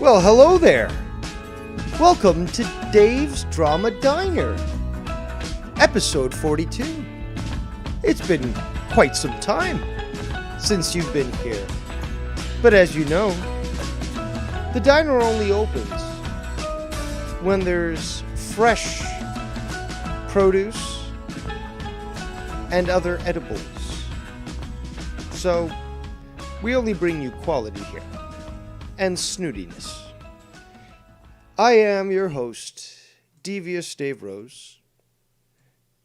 Well, hello there. Welcome to Dave's Drama Diner, episode 42. It's been quite some time since you've been here. But as you know, the diner only opens when there's fresh produce and other edibles. So, we only bring you quality here and snootiness. I am your host, Devious Dave Rose,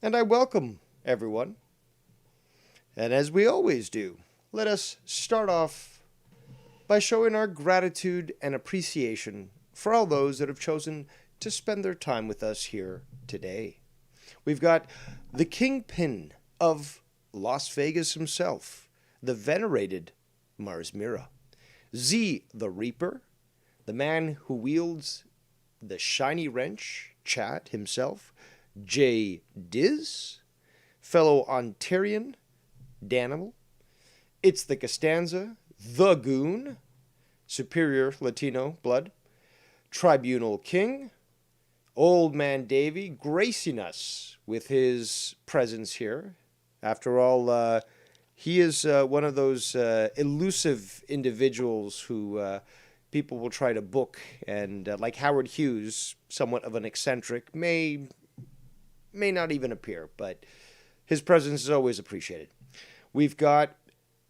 and I welcome everyone. And as we always do, let us start off by showing our gratitude and appreciation for all those that have chosen to spend their time with us here today. We've got the kingpin of Las Vegas himself, the venerated Mars Mira, Z the Reaper, the man who wields the shiny wrench, Chad himself, J Diz, fellow Ontarian, Danimal, It's the Costanza, the Goon, Superior Latino Blood, Tribunal King, Old Man Davy, gracing us with his presence here. After all, he is one of those elusive individuals who people will try to book, and like Howard Hughes, somewhat of an eccentric, may not even appear, but his presence is always appreciated. We've got,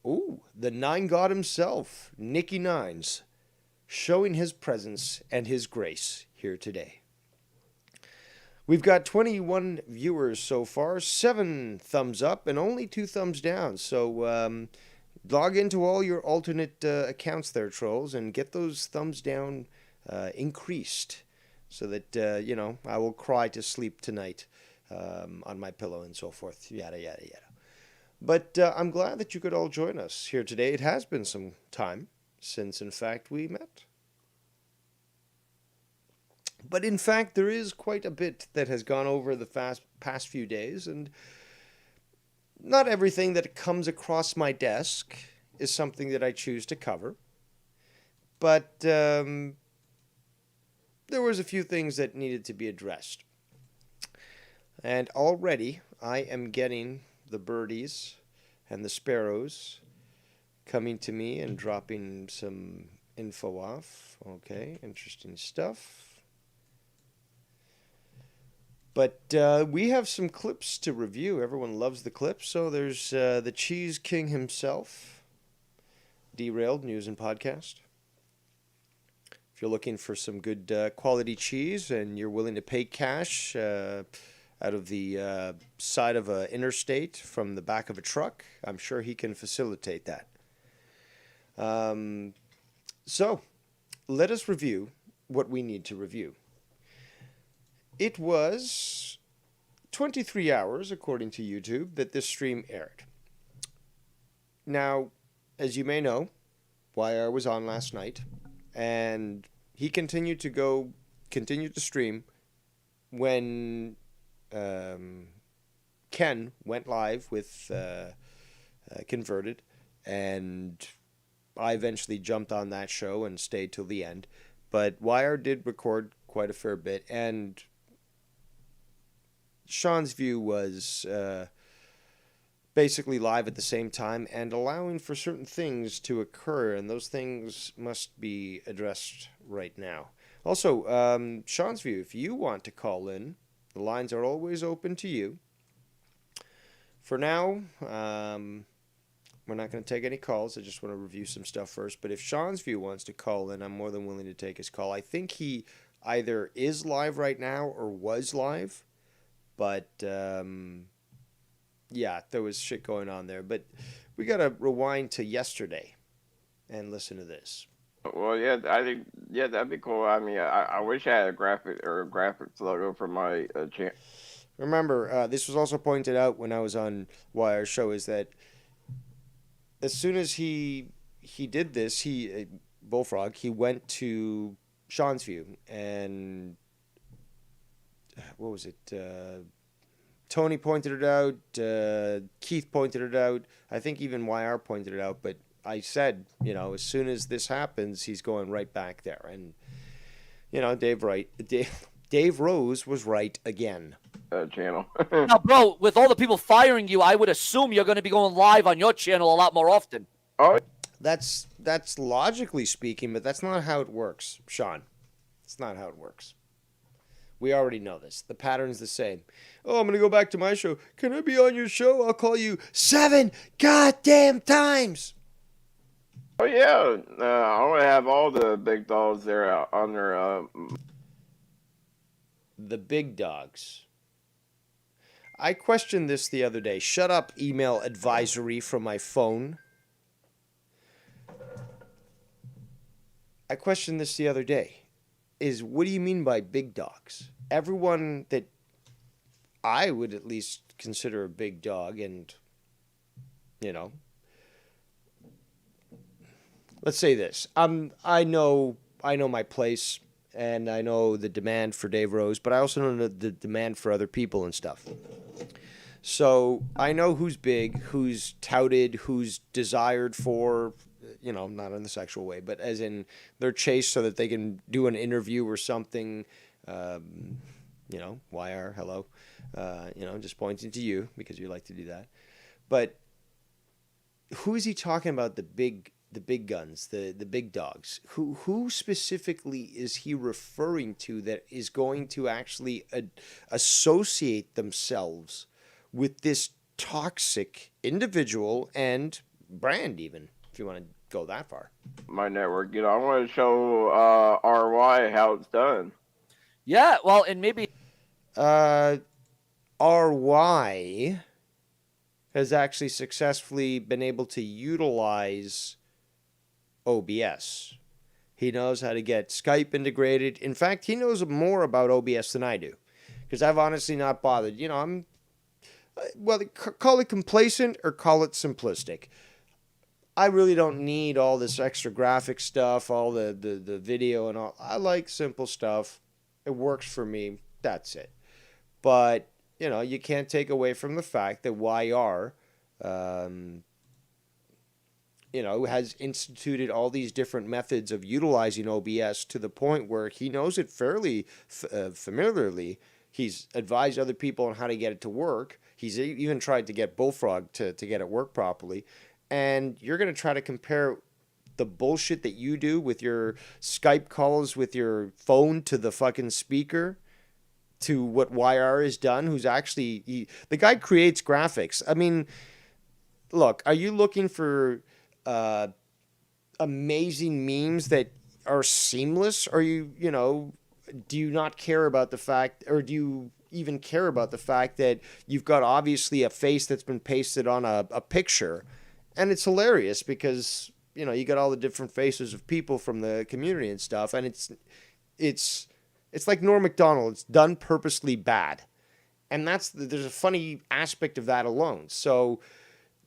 the Nine God himself, Nicky Nines, showing his presence and his grace here today. We've got 21 viewers so far, 7 thumbs up and only 2 thumbs down. So log into all your alternate accounts there, trolls, and get those thumbs down increased so that, I will cry to sleep tonight on my pillow and so forth, yada, yada, yada. But I'm glad that you could all join us here today. It has been some time since, in fact, we met. But in fact, there is quite a bit that has gone over the past few days, and not everything that comes across my desk is something that I choose to cover. But there was a few things that needed to be addressed. And already I am getting the birdies and the sparrows coming to me and dropping some info off. Okay, interesting stuff. But we have some clips to review. Everyone loves the clips. So there's the Cheese King himself, Derailed News and Podcast. If you're looking for some good quality cheese and you're willing to pay cash out of the side of an interstate from the back of a truck, I'm sure he can facilitate that. So let us review what we need to review. It was 23 hours, according to YouTube, that this stream aired. Now, as you may know, YR was on last night, and he continued to stream when Ken went live with Converted, and I eventually jumped on that show and stayed till the end. But YR did record quite a fair bit, and Seanzview was basically live at the same time and allowing for certain things to occur, and those things must be addressed right now. Also, Seanzview, if you want to call in, the lines are always open to you. For now, we're not going to take any calls. I just want to review some stuff first. But if Seanzview wants to call in, I'm more than willing to take his call. I think he either is live right now or was live. But, there was shit going on there. But we got to rewind to yesterday and listen to this. Well, yeah, I think, that'd be cool. I mean, I wish I had a graphics logo for my channel. Remember, this was also pointed out when I was on YR's show, is that as soon as he did this, Bullfrog, he went to Seanzview and what was it? Tony pointed it out. Keith pointed it out. I think even YR pointed it out. But I said, as soon as this happens, he's going right back there. And, Dave Rose was right again. Channel. Now, bro, with all the people firing you, I would assume you're going to be going live on your channel a lot more often. Oh, That's logically speaking, but that's not how it works, Sean. It's not how it works. We already know this. The pattern's the same. Oh, I'm going to go back to my show. Can I be on your show? I'll call you 7 goddamn times. oh yeah. I want to have all the big dogs there on their. The big dogs. I questioned this the other day. Shut up, email advisory from my phone. I questioned this the other day. What do you mean by big dogs? Everyone that I would at least consider a big dog, and, let's say this. I know my place, and I know the demand for Dave Rose, but I also know the demand for other people and stuff. So I know who's big, who's touted, who's desired for, not in the sexual way, but as in they're chased so that they can do an interview or something. YR, hello. Just pointing to you because you like to do that. But who is he talking about? The big guns, the big dogs. Who specifically is he referring to that is going to actually associate themselves with this toxic individual and brand, even if you want to go that far? My network. I want to show RY how it's done. Yeah, well, and maybe RY has actually successfully been able to utilize OBS. He knows how to get Skype integrated. In fact, he knows more about OBS than I do, because I've honestly not bothered. Call it complacent or call it simplistic. I really don't need all this extra graphic stuff, all the video and all. I like simple stuff. It works for me. That's it. But, you can't take away from the fact that YR, has instituted all these different methods of utilizing OBS to the point where he knows it fairly familiarly. He's advised other people on how to get it to work. He's even tried to get Bullfrog to get it work properly. And you're going to try to compare the bullshit that you do with your Skype calls with your phone to the fucking speaker to what YR has done, who's actually... the guy creates graphics. I mean, look, are you looking for amazing memes that are seamless? Or do you not care about the fact, or do you even care about the fact that you've got obviously a face that's been pasted on a picture? And it's hilarious because, you got all the different faces of people from the community and stuff, and it's like Norm Macdonald. It's done purposely bad. And there's a funny aspect of that alone. So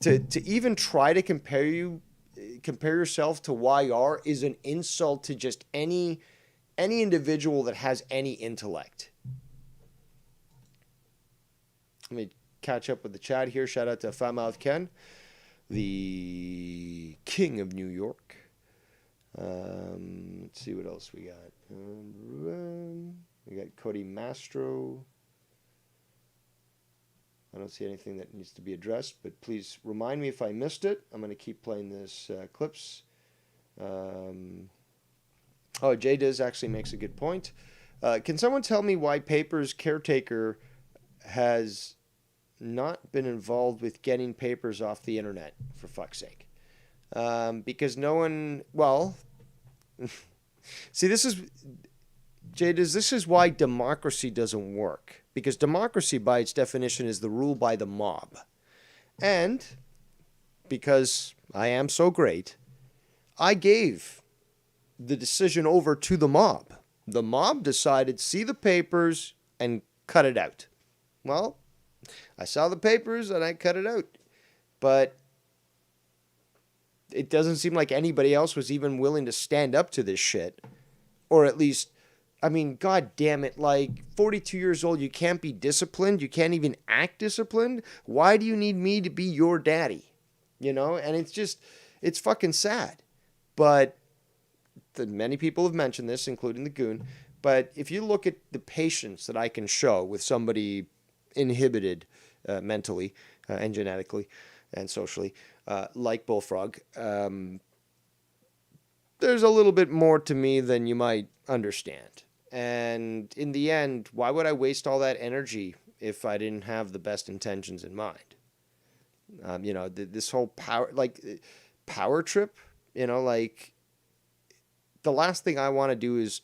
to even try to compare yourself to YR is an insult to just any individual that has any intellect. Let me catch up with the chat here. Shout out to Fat Mouth Ken, the king of New York. Let's see what else we got. We got Cody Mastro. I don't see anything that needs to be addressed, but please remind me if I missed it. I'm going to keep playing this clips. Jay Diz actually makes a good point. Can someone tell me why Papers' caretaker has not been involved with getting papers off the internet, for fuck's sake? Because no one... Well... See, this is... Jay Diz, this is why democracy doesn't work. Because democracy, by its definition, is the rule by the mob. And, because I am so great, I gave the decision over to the mob. The mob decided, see the papers, and cut it out. Well, I saw the papers, and I cut it out. But it doesn't seem like anybody else was even willing to stand up to this shit. Or at least... I mean, god damn it, like, 42 years old, you can't be disciplined, you can't even act disciplined? Why do you need me to be your daddy? And it's just, It's fucking sad. But many people have mentioned this, including the goon. But if you look at the patience that I can show with somebody inhibited mentally and genetically and socially, like Bullfrog, there's a little bit more to me than you might understand. And in the end, why would I waste all that energy if I didn't have the best intentions in mind? This whole power trip, the last thing I want to do is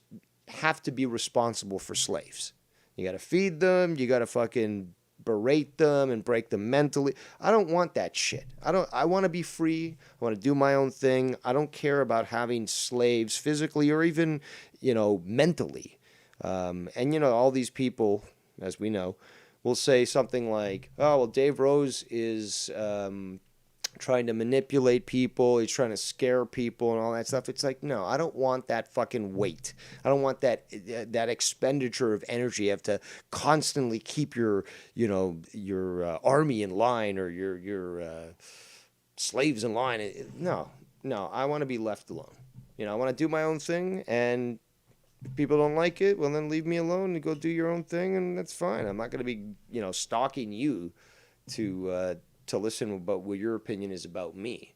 have to be responsible for slaves. You got to feed them. You got to fucking berate them and break them mentally. I don't want that shit. I want to be free. I want to do my own thing. I don't care about having slaves physically or even, mentally. All these people, as we know, will say something like, oh, well, Dave Rose is trying to manipulate people. He's trying to scare people and all that stuff. It's like, no, I don't want that fucking weight. I don't want that expenditure of energy. You have to constantly keep your army in line or your slaves in line. No, I want to be left alone. I want to do my own thing, and if people don't like it, well, then leave me alone and go do your own thing, and that's fine. I'm not going to be, stalking you to listen about what your opinion is about me.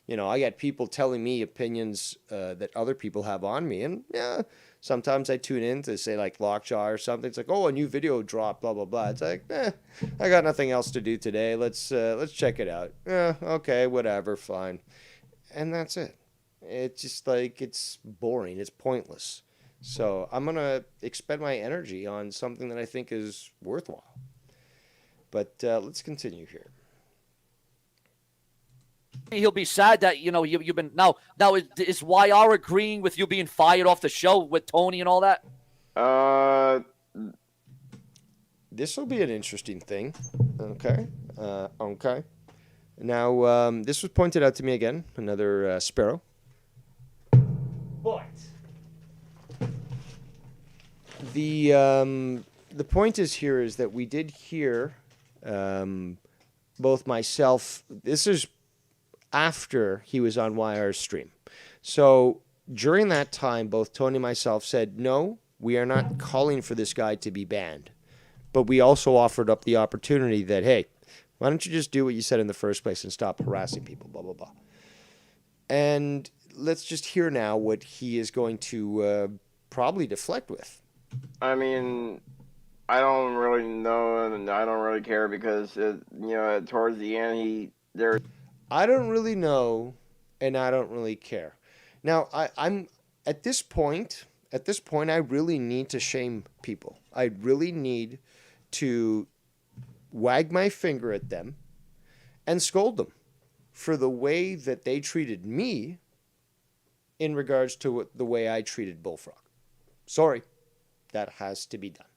I got people telling me opinions that other people have on me, and yeah, sometimes I tune in to say like Lockjaw or something. It's like, oh, a new video dropped, blah blah blah. It's like, I got nothing else to do today. Let's check it out. Okay, whatever, fine, and that's it. It's just like it's boring. It's pointless. So I'm gonna expend my energy on something that I think is worthwhile. But let's continue here. He'll be sad that you've been now. Is YR agreeing with you being fired off the show with Tony and all that? This will be an interesting thing. Okay. Okay. Now, this was pointed out to me again. Another Sparrow. But the point is that we did hear both myself. This is after he was on YR's stream. So during that time, both Tony and myself said, no, we are not calling for this guy to be banned. But we also offered up the opportunity that, hey, why don't you just do what you said in the first place and stop harassing people, blah, blah, blah. And let's just hear now what he is going to probably deflect with. I mean, I don't really know, and I don't really care because, towards the end, I don't really know, and I don't really care. Now, I'm at this point, I really need to shame people. I really need to wag my finger at them and scold them for the way that they treated me in regards to the way I treated Bullfrog. Sorry, that has to be done.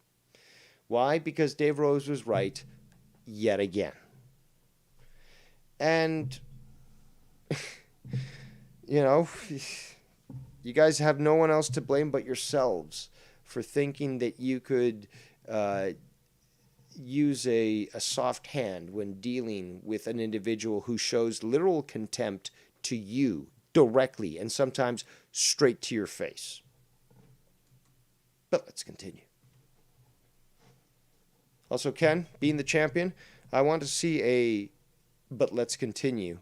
Why? Because Dave Rose was right yet again. And, you guys have no one else to blame but yourselves for thinking that you could use a soft hand when dealing with an individual who shows literal contempt to you directly and sometimes straight to your face. But let's continue. Also, Ken, being the champion, I want to see a "But Let's Continue"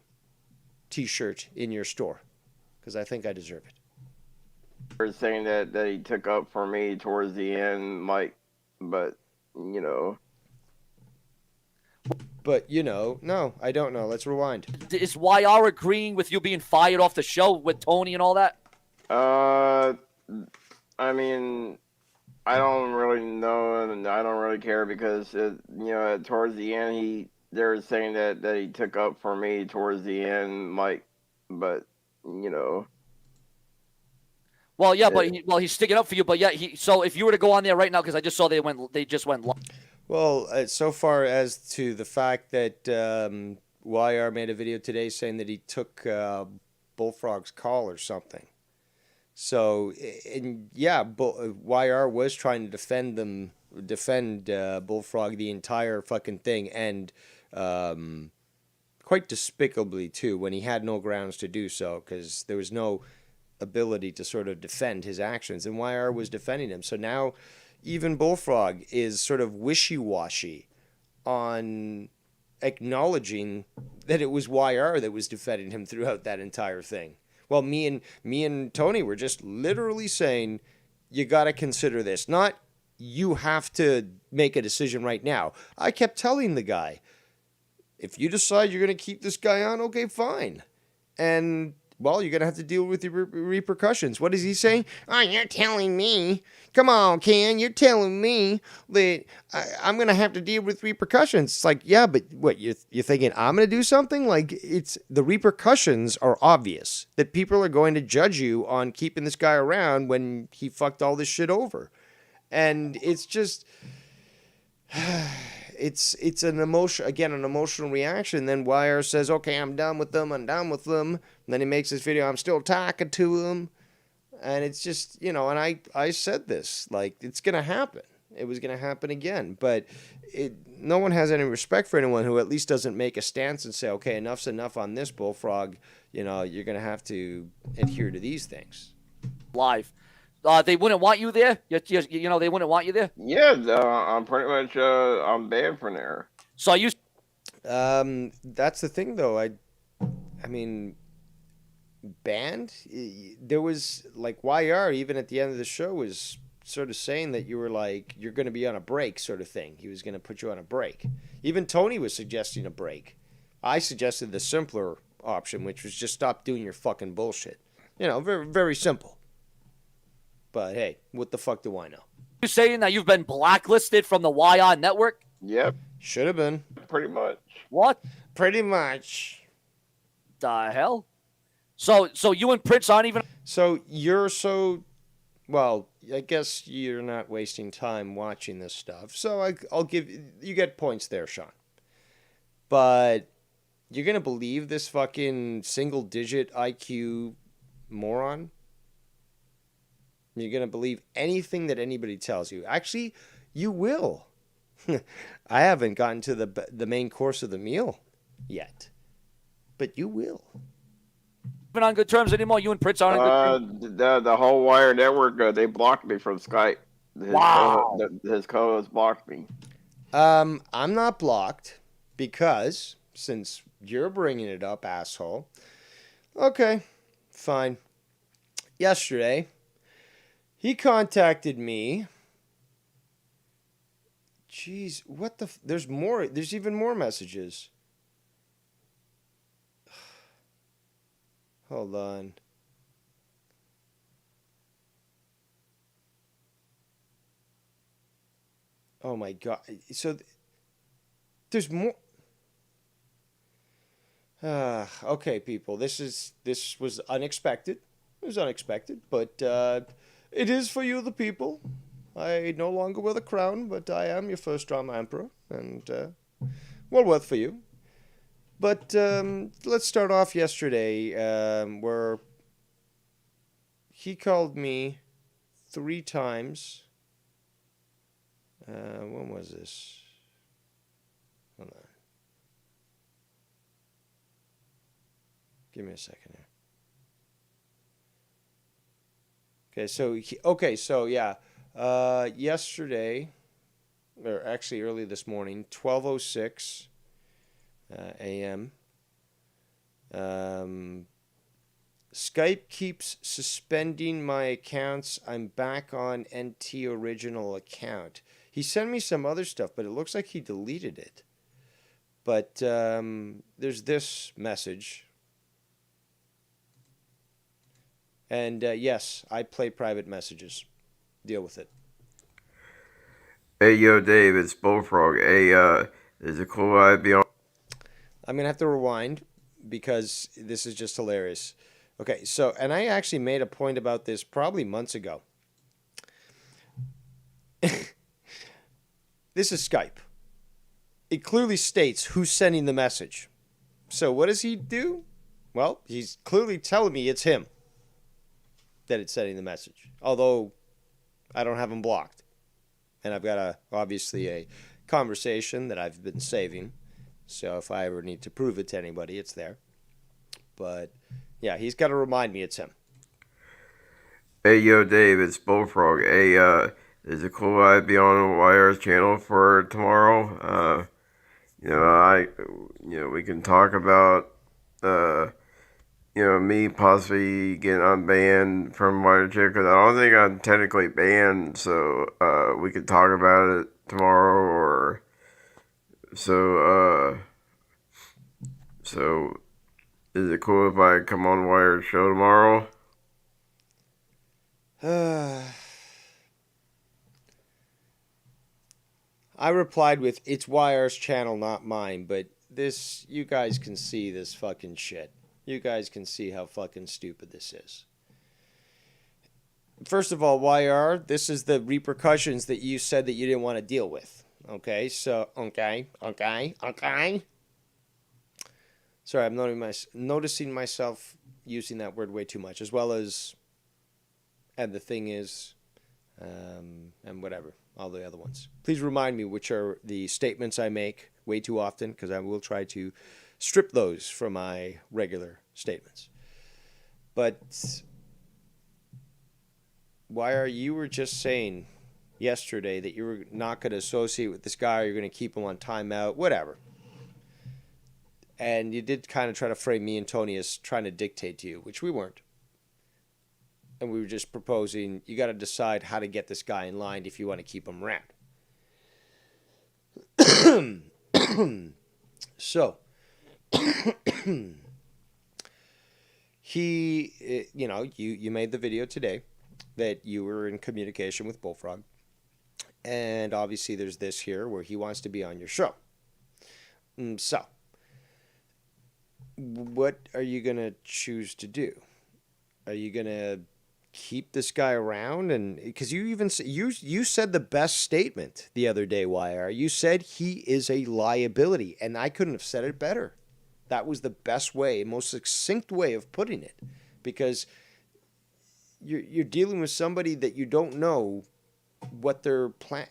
t-shirt in your store because I think I deserve it. Were saying that he took up for me towards the end, Mike, but But no, I don't know. Let's rewind. Is YR agreeing with you being fired off the show with Tony and all that? I mean, I don't really know, and I don't really care because towards the end, they were saying that he took up for me towards the end, Mike, but Well, yeah, but he's sticking up for you. But yeah, so if you were to go on there right now, because I just saw they just went live. Well, so far as to the fact that YR made a video today saying that he took Bullfrog's call or something. So, and yeah, YR was trying to defend Bullfrog the entire fucking thing, and quite despicably too, when he had no grounds to do so, because there was no ability to sort of defend his actions, and YR was defending him. So now even Bullfrog is sort of wishy-washy on acknowledging that it was YR that was defending him throughout that entire thing. Well, me and Tony were just literally saying, you got to consider this. Not, you have to make a decision right now. I kept telling the guy, if you decide you're going to keep this guy on, okay, fine. And, well, you're going to have to deal with the repercussions. What is he saying? Oh, you're telling me. Come on, Ken, you're telling me that I'm going to have to deal with repercussions. It's like, yeah, but what, you're thinking I'm going to do something? Like, it's the repercussions are obvious. That people are going to judge you on keeping this guy around when he fucked all this shit over. And it's just... It's an emotional reaction. Then YR says, okay, I'm done with them. And then he makes this video, I'm still talking to him. And it's just, and I said this, like, it's going to happen. It was going to happen again. But no one has any respect for anyone who at least doesn't make a stance and say, okay, enough's enough on this, Bullfrog. You're going to have to adhere to these things. Live. They wouldn't want you there? They wouldn't want you there? Yeah, I'm pretty much I'm banned from there. So you... That's the thing, though. I mean, banned? There was, like, YR, even at the end of the show, was sort of saying that you were, like, you're going to be on a break sort of thing. He was going to put you on a break. Even Tony was suggesting a break. I suggested the simpler option, which was just stop doing your fucking bullshit. Very, very simple. But hey, what the fuck do I know? You saying that you've been blacklisted from the YR network? Yep. Should have been. Pretty much. What? Pretty much. The hell? So you and Prince aren't even... So you're so... Well, I guess you're not wasting time watching this stuff. So I'll give... You get points there, Sean. But you're going to believe this fucking single-digit IQ moron? You're going to believe anything that anybody tells you. Actually, you will. I haven't gotten to the main course of the meal yet. But you will. Been on good terms anymore? You and Prince aren't on good terms? The whole Wire network, they blocked me from Skype. His co-host blocked me. I'm not blocked because, since you're bringing it up, asshole. Okay, fine. Yesterday... He contacted me. Jeez, what the... There's more. There's even more messages. Hold on. Oh my God. So, there's more... okay, people. This was unexpected. It was unexpected, but... It is for you, the people. I no longer wear the crown, but I am your first drama emperor, and well worth for you. But let's start off yesterday, where he called me 3 times. When was this? Hold on. Give me a second here. Yesterday, or actually early this morning, 12:06 a.m. Skype keeps suspending my accounts. I'm back on NT original account. He sent me some other stuff, but it looks like he deleted it. But there's this message. And yes, I play private messages. Deal with it. Hey, yo, Dave, it's Bullfrog. Hey, is it cool I'd be on? I'm going to have to rewind because this is just hilarious. Okay, so, and I actually made a point about this probably months ago. This is Skype. It clearly states who's sending the message. So what does he do? Well, he's clearly telling me it's him that it's sending the message. Although I don't have him blocked. And I've got obviously a conversation that I've been saving So if I ever need to prove it to anybody, it's there. But yeah, he's got to remind me it's him. Hey, yo, Dave, it's Bullfrog. Hey, is it cool I'd be on Wire's channel for tomorrow? We can talk about, me possibly getting unbanned from Wire Check, because I don't think I'm technically banned, so, we could talk about it tomorrow, or, so, so, is it cool if I come on Wire's show tomorrow? I replied with, it's Wire's channel, not mine, but this, you guys can see this fucking shit. You guys can see how fucking stupid this is. First of all, YR, this is the repercussions that you said that you didn't want to deal with. Okay, so, okay. Sorry, I'm noticing myself using that word way too much, as well as, and the thing is, and whatever, all the other ones. Please remind me which are the statements I make way too often, because I will try to strip those from my regular statements. But you were just saying yesterday that you were not going to associate with this guy, or you're going to keep him on timeout, whatever. And you did kind of try to frame me and Tony as trying to dictate to you, which we weren't. And we were just proposing, you got to decide how to get this guy in line if you want to keep him around. So, you made the video today that you were in communication with Bullfrog. And obviously there's this here where he wants to be on your show. So, what are you going to choose to do? Are you going to keep this guy around? And because you even you said the best statement the other day, YR. You said he is a liability, and I couldn't have said it better. That was the best way, most succinct way of putting it, because you're dealing with somebody that you don't know what their plan.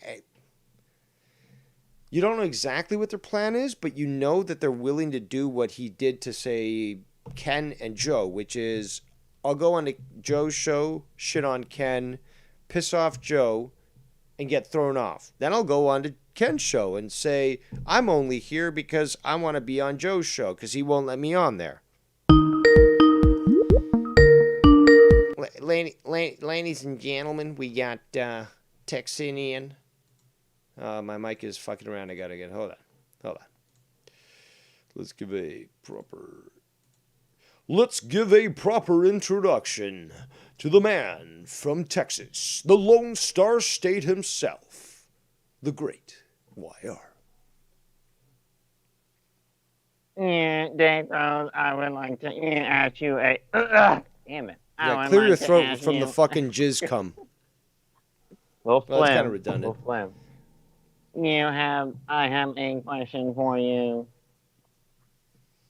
You don't know exactly what their plan is, but you know that they're willing to do what he did to, say, Ken and Joe, which is, I'll go on to Joe's show, shit on Ken, piss off Joe, and get thrown off. Then I'll go on to Ken's show and say, I'm only here because I want to be on Joe's show because he won't let me on there. Ladies and gentlemen, we got Texanian. My mic is fucking around. I gotta get. Hold on. Let's give a proper introduction to the man from Texas, the Lone Star State himself, the great YR. Yeah, Dave Rose, I would like to ask you a. Damn it. Yeah, clear your throat from the fucking jizz cum. Well, that's kind of redundant. I have a question for you.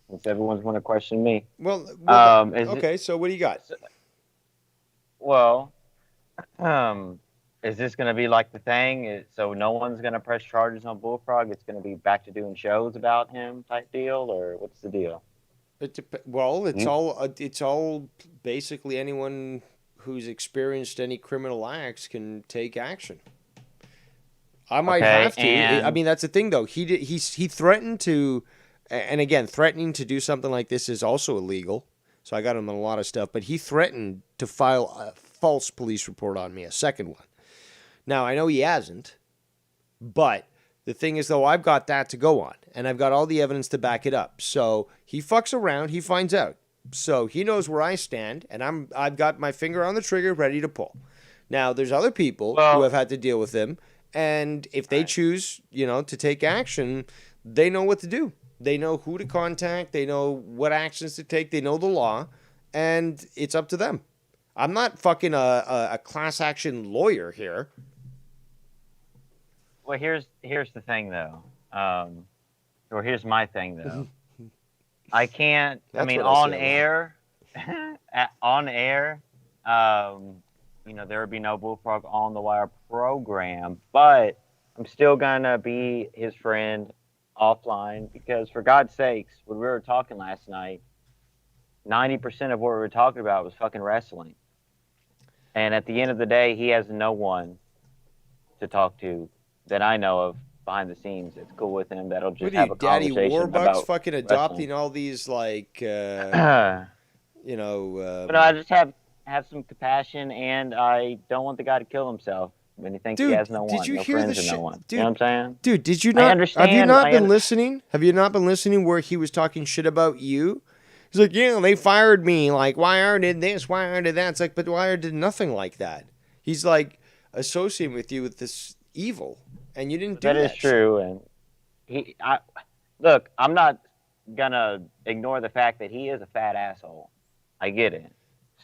Since everyone's want to question me. Okay, so what do you got? Is this going to be like the thing? So no one's going to press charges on Bullfrog? It's going to be back to doing shows about him type deal? Or what's the deal? It's all basically anyone who's experienced any criminal acts can take action. I might have to. I mean, that's the thing, though. He threatened to, and again, threatening to do something like this is also illegal. So I got him on a lot of stuff. But he threatened to file a false police report on me, a second one. Now, I know he hasn't, but the thing is, though, I've got that to go on, and I've got all the evidence to back it up. So he fucks around, he finds out. So he knows where I stand, and I've got my finger on the trigger ready to pull. Now, there's other people who have had to deal with him, and if they choose, to take action, they know what to do. They know who to contact, they know what actions to take, they know the law, and it's up to them. I'm not fucking a class action lawyer here. Well, here's the thing, though. Or here's my thing, though. I can't. On air, there would be no Bullfrog on the Wire program, but I'm still gonna be his friend offline because, for God's sakes, when we were talking last night, 90% of what we were talking about was fucking wrestling. And at the end of the day, he has no one to talk to that I know of behind the scenes that's cool with him that'll just What are have you, a Daddy conversation Warbucks, about fucking adopting all these like, wrestling. you know? But no, I just have some compassion, and I don't want the guy to kill himself when he thinks he Dude, has no did one, you no hear the friends, and no shit? one. Dude, You know what I'm saying? dude, did you I not? Have you understand. not been listening? Have you not been listening where he was talking shit about you? He's like, yeah, they fired me. Like, Wire did this, Wire did that. It's like, but Wire did nothing like that. He's like associating with you with this evil, and you didn't do that. That is true, and look, I'm not gonna ignore the fact that he is a fat asshole. I get it.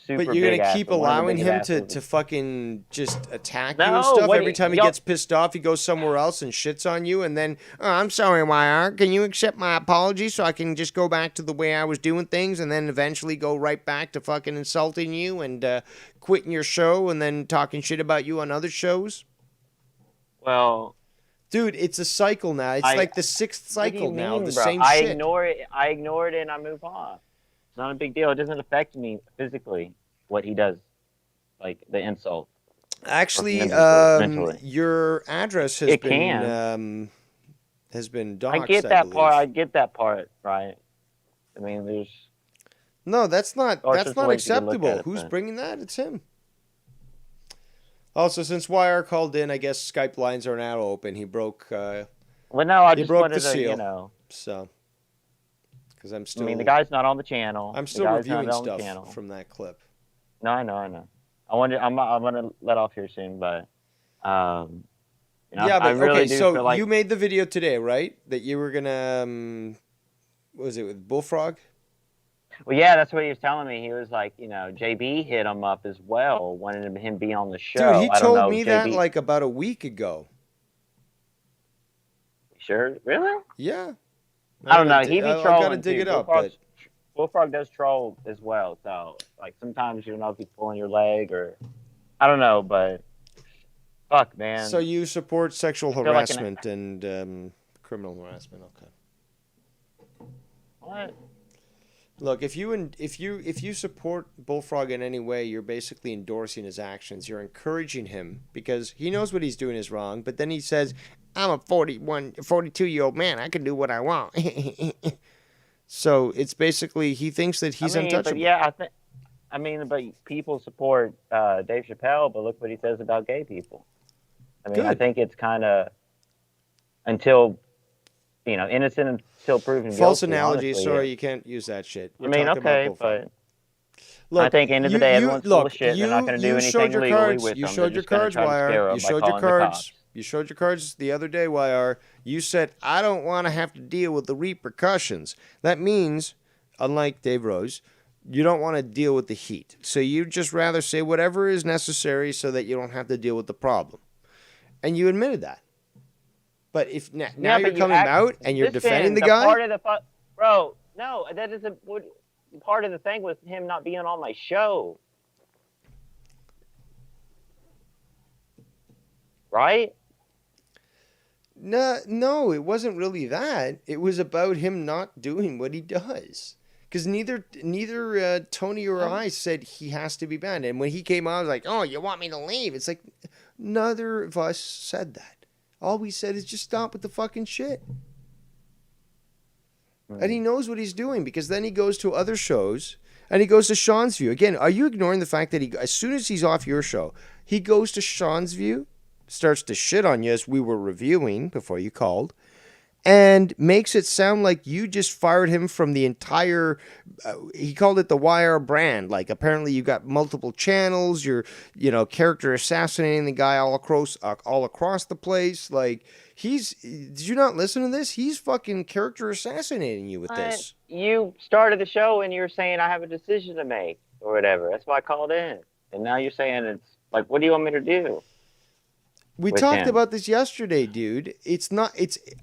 Super But you're big gonna keep asshole, one of the allowing biggest him to assholes. fucking just attack you No, and stuff. what Every do time he y'all- gets pissed off, he goes somewhere else and shits on you. And then, oh, I'm sorry, Wire. Can you accept my apology so I can just go back to the way I was doing things, and then eventually go right back to fucking insulting you and quitting your show and then talking shit about you on other shows? Well, Dude, it's a cycle now. It's like the sixth what do you cycle now. mean, The bro? same I shit. ignore it. I ignore it and I move on. It's not a big deal. It doesn't affect me physically. What he does, like the insult. Actually, mentally. your address has It been doxxed. I get that part. I get that part, right? I mean, there's. No, that's not Or that's just not ways you can look acceptable. at it, Who's but- bringing that? It's him. Also, since Wire called in, I guess Skype lines are now open. He broke Well, no, I He just broke wanted the to, seal. So because I'm still I mean, the guy's not on the channel. I'm The still guy's not reviewing on the stuff channel. from that clip. No, I know. I'm gonna let off here soon, but Yeah, I but really okay, do so feel like you made the video today, right? That you were gonna what was it with Bullfrog? well, yeah, that's what he was telling me. He was like, JB hit him up as well, wanted him be on the show. Dude, he I don't know, told me that JB like about a week ago. Sure, really? Yeah. I don't know. He be I trolling gotta dig too. it up, but Bullfrog does troll as well. So like sometimes you don't know if he's pulling your leg or I don't know, but fuck, man. so you support sexual feel like an- harassment and criminal harassment? Okay. What? Look, if you support Bullfrog in any way, you're basically endorsing his actions. You're encouraging him because he knows what he's doing is wrong. But then he says, "I'm a 42-year-old man. I can do what I want." So it's basically he thinks that he's untouchable. But yeah, but people support Dave Chappelle, but look what he says about gay people. I mean, I Good. think it's kind of until innocent until proven guilty. False analogy. honestly. Sorry, you can't use that shit. I mean, talking about okay, Bullfrog. but I think end of the day, everyone's full of look, shit. They're not going to do you anything showed your legally cards. with You them. showed They're your just gonna cards, try to scare Wire. them You by showed your calling the cards. cops. You showed your cards the other day, Wire. You said, "I don't want to have to deal with the repercussions." That means, unlike Dave Rose, you don't want to deal with the heat. So you just rather say whatever is necessary so that you don't have to deal with the problem. And you admitted that. But if now Yeah, you're but coming out and you're defending the guy, Part of the bro, no, that isn't what. Part of the thing was him not being on my show, right? No, it wasn't really that. It was about him not doing what he does. Because neither Tony or I said he has to be banned. And when he came out, I was like, "Oh, you want me to leave?" It's like, neither of us said that. All we said is just stop with the fucking shit. And he knows what he's doing because then he goes to other shows and he goes to Seanzview. Again, are you ignoring the fact that as soon as he's off your show, he goes to Seanzview, starts to shit on you as we were reviewing before you called, and makes it sound like you just fired him from the entire, he called it the Wire brand. Like apparently you got multiple channels, you're, character assassinating the guy all across the place. Like did you not listen to this? He's fucking character assassinating you with this. You started the show and you were saying I have a decision to make or whatever. That's why I called in. And now you're saying it's like, what do you want me to do? We with talked him. about this yesterday, dude.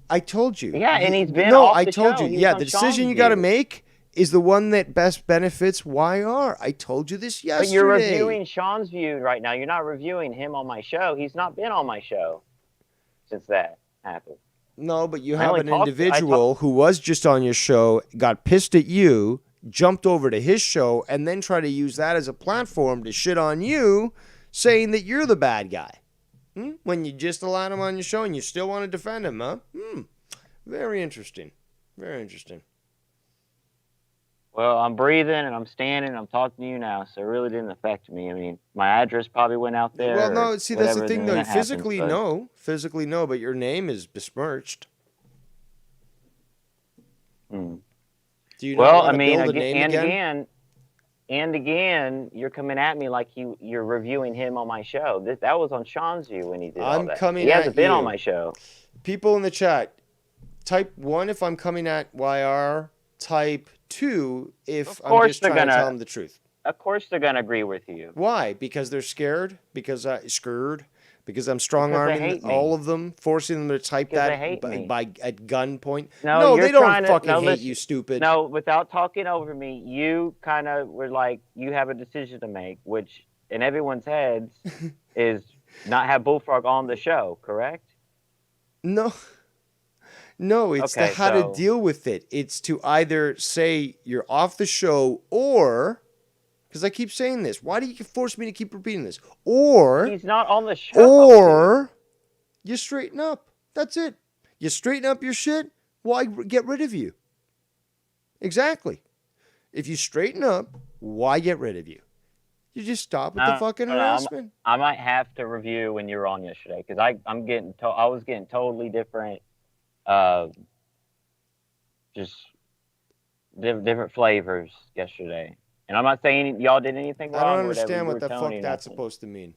I told you. Yeah, and he's been No, off I the told show. you. He was Yeah, on the decision you got to Seanzview. make is the one that best benefits YR. I told you this yesterday. But you're reviewing Seanzview right now. You're not reviewing him on my show. He's not been on my show since that happened. No, but you I have only an talked- I individual who was just on your show, got pissed at you, jumped over to his show, and then tried to use that as a platform to shit on you, saying that you're the bad guy. When you just allowed him on your show and you still want to defend him, huh? Very interesting. Very interesting. Well, I'm breathing and I'm standing and I'm talking to you now, so it really didn't affect me. I mean, my address probably went out there. Well, no, or see, that's the whatever, thing, and though. then that happens, Physically, but- no. Physically, no, but your name is besmirched. Hmm. Do you not Well, want I to mean, build a name and again, you're coming at me like you're reviewing him on my show. That was on Seanzview when he did all I'm that. coming He hasn't at been you. on my show. People in the chat, type 1 if I'm coming at YR, type 2 if Of I'm course just they're trying to gonna- tell them the truth. Of course, they're gonna agree with you. Why? Because they're scared? Because I'm Because strong-arming they hate me. all of them, forcing them to type Because they that hate me. at gunpoint? No, No, you're they don't trying to- fucking no, hate listen- you, stupid. No, without talking over me, you kind of were like, you have a decision to make, which in everyone's heads is not have Bullfrog on the show, correct? No. No, it's Okay, how to so- deal with it. It's to either say you're off the show or, because I keep saying this, why do you force me to keep repeating this? Or, He's not on the show. or you straighten up. That's it. You straighten up your shit, why get rid of you? Exactly. If you straighten up, why get rid of you? You just stop with the fucking harassment. I might have to review when you were on yesterday because I was getting totally different, just different flavors yesterday. And I'm not saying y'all did anything wrong. I don't or whatever, understand you what were the fuck Tony, that's nothing. supposed to mean.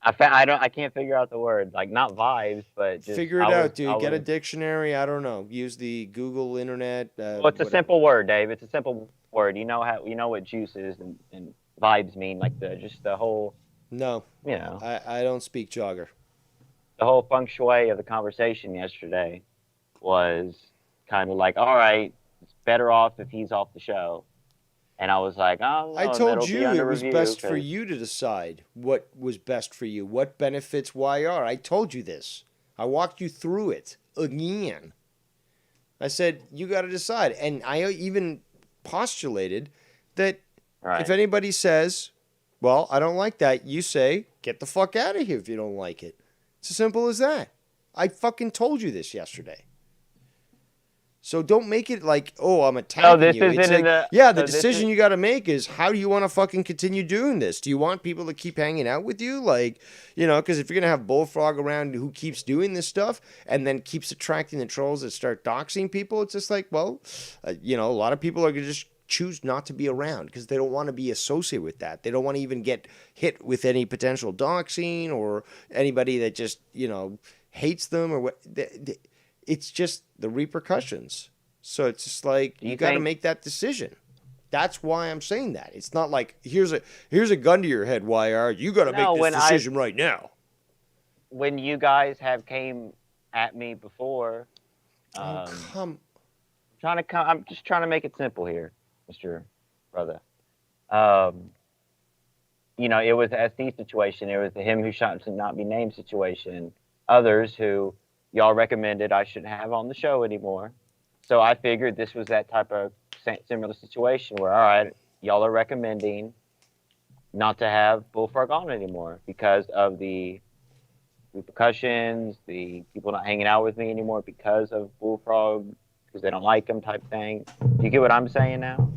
I can't figure out the word. Like not vibes, but just Figure it I out, was- dude. I Get a was- dictionary. I don't know. Use the Google internet. Well, it's a whatever. simple word, Dave. It's a simple word. You know what juice is and vibes mean, like the whole, No, you know, I don't speak jogger. the whole feng shui of the conversation yesterday was kind of like, all right, it's better off if he's off the show. And I was like, oh, I that'll told be you under it was review, best for 'cause- you to decide what was best for you, what benefits YR. I told you this. I walked you through it again. I said, you got to decide. And I even postulated that Right. if anybody says, well, I don't like that, you say, get the fuck out of here if you don't like it. It's as simple as that. I fucking told you this yesterday. So don't make it like, oh, I'm attacking this you. It's isn't in like, the- yeah, the so this decision is- you got to make is how do you want to fucking continue doing this? Do you want people to keep hanging out with you? Like, you know, because if you're going to have Bullfrog around who keeps doing this stuff and then keeps attracting the trolls that start doxing people, it's just like, well, you know, a lot of people are going to just choose not to be around because they don't want to be associated with that. They don't want to even get hit with any potential doxing or anybody that just, you know, hates them or what. It's just the repercussions. So it's just like you got to make that decision. That's why I'm saying that. It's not like here's a gun to your head, YR. You got to make this decision right now. When you guys have came at me before, I'm just trying to make it simple here, Mr. Brother. You know, it was the SD situation. It was the him who shot should not be named situation. Others who y'all recommended I shouldn't have on the show anymore. So I figured this was that type of similar situation where, all right, y'all are recommending not to have Bullfrog on anymore because of the repercussions, the people not hanging out with me anymore because of Bullfrog, because they don't like him type thing. Do you get what I'm saying now?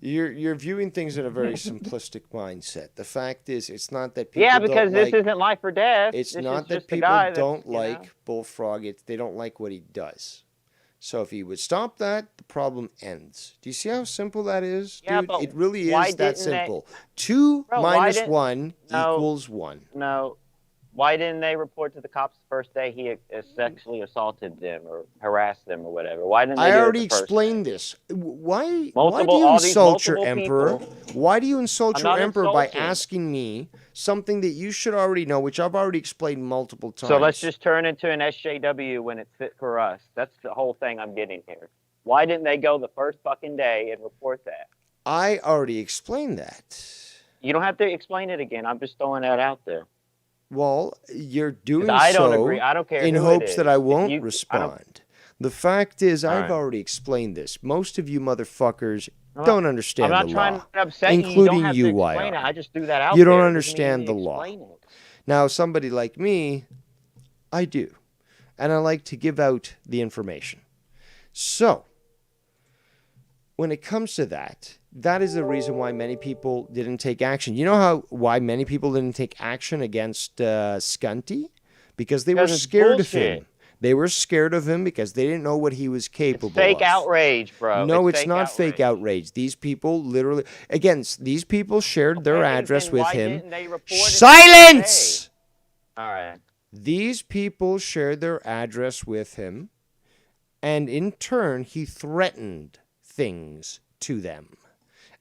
You're viewing things in a very simplistic mindset. The fact is, it's not that people Yeah, because don't this like, isn't life or death. it's This not is that just a people guy that's, don't you know. like Bullfrog. They don't like what he does. So if he would stop that, the problem ends. Do you see how simple that is, Yeah, dude? but It really why is that didn't they- simple. 2 Bro, why minus didn't- 1 No. equals 1. No. Why didn't they report to the cops the first day he sexually assaulted them or harassed them or whatever? Why didn't they I do it already the first explained day? this. Why do Multiple- you all these insult your multiple emperor? people- Why do you insult I'm your not emperor by insulting. asking me something that you should already know, which I've already explained multiple times? So let's just turn into an SJW when it's fit for us. That's the whole thing I'm getting here. Why didn't they go the first fucking day and report that? I already explained that. You don't have to explain it again. I'm just throwing that out there. Well, you're doing I don't so agree. I don't care in who it hopes is. that I If won't you- I don't- respond. The fact is, All I've right. already explained this. Most of you motherfuckers I'm don't not- understand I'm not the trying law, to upset you. You including don't have you, to explain it. YR. I just threw that out You there. don't It doesn't understand mean the you law. explain it. Now, somebody like me, I do. And I like to give out the information. So, when it comes to that, that is the reason why many people didn't take action. You know why many people didn't take action against Skunty? Because they were Because it's scared of bullshit. him. They were scared of him because they didn't know what he was capable It's fake of. outrage, bro. No, it's fake not fake outrage. These people literally, again, these people shared their Okay, address then with why him. didn't they report it Silence! All right. These people shared their address with him, and in turn, he threatened things to them.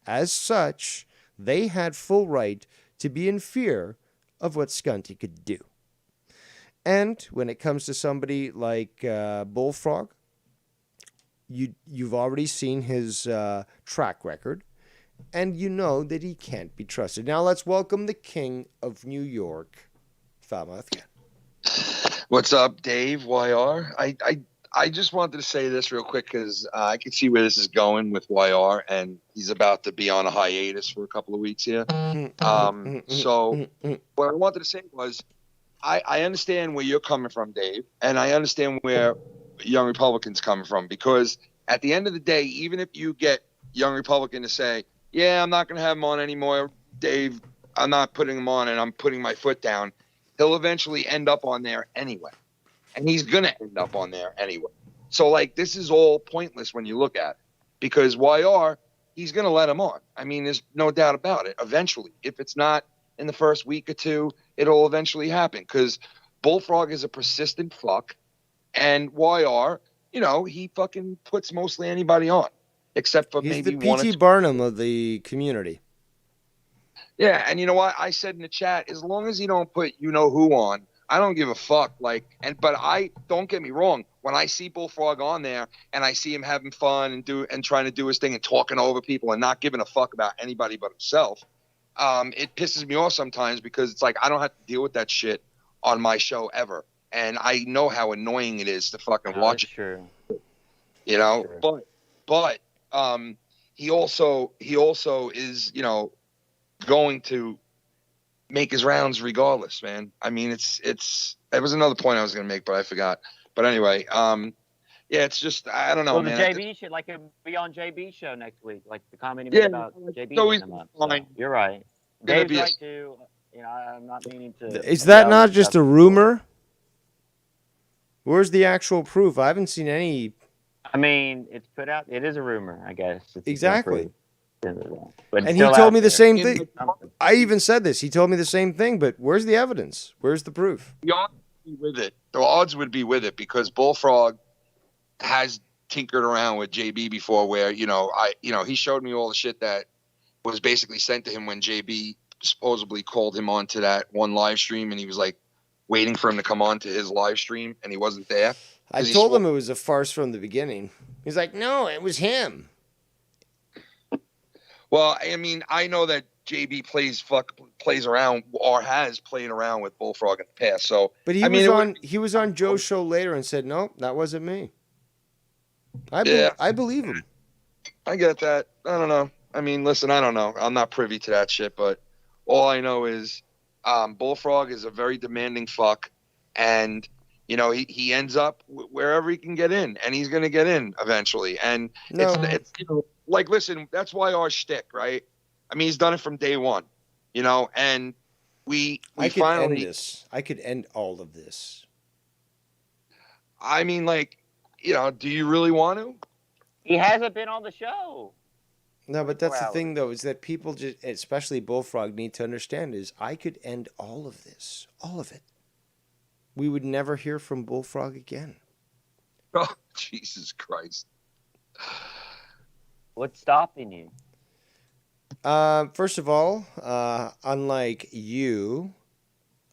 As such, they had full right to be in fear of what Skunty could do. And when it comes to somebody like Bullfrog, you've already seen his track record, and you know that he can't be trusted. Now let's welcome the king of New York, Famath. What's up, Dave? YR? I just wanted to say this real quick because I can see where this is going with YR, and he's about to be on a hiatus for a couple of weeks here. So what I wanted to say was I understand where you're coming from, Dave, and I understand where Young Republicans coming from, because at the end of the day, even if you get Young Republican to say, yeah, I'm not going to have him on anymore, Dave, I'm not putting him on and I'm putting my foot down, he'll eventually end up on there anyway. And he's going to end up on there anyway. So, like, this is all pointless when you look at it, because YR, he's going to let him on. I mean, there's no doubt about it. Eventually, if it's not in the first week or two, it'll eventually happen, because Bullfrog is a persistent fuck, and YR, you know, he fucking puts mostly anybody on, except for He's maybe the one or P.T. two. Barnum of the community. Yeah, and you know what? I said in the chat, as long as you don't put you know who on, I don't give a fuck. Like, but I don't get me wrong. When I see Bullfrog on there and I see him having fun and trying to do his thing and talking over people and not giving a fuck about anybody but himself, it pisses me off sometimes, because it's like I don't have to deal with that shit on my show ever, and I know how annoying it is to fucking watch it. True. You know, Sure. but he also is, you know, going to make his rounds regardless, man. I mean, it was another point I was going to make, but I forgot. But anyway, yeah, it's just, I don't know, Well, man. the JB should be on JB show next week, like the comment he Yeah, made about JB so hitting him up. So, fine. you're right. Gonna Dave's be a- right too. You know, I'm not meaning to. Is that yell not and just stuff. a rumor? Where's the actual proof? I haven't seen any. I mean, it's put out. It is a rumor, I guess. It's Exactly. But it's And he still told out me the there. same In thing. the- I even said this. He told me the same thing, but where's the evidence? Where's the proof? The odds would be with it. The odds would be with it, because Bullfrog has tinkered around with JB before, where, you know, he showed me all the shit that was basically sent to him when JB supposedly called him onto that one live stream, and he was like waiting for him to come on to his live stream, and he wasn't there. I 'Cause he told swore- him it was a farce from the beginning. He's like, no, it was him. Well, I mean, I know that JB plays around, or has played around with Bullfrog in the past. So, But he I mean, he was on Joe's show later and said, no, that wasn't me. Yeah. I believe him. I get that. I don't know. I mean, listen, I don't know. I'm not privy to that shit, but all I know is Bullfrog is a very demanding fuck, and you know, he ends up wherever he can get in, and he's going to get in eventually. And No. it's you know, like, listen, that's why our shtick, right? I mean, he's done it from day one, you know, and we I could finally end this. I could end all of this. I mean, like, you know, do you really want to? He hasn't been on the show. No, but that's the 24 thing, hours. though, is that people, just, especially Bullfrog, need to understand is I could end all of this. All of it. We would never hear from Bullfrog again. Oh, Jesus Christ. What's stopping you? First of all, unlike you,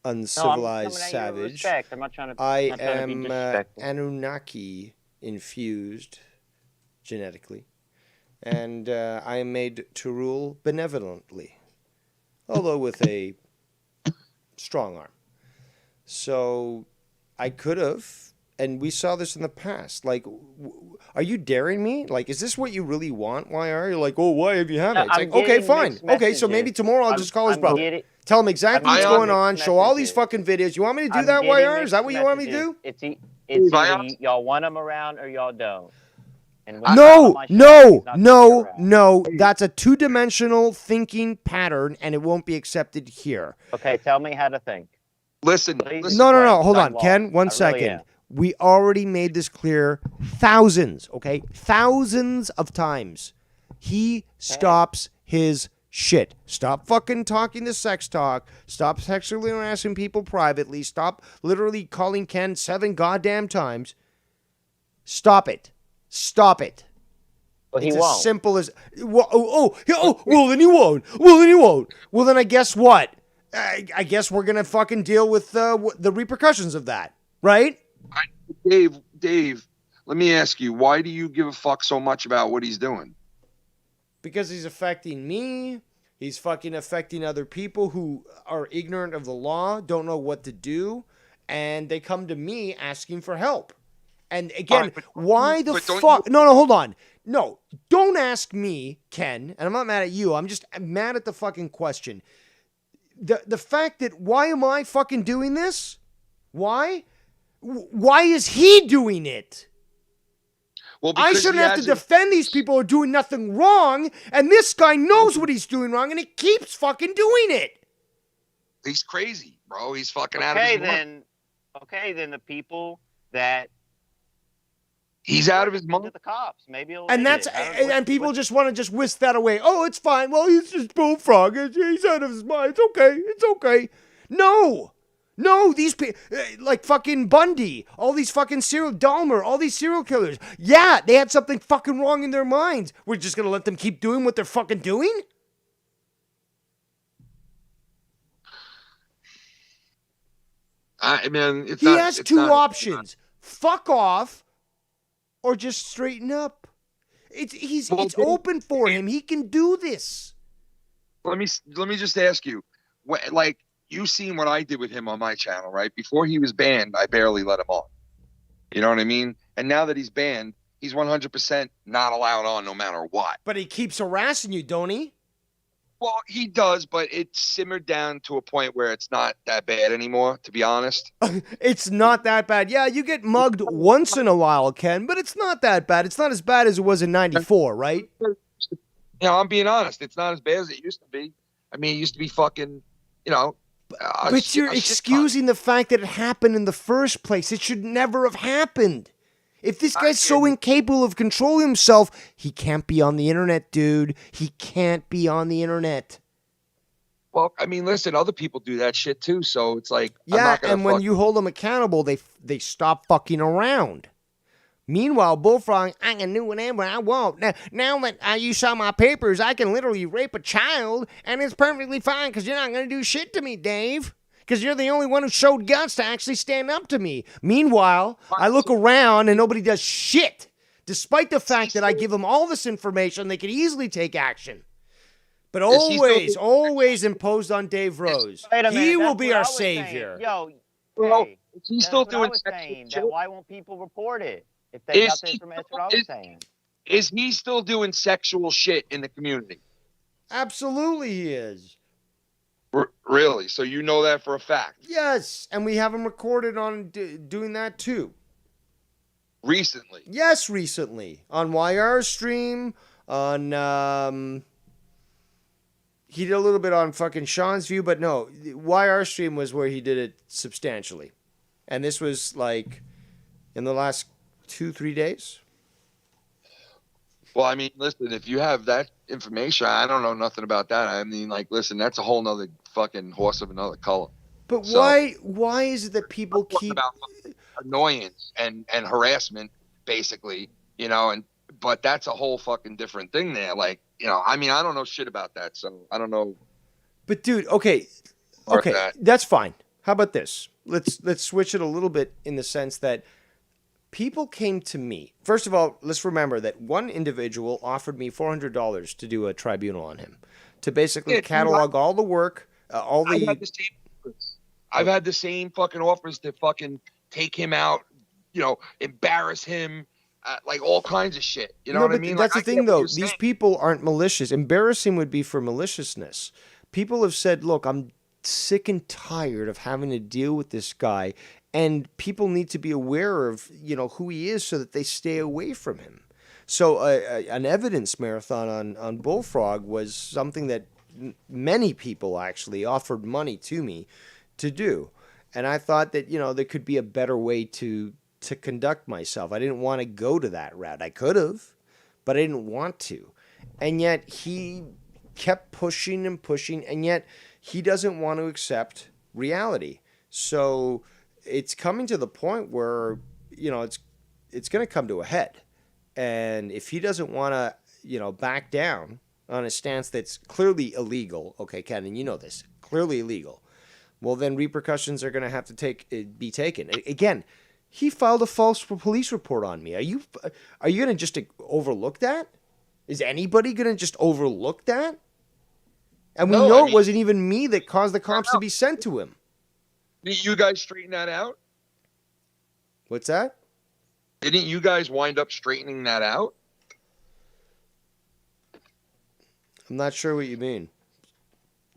uncivilized savage, Respect. I'm not trying to. I I'm not trying to be am disrespectful. Anunnaki infused genetically, and I am made to rule benevolently, although with a strong arm. So I could have, and we saw this in the past. Like, are you daring me? Like, is this what you really want, YR? You're like, oh, why have you haven't? It's I'm like, okay, getting fine. mixed Okay, so maybe messages. tomorrow I'll just call his I'm brother. getting- Tell him exactly I'm what's getting going on. mixed Show all these messages. fucking videos. You want me to do I'm that, getting YR? Is that what you want me to do? messages. It's Right. either y'all want him around or y'all don't. And No, on my show, he's not no, around. no. That's a two-dimensional thinking pattern, and it won't be accepted here. Okay, tell me how to think. Listen, Please listen. No, no, explain. no. Hold I'm on, lost. Ken. One I really second. am. We already made this clear thousands, okay? Thousands of times. He stops his shit. Stop fucking talking the sex talk. Stop sexually harassing people privately. Stop literally calling Ken 7 goddamn times. Stop it. Stop it. But he It's won't. as simple as well, then he won't. Well, then he won't. Well, then I guess what? I guess we're gonna fucking deal with the repercussions of that, right? Dave, let me ask you, why do you give a fuck so much about what he's doing? Because he's affecting me. He's fucking affecting other people who are ignorant of the law, don't know what to do, and they come to me asking for help. And again, All right, why the but don't fuck? you- No, hold on. No, don't ask me, Ken, and I'm not mad at you. I'm just mad at the fucking question. The fact that why am I fucking doing this? Why? Why is he doing it? Well, I because shouldn't he have to hasn't- defend these people who are doing nothing wrong, and this guy knows what he's doing wrong, and he keeps fucking doing it. He's crazy, bro. He's fucking out of Okay, his mind. then. Okay, then the people that He's out of his to mind. the cops. Maybe he'll And end that's it. I don't know. and people just want to just whisk that away. Oh, it's fine. Well, he's just Bullfrog. He's out of his mind. It's okay. It's okay. No. No, these people, like fucking Bundy, all these fucking Dahmer, all these serial killers. Yeah, they had something fucking wrong in their minds. We're just going to let them keep doing what they're fucking doing? I mean, it's He not, has it's two not- options. Fuck off or just straighten up. It's Well, open for him. He can do this. Let me just ask you, like you seen what I did with him on my channel, right? Before he was banned, I barely let him on. You know what I mean? And now that he's banned, he's 100% not allowed on, no matter what. But he keeps harassing you, don't he? Well, he does, but it's simmered down to a point where it's not that bad anymore, to be honest. It's not that bad. Yeah, you get mugged once in a while, Ken, but it's not that bad. It's not as bad as it was in 94, right? You know, I'm being honest. It's not as bad as it used to be. I mean, it used to be fucking, you know. But you're excusing the fact that it happened in the first place. It should never have happened. If this guy's so incapable of controlling himself, he can't be on the internet, dude. He can't be on the internet. Well, I mean, listen, other people do that shit too. So it's like, I'm Yeah, not gonna and when fuck- you hold them accountable, they stop fucking around. Meanwhile, Bullfrog, I can do whatever I want. Now that you saw my papers, I can literally rape a child, and it's perfectly fine because you're not going to do shit to me, Dave. Because you're the only one who showed guts to actually stand up to me. Meanwhile, I look around and nobody does shit. Despite the fact that I give them all this information, they could easily take action. But always imposed on Dave Rose. Wait a minute, He will that's be what I our was saying. savior. Yo, Well, hey, he's that's still what I doing was sexual saying. shit. That why won't people report it if they got the information? That's what I was saying. Is he still doing sexual shit in the community? Absolutely he is. Really? So you know that for a fact? Yes, and we have him recorded on doing that too. Recently? Yes, recently. On YR stream, on, he did a little bit on fucking Seanzview, but no, YR stream was where he did it substantially. And this was like in the last 2-3 days. Well, I mean, listen, if you have that information, I don't know nothing about that. I mean, like, listen, that's a whole nother fucking horse of another color. But So- why is it that people I'm talking keep... about annoyance and harassment, basically, you know, but that's a whole fucking different thing there. Like, you know, I mean, I don't know shit about that, so I don't know. But dude, okay, that's fine. How about this? Let's switch it a little bit in the sense that people came to me. First of all, let's remember that one individual offered me $400 to do a tribunal on him, to basically catalog all the work, all I the. had the same. I've had the same fucking offers to fucking take him out, embarrass him, like all kinds of shit. You know No, what I but mean? that's Like, the I thing, get what though. you're These saying. people aren't malicious. Embarrassing would be for maliciousness. People have said, look, I'm sick and tired of having to deal with this guy, and people need to be aware of, who he is so that they stay away from him. So an evidence marathon on Bullfrog was something that many people actually offered money to me to do. And I thought that, there could be a better way to conduct myself. I didn't want to go to that route. I could have, but I didn't want to. And yet he kept pushing and pushing, and yet he doesn't want to accept reality. So it's coming to the point where, it's going to come to a head. And if he doesn't want to, back down on a stance that's clearly illegal, okay, Ken, and you know this, clearly illegal, well, then repercussions are going to have to be taken. Again, he filed a false police report on me. Are you going to just overlook that? Is anybody going to just overlook that? And we No, know I it mean- wasn't even me that caused the cops to be sent to him. Didn't you guys straighten that out? What's that? Didn't you guys wind up straightening that out? I'm not sure what you mean.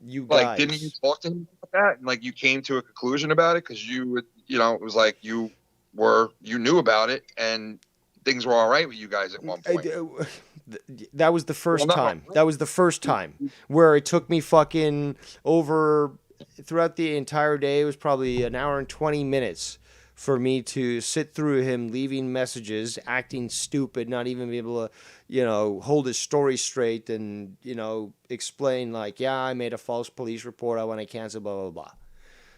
You Like, guys. didn't you talk to him about that? And like, you came to a conclusion about it because it was like you knew about it and things were all right with you guys at one point. That was the first Well, no. time. That was the first time where it took me fucking over throughout the entire day. It was probably an hour and 20 minutes for me to sit through him leaving messages, acting stupid, not even be able to, hold his story straight and, explain like, yeah, I made a false police report. I want to cancel, blah, blah, blah.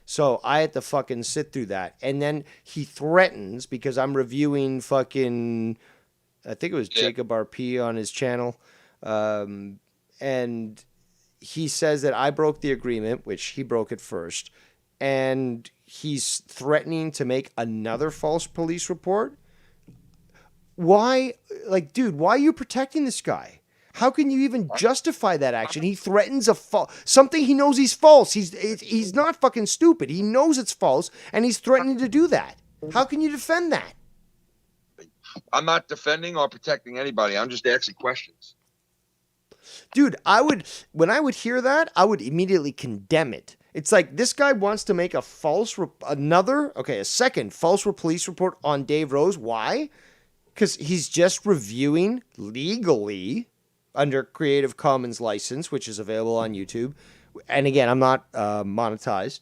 So I had to fucking sit through that. And then he threatens, because I'm reviewing fucking, I think it was Jacob RP on his channel. And he says that I broke the agreement, which he broke it first. And he's threatening to make another false police report. Why? Like, dude, why are you protecting this guy? How can you even justify that action? He threatens something he knows he's false. He's not fucking stupid. He knows it's false, and he's threatening to do that. How can you defend that? I'm not defending or protecting anybody. I'm just asking questions. Dude, when I would hear that, I would immediately condemn it. It's like this guy wants to make a second false police report on Dave Rose. Why? Because he's just reviewing legally under Creative Commons license, which is available on YouTube. And again, I'm not monetized.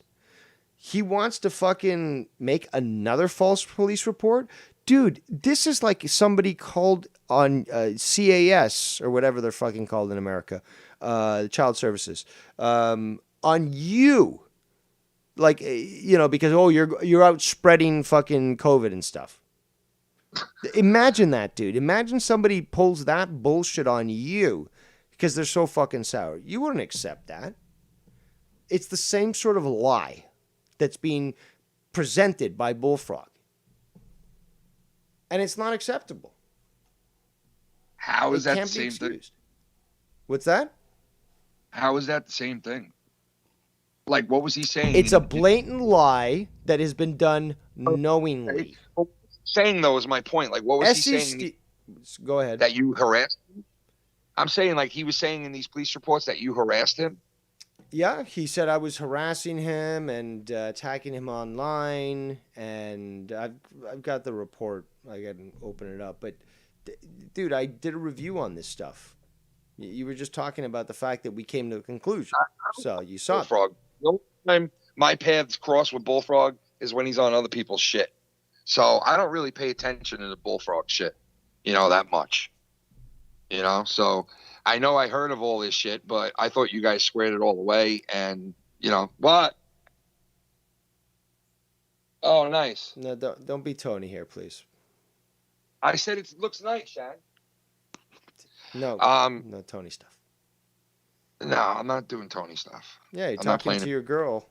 He wants to fucking make another false police report. Dude, this is like somebody called on CAS or whatever they're fucking called in America, Child Services, on you. Like, because, you're out spreading fucking COVID and stuff. Imagine that, dude. Imagine somebody pulls that bullshit on you because they're so fucking sour. You wouldn't accept that. It's the same sort of lie that's being presented by Bullfrog. And it's not acceptable. How is It that the can't be same thing? excused. What's that? How is that the same thing? Like, what was he saying? It's a blatant lie that has been done knowingly. Saying, though, is my point. Like, what was he saying? Go ahead. That you harassed him? I'm saying, like, he was saying in these police reports that you harassed him? Yeah, he said I was harassing him and attacking him online, and I've got the report. I got to open it up, but dude, I did a review on this stuff. You were just talking about the fact that we came to a conclusion, so you saw it. Bullfrog. The only time my paths cross with Bullfrog is when he's on other people's shit. So I don't really pay attention to the Bullfrog shit, that much. So I know I heard of all this shit, but I thought you guys squared it all away. And what? Oh, nice. No, don't be Tony here, please. I said it looks nice, Shad. No, Um, no Tony stuff. No, I'm not doing Tony stuff. Yeah, you're I'm not talking playing to it. your girl,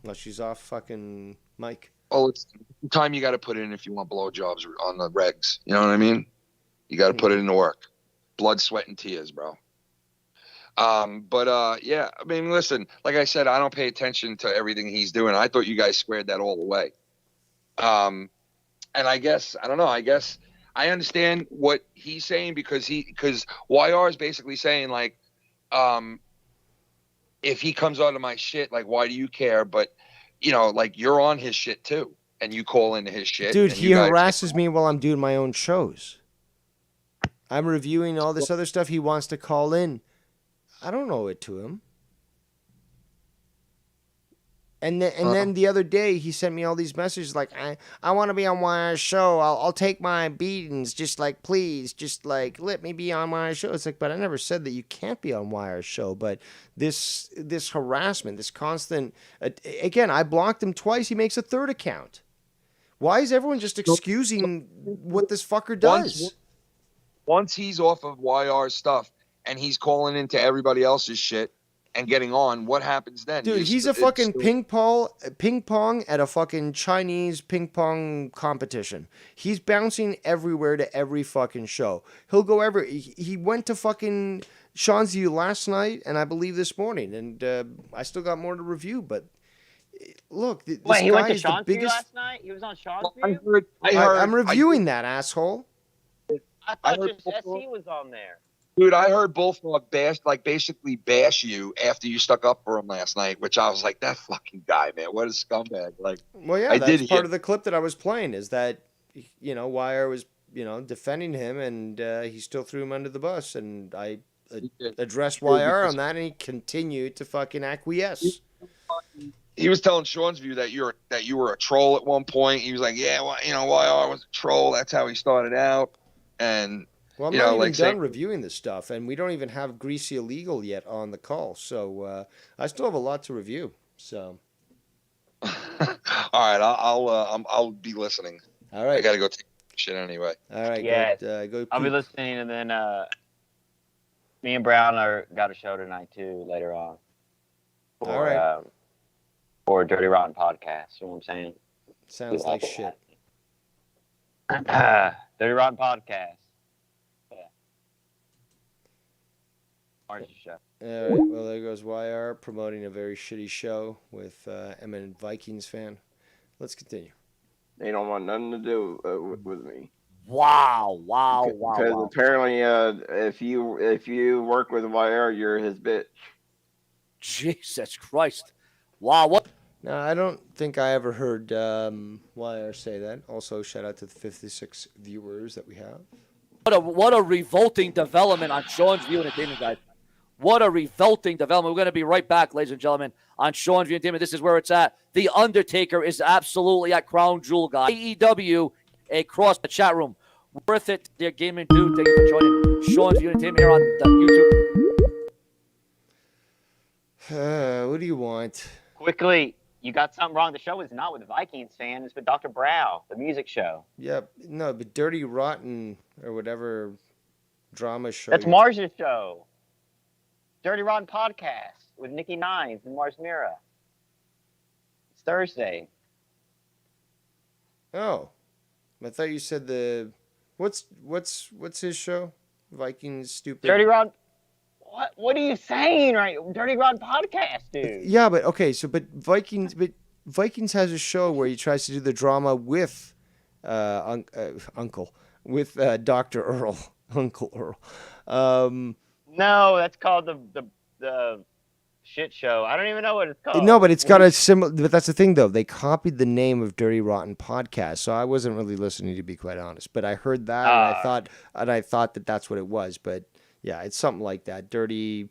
unless she's off fucking mic. Oh, it's the time you got to put in if you want blowjobs on the regs. You know what I mean? You got to put it into work. Blood, sweat, and tears, bro. Yeah, I mean, listen, like I said, I don't pay attention to everything he's doing. I thought you guys squared that all away. And I guess, I don't know, I guess I understand what he's saying because YR is basically saying like, if he comes onto my shit, like, why do you care? But, like you're on his shit too. And you call into his shit. Dude, and he you guys harasses me while I'm doing my own shows. I'm reviewing all this other stuff. He wants to call in. I don't owe it to him. And then the other day he sent me all these messages like, I want to be on Wire's show. I'll take my beatings. Just like, please, just like let me be on Wire's show. It's like, but I never said that you can't be on Wire's show. But this harassment, this constant, again, I blocked him twice. He makes a third account. Why is everyone just excusing what this fucker does? Once he's off of YR's stuff and he's calling into everybody else's shit and getting on, what happens then? Dude, he's a fucking ping pong at a fucking Chinese ping pong competition. He's bouncing everywhere to every fucking show. He'll go he went to fucking Seanzview last night and I believe this morning, and I still got more to review, but look, this Wait, he guy went to is the Seanzview biggest. last night? He was on Seanzview? I'm reviewing that, asshole. I thought just SC was on there. Dude, I heard Bullfrog basically bash you after you stuck up for him last night, which I was like, that fucking guy, man, what a scumbag. Like, well, yeah, that's part of the clip that I was playing is that, Wire was, defending him and he still threw him under the bus, and I addressed Wire on that, and he continued to fucking acquiesce. He was telling Seanzview that you were a troll at one point. He was like, yeah, well, YR was a troll. That's how he started out. And well, I'm not even done reviewing this stuff, and we don't even have Greasy Illegal yet on the call, so I still have a lot to review. So, all right, I'll be listening. All right, I gotta go take shit anyway. All right, yeah, go. I'll be listening, and then me and Brown got a show tonight too later on. All right. For Dirty Rotten Podcast. You know what I'm saying? Sounds like shit. Dirty Rotten Podcast. Yeah. Orange show. All right. Well, there goes YR promoting a very shitty show with eminent Vikings fan. Let's continue. They don't want nothing to do with me. Wow. Because apparently, if you work with YR, you're his bitch. Jesus Christ. Wow. What? No, I don't think I ever heard YR say that. Also, shout out to the 56 viewers that we have. What a revolting development on Seanzview Entertainment, guys. What a revolting development. We're going to be right back, ladies and gentlemen, on Seanzview Entertainment. This is where it's at. The Undertaker is absolutely at Crown Jewel, guys. AEW across the chat room. Worth it, dear gaming dude. Thank you for joining Seanzview Entertainment here on the YouTube. What do you want? Quickly, you got something wrong. The show is not with the Vikings fan. It's with Dr. Brow, the music show. Yeah, no, but Dirty Rotten or whatever drama show. That's Mars's show. Dirty Rotten Podcast with Nikki Nines and Mars Mira. It's Thursday. Oh, I thought you said the what's his show? Vikings stupid. Dirty Rotten. What are you saying, right? Dirty Rotten Podcast, dude. Yeah, but okay, but Vikings has a show where he tries to do the drama with Uncle, with Dr. Earl, Uncle Earl. No, that's called the shit show. I don't even know what it's called. No, but it's got a similar. But that's the thing, though. They copied the name of Dirty Rotten Podcast, so I wasn't really listening, to be quite honest. But I heard that, and I thought that that's what it was. But yeah, it's something like that. Dirty.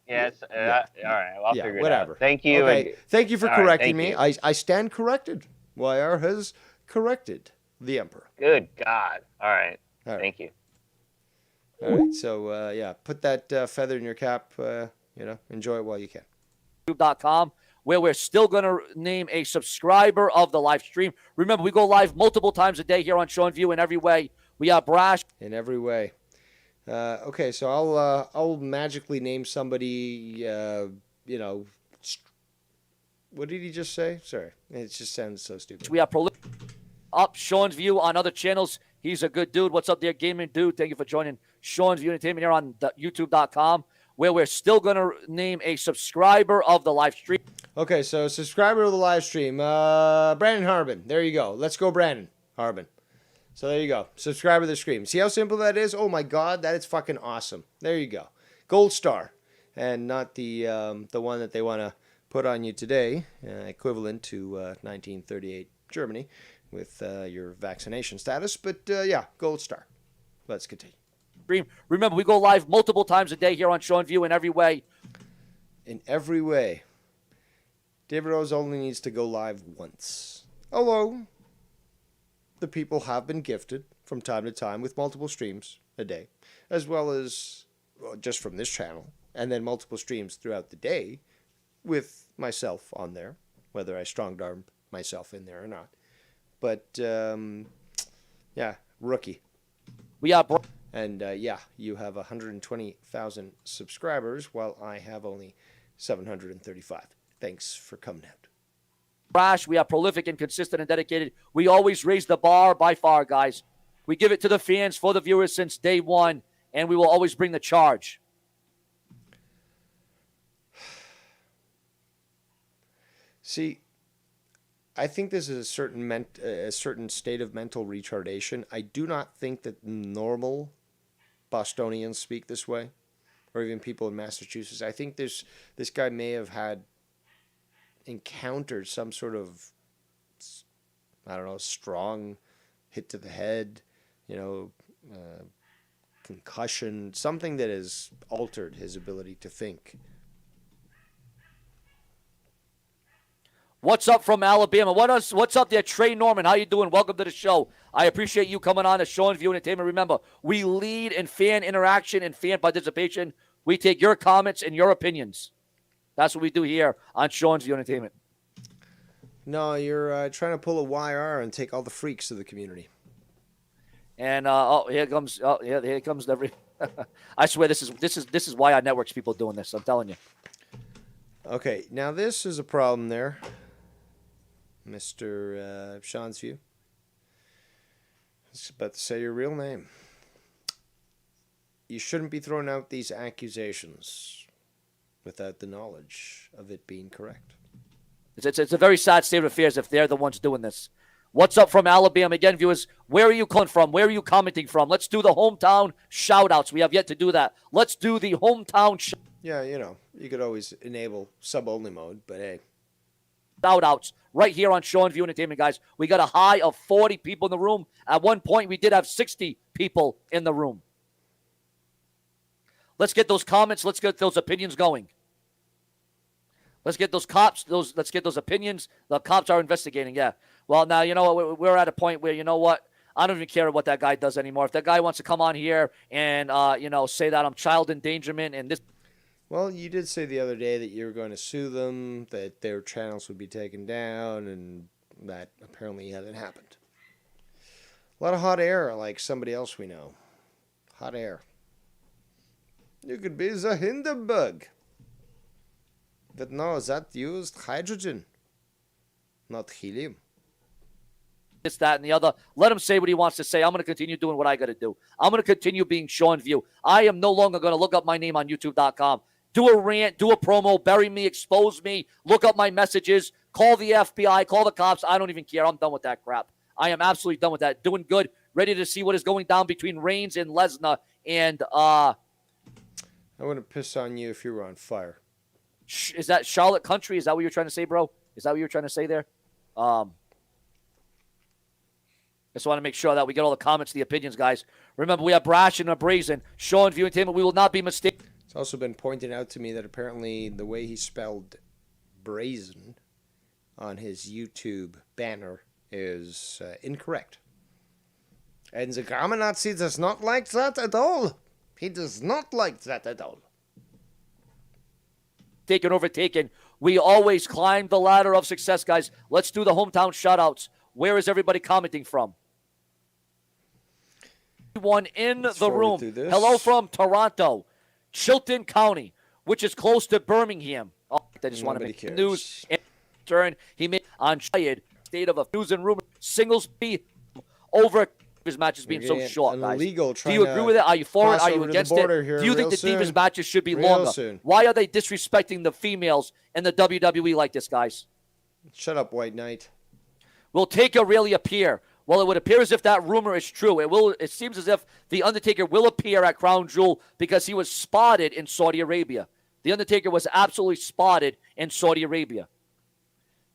Yes. Yeah. All right. Well, I'll figure it out. Thank you. Okay. Thank you for correcting me. You. I stand corrected. YR has corrected the Emperor. Good God. All right. Thank you. All right. So yeah, put that feather in your cap. Enjoy it while you can. YouTube.com, where we're still going to name a subscriber of the live stream. Remember, we go live multiple times a day here on Seanzview in every way. We are brash. In every way. Okay, so I'll magically name somebody. What did he just say? Sorry, it just sounds so stupid. We are up Seanzview on other channels. He's a good dude. What's up there, gaming dude? Thank you for joining Seanzview Entertainment here on the YouTube.com, where we're still going to name a subscriber of the live stream. Okay, so subscriber to the live stream, Brandon Harbin. There you go. Let's go, Brandon Harbin. So there you go. Subscriber to the stream. See how simple that is? Oh my God, that is fucking awesome. There you go. Gold star, and not the one that they want to put on you today, equivalent to 1938 Germany with your vaccination status. But yeah, gold star. Let's continue. Remember, we go live multiple times a day here on Seanzview in every way. In every way. David Rose only needs to go live once. Although, the people have been gifted from time to time with multiple streams a day, as well as just from this channel, and then multiple streams throughout the day with myself on there, whether I strong-arm myself in there or not. But, yeah, rookie. We are... And, yeah, you have 120,000 subscribers, while I have only 735. Thanks for coming out. Brash, we are prolific and consistent and dedicated. We always raise the bar by far, guys. We give it to the fans, for the viewers since day one, and we will always bring the charge. See, I think this is a certain state of mental retardation. I do not think that normal Bostonians speak this way, or even people in Massachusetts. I think this guy may have encountered some sort of, I don't know, strong hit to the head, concussion, something that has altered his ability to think. What's up from Alabama? What's up there, Trey Norman? How you doing? Welcome to the show. I appreciate you coming on to Seanzview Entertainment. Remember, we lead in fan interaction and fan participation. We take your comments and your opinions. That's what we do here on Seanzview Entertainment. No, you're trying to pull a YR and take all the freaks of the community. And here comes every. I swear this is why our network's people doing this. I'm telling you. Okay, now this is a problem there, Mr. Seanzview. I was about to say your real name. You shouldn't be throwing out these accusations without the knowledge of it being correct. It's a very sad state of affairs if they're the ones doing this. What's up from Alabama? Again, viewers, where are you calling from? Where are you commenting from? Let's do the hometown shout-outs. We have yet to do that. Let's do the hometown Yeah, you could always enable sub-only mode, but hey. shout-outs right here on Seanzview Entertainment, guys. We got a high of 40 people in the room. At one point, we did have 60 people in the room. Let's get those comments. Let's get those opinions going. Let's get those let's get those opinions. The cops are investigating, yeah. Well, now, you know what? We're at a point where, you know what? I don't even care what that guy does anymore. If that guy wants to come on here and, say that I'm child endangerment and this. Well, you did say the other day that you were going to sue them, that their channels would be taken down, and that apparently hasn't happened. A lot of hot air, like somebody else we know. Hot air. You could be the Hindenburg. But no, that used hydrogen, not helium. This, that, and the other. Let him say what he wants to say. I'm going to continue doing what I got to do. I'm going to continue being Seanzview. I am no longer going to look up my name on YouTube.com. Do a rant, do a promo, bury me, expose me, look up my messages, call the FBI, call the cops. I don't even care. I'm done with that crap. I am absolutely done with that. Doing good. Ready to see what is going down between Reigns and Lesnar. And, I wouldn't piss on you if you were on fire. Is that Charlotte Country? Is that what you're trying to say, bro? Is that what you're trying to say there? Just want to make sure that we get all the comments, the opinions, guys. Remember, we have Brash and Braised. Seanzview Entertainment. We will not be mistaken. It's also been pointed out to me that apparently the way he spelled brazen on his YouTube banner is incorrect. And the Grammar Nazi does not like that at all. He does not like that at all. Overtaken. We always climb the ladder of success, guys. Let's do the hometown shout-outs. Where is everybody commenting from? One in the room. Hello from Toronto, Chilton County, which is close to Birmingham. Oh, I just want to make news. In turn, he made on state of news and rumor. Singles over Divas matches being We're so getting short, an guys. illegal Do you trying agree to with it? Are you for it? cross Are you over to the against border it? here Do you think real the Divas soon. matches should be Real longer? soon. Why are they disrespecting the females in the WWE like this, guys? Shut up, White Knight. Will Taker really appear? Well, it would appear as if that rumor is true. It seems as if the Undertaker will appear at Crown Jewel because he was spotted in Saudi Arabia. The Undertaker was absolutely spotted in Saudi Arabia.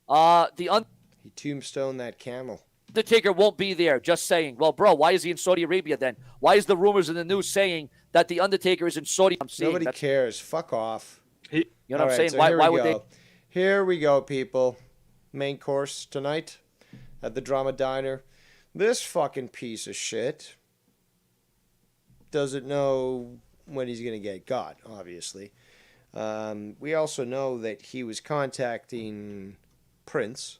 He tombstoned that camel. Undertaker won't be there. Just saying. Well, bro, why is he in Saudi Arabia then? Why is the rumors in the news saying that the Undertaker is in Saudi? Nobody cares. Fuck off. You know what All I'm right, saying? so Why would they? Here we go, people. Main course tonight at the Drama Diner. This fucking piece of shit doesn't know when he's going to get got, obviously. We also know that he was contacting Prince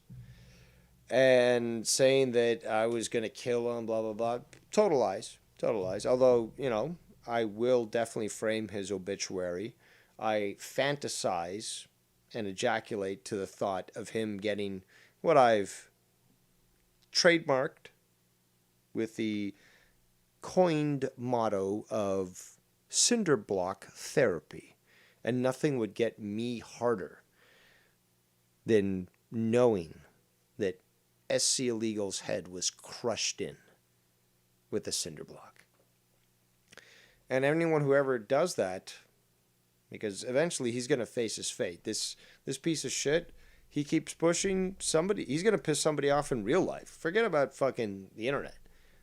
and saying that I was going to kill him, blah, blah, blah. Total lies. Total lies. Although, you know, I will definitely frame his obituary. I fantasize and ejaculate to the thought of him getting what I've trademarked with the coined motto of cinder block therapy. And nothing would get me harder than knowing that SC Illegal's head was crushed in with a cinder block. And anyone who ever does that, because eventually he's going to face his fate. This piece of shit, he keeps pushing somebody. He's going to piss somebody off in real life. Forget about fucking the internet.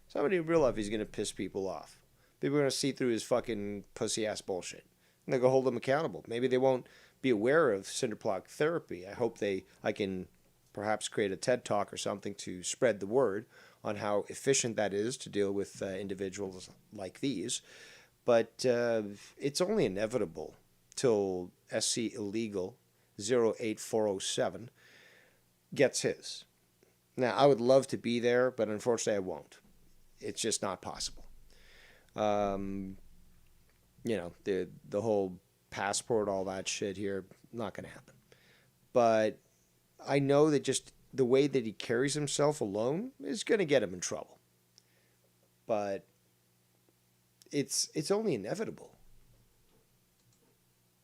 Somebody in real life, he's going to piss people off. People are going to see through his fucking pussy-ass bullshit. And they'll go hold him accountable. Maybe they won't be aware of cinder block therapy. I hope I can perhaps create a TED Talk or something to spread the word on how efficient that is to deal with individuals like these. But it's only inevitable till SC Illegal 08407 gets his. Now, I would love to be there, but unfortunately I won't. It's just not possible. You know, the whole passport, all that shit here, not going to happen. But I know that just the way that he carries himself alone is going to get him in trouble. But it's only inevitable.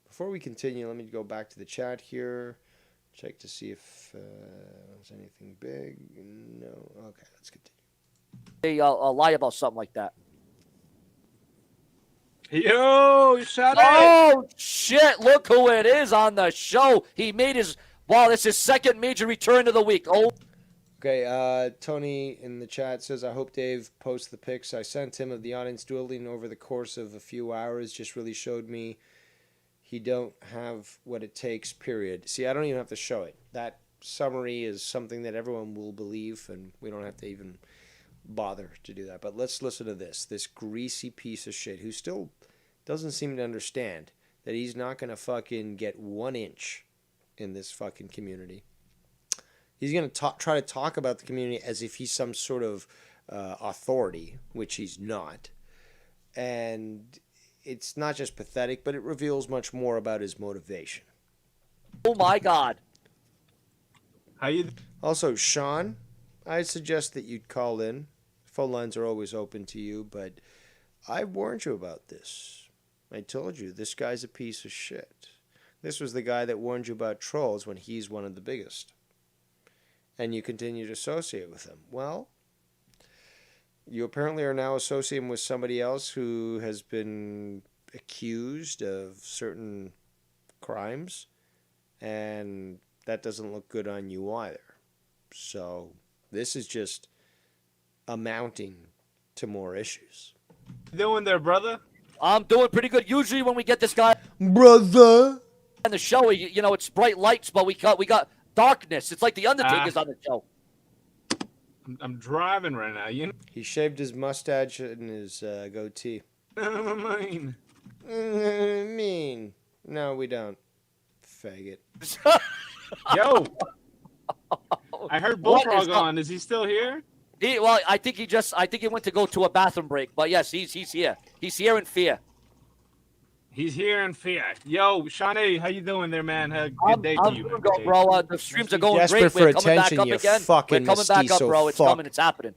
Before we continue, let me go back to the chat here. Check to see if there's anything big. No. Okay, let's continue. They lie about something like that. Yo, shut up! Oh, shit. Look who it is on the show. He made his... Wow, this is his second major return of the week. Oh. Okay, Tony in the chat says, I hope Dave posts the pics I sent him of the audience dueling over the course of a few hours. Just really showed me he don't have what it takes, period. See, I don't even have to show it. That summary is something that everyone will believe, and we don't have to even bother to do that. But let's listen to this greasy piece of shit who still doesn't seem to understand that he's not going to fucking get 1 inch in this fucking community. He's going to try to talk about the community as if he's some sort of authority, which he's not. And it's not just pathetic, but it reveals much more about his motivation. Oh, my God. How you? Also, Sean, I suggest that you'd call in. Phone lines are always open to you, but I warned you about this. I told you, this guy's a piece of shit. This was the guy that warned you about trolls when he's one of the biggest. And you continue to associate with him. Well, you apparently are now associating with somebody else who has been accused of certain crimes, and that doesn't look good on you either. So this is just amounting to more issues. You doing there, brother? I'm doing pretty good. Usually when we get this guy Brother! on the show, you know, it's bright lights, but we got darkness. It's like the Undertaker's on the show. I'm driving right now. You He shaved his mustache and his goatee. know what I mean? Mean. No, we don't. Faggot. Yo, I heard What Bullfrog is up? on. Is he still here? Well, I think he went to go to a bathroom break. But yes, he's here. He's here in fear. He's here in fear. Yo, Shawnee, how you doing there, man? Good day I'm to you, doing man. good, bro. The streams are going Desperate great. for We're coming back attention, up you again. fucking We're coming back up, mestizo bro. It's fuck. coming. It's happening.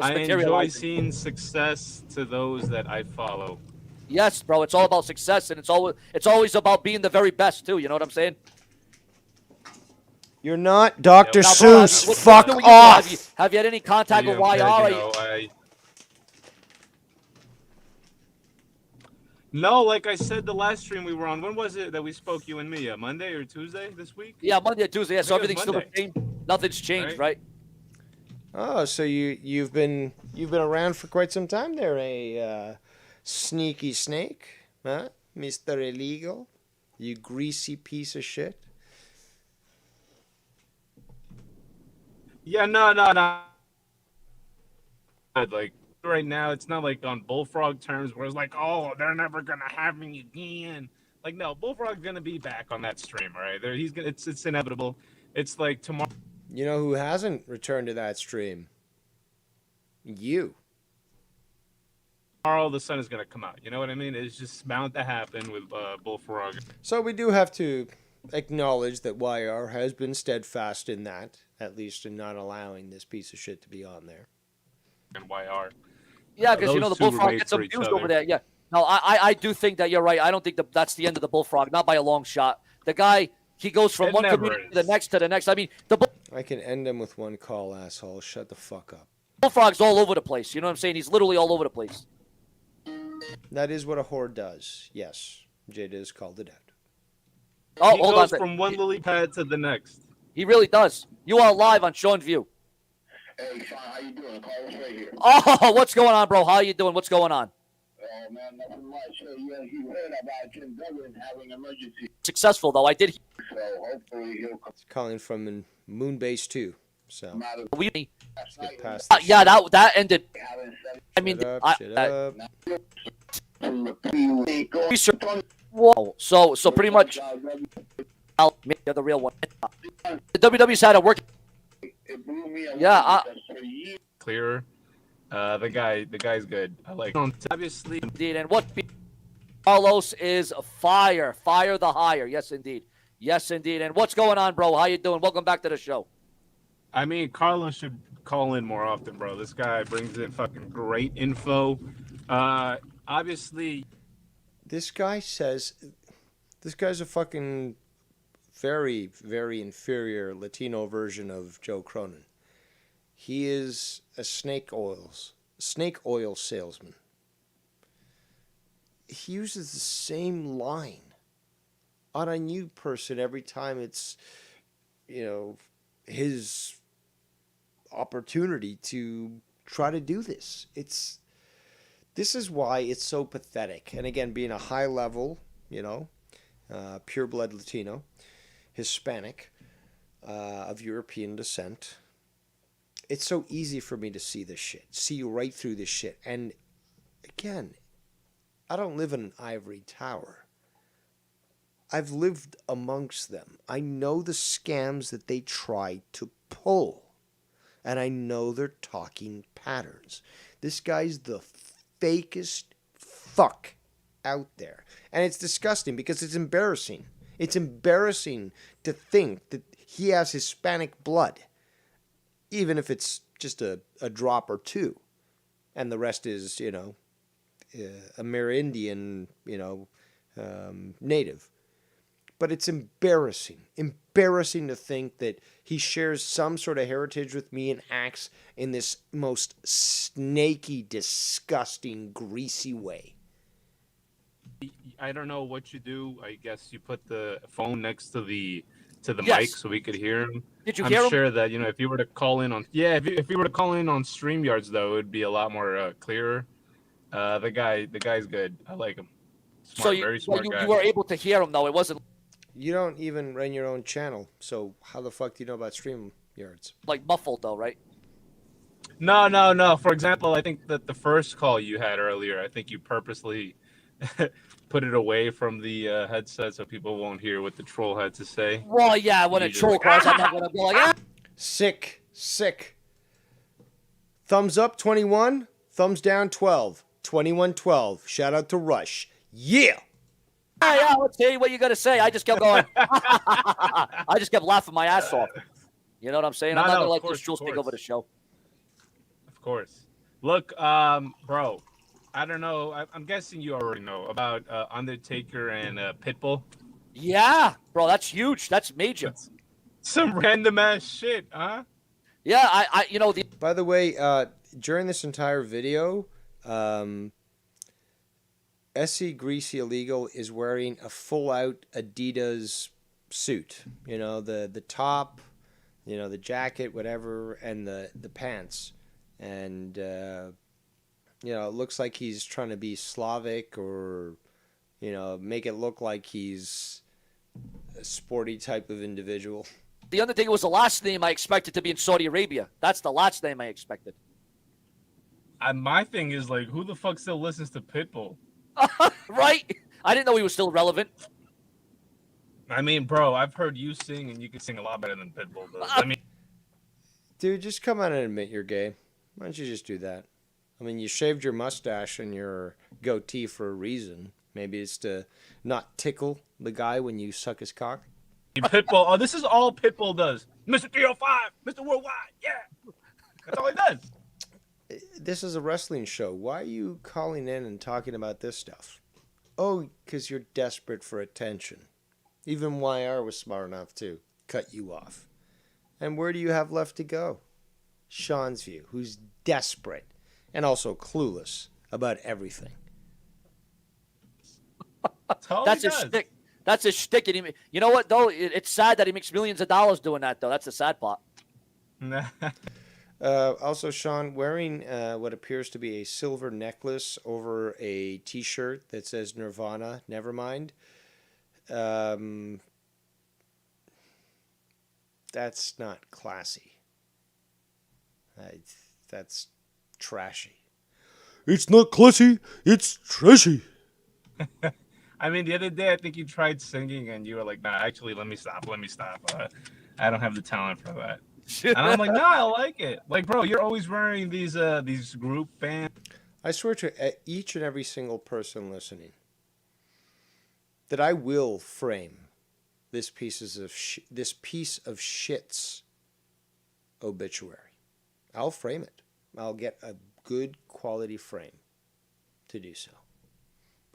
I enjoy materializing. seeing success to those that I follow. Yes, bro. It's all about success, and it's always about being the very best too. You know what I'm saying? You're not Dr. Now, bro, Seuss. what Fuck do you do? off. Have you had any contact with Peg, YR? No, like I said, the last stream we were on, when was it that we spoke, you and me? Monday or Tuesday this week? Yeah, Monday or Tuesday. Yeah, so I think it everything's was still the Monday. same. Nothing's changed, right? Oh, so you've been around for quite some time there, sneaky snake, huh, Mr. Illegal? You greasy piece of shit. Yeah, no. Like right now, it's not like on Bullfrog terms where it's like, oh, they're never gonna have me again. Like, no, Bullfrog's gonna be back on that stream, right? He's gonna. It's inevitable. It's like tomorrow. You know who hasn't returned to that stream? You. Tomorrow the sun is gonna come out. You know what I mean? It's just bound to happen with Bullfrog. So we do have to acknowledge that YR has been steadfast in that, at least in not allowing this piece of shit to be on there. And YR. Yeah, because you know the Those two were Bullfrog made gets for some each views other. over there. Yeah. No, I do think that you're right. I don't think that's the end of the Bullfrog, not by a long shot. The guy, he goes from It one never community is. to the next to the next. I mean, the I can end him with one call, asshole. Shut the fuck up. Bullfrog's all over the place. You know what I'm saying? He's literally all over the place. That is what a whore does. Yes, Jada has called it out. Oh, He hold goes on. from one lily pad to the next. He really does. You are live on Seanzview. Hey, Sean, how you doing? Carlos right here. Oh, what's going on, bro? How you doing? What's going on? Oh, man, nothing much. You heard about Jim Duggan having emergency, Successful though. I did. so hopefully he'll come It's calling from Moonbase 2. So out of We. last get night. past Yeah, that ended. Having I mean, shut up, I, shut up. whoa. So pretty much, you're the real one. The WWE's had a work. It blew me away Yeah, because for years Clearer. The guy's good. I like him. Obviously, Indeed, and what Carlos is fire the higher. Yes, indeed. Yes, indeed. And what's going on, bro? How you doing? Welcome back to the show. I mean, Carlos should call in more often, bro. This guy brings in fucking great info. Obviously, This guy says, this guy's a fucking very, very inferior Latino version of Joe Cronin. He is a snake oil salesman. He uses the same line on a new person every time it's, his opportunity to try to do this. This is why it's so pathetic. And again, being a high level, pure blood Latino, Hispanic, of European descent, it's so easy for me to see this shit, see right through this shit. And again, I don't live in an ivory tower. I've lived amongst them. I know the scams that they try to pull. And I know their talking patterns. This guy's the fakest fuck out there. And it's disgusting because it's embarrassing. It's embarrassing to think that he has Hispanic blood, even if it's just a drop or two. And the rest is, Amerindian, native. But it's embarrassing to think that he shares some sort of heritage with me and acts in this most snaky, disgusting, greasy way. I don't know what you do. I guess you put the phone next to the Yes. mic so we could hear him. Did you I'm hear him? sure that if you were to call in on if you were to call in on StreamYards though, it would be a lot more clearer. The guy's good. I like him. Smart, very smart guy. you were able to hear him though. It wasn't You don't even run your own channel, so how the fuck do you know about StreamYards? like muffled though, right? No. For example, I think that the first call you had earlier, I think you purposely put it away from the headset so people won't hear what the troll had to say. Well, yeah. When a You just troll like, calls, I'm not gonna be like, ah! Sick. Thumbs up 21, thumbs down 12. 21-12. Shout out to Rush. Yeah! Yeah, let's hear what you got to say. I just kept going. I just kept laughing my ass off. You know what I'm saying? I'm not No, going to of let course, those trolls of take course. over the show. course. Look, bro, I don't know. I'm guessing you already know about Undertaker and Pitbull. Yeah, bro, that's huge. That's major. That's some random ass shit, huh? Yeah, you know, the By the way, during this entire video, um, SC Greasy Illegal is wearing a full out Adidas suit. You know, the top, you know, the jacket, whatever, and the pants. And, you know, it looks like he's trying to be Slavic or, you know, make it look like he's a sporty type of individual. the Undertaker was the last name I expected to be in Saudi Arabia. That's the last name I expected. My thing is like, who the fuck still listens to Pitbull? Right? I didn't know he was still relevant. I mean, bro, I've heard you sing, and you can sing a lot better than Pitbull does. I mean, Dude, just come out and admit you're gay. Why don't you just do that? I mean, you shaved your mustache and your goatee for a reason. Maybe it's to not tickle the guy when you suck his cock. Pitbull. Oh, this is all Pitbull does. Mr. 305, Mr. Worldwide, yeah. That's all he does. This is a wrestling show. Why are you calling in and talking about this stuff? Oh, because you're desperate for attention. Even YR was smart enough to cut you off. And where do you have left to go? Seanzview, who's desperate and also clueless about everything. That's his shtick. That's his shtick. And you know what, though? It's sad that he makes millions of dollars doing that, though. That's the sad part. Also, Sean, wearing what appears to be a silver necklace over a T-shirt that says Nirvana, Nevermind. That's not classy. That's trashy. It's not classy. It's trashy. I mean, the other day, I think you tried singing, and you were like, nah, actually, let me stop. I don't have the talent for that. And I'm like, no, I like it. Like, bro, you're always wearing these group bands. I swear to each and every single person listening that I will frame this piece of shit's obituary. I'll frame it. I'll get a good quality frame to do so.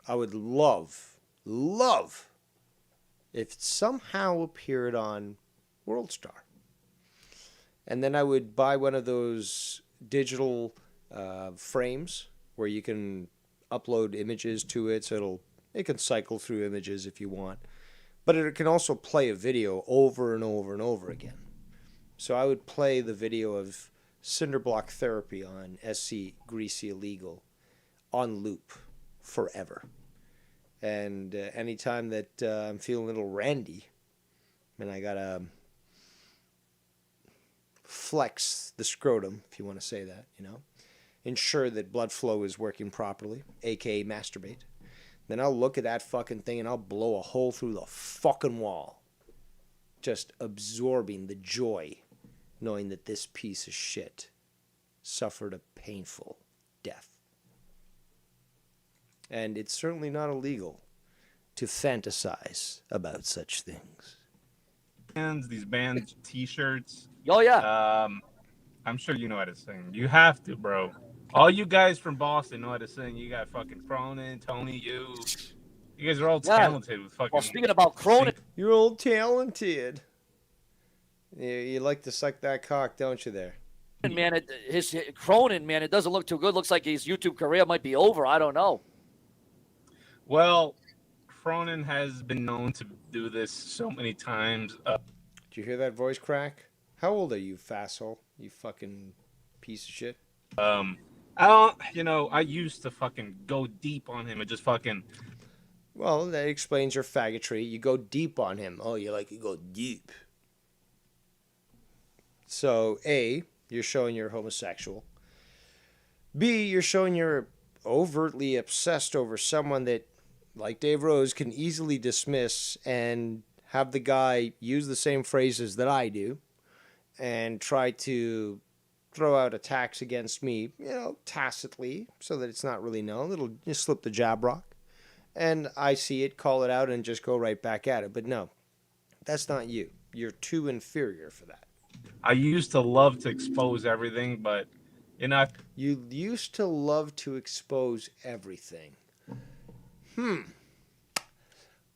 I would love if it somehow appeared on WorldStar. And then I would buy one of those digital frames where you can upload images to it, so it can cycle through images if you want. But it can also play a video over and over and over again. So I would play the video of Cinderblock Therapy on SC Greasy Illegal on loop forever. And anytime that I'm feeling a little randy and I gotta flex the scrotum, if you want to say that, you know, ensure that blood flow is working properly, aka masturbate, then I'll look at that fucking thing and I'll blow a hole through the fucking wall, just absorbing the joy knowing that this piece of shit suffered a painful death. And it's certainly not illegal to fantasize about such things. These band T-shirts. Oh, yeah. I'm sure you know how to sing. You have to, bro. All you guys from Boston know how to sing. You got fucking Cronin, Tony, you guys are all talented with fucking. Well, speaking about Cronin, you're all talented. You like to suck that cock, don't you? There, man. His Cronin, man. It doesn't look too good. Looks like his YouTube career might be over. I don't know. Well, Cronin has been known to do this so many times. Did you hear that voice crack? How old are you, fasshole? You fucking piece of shit. I used to fucking go deep on him and just fucking. Well, that explains your faggotry. You go deep on him. Oh, you like to go deep. So, A, you're showing you're homosexual. B, you're showing you're overtly obsessed over someone that, like Dave Rose, can easily dismiss and have the guy use the same phrases that I do and try to throw out attacks against me, you know, tacitly, so that it's not really known. It'll just slip the jab rock. And I see it, call it out, and just go right back at it. But no, that's not you. You're too inferior for that. I used to love to expose everything, but You know, You used to love to expose everything.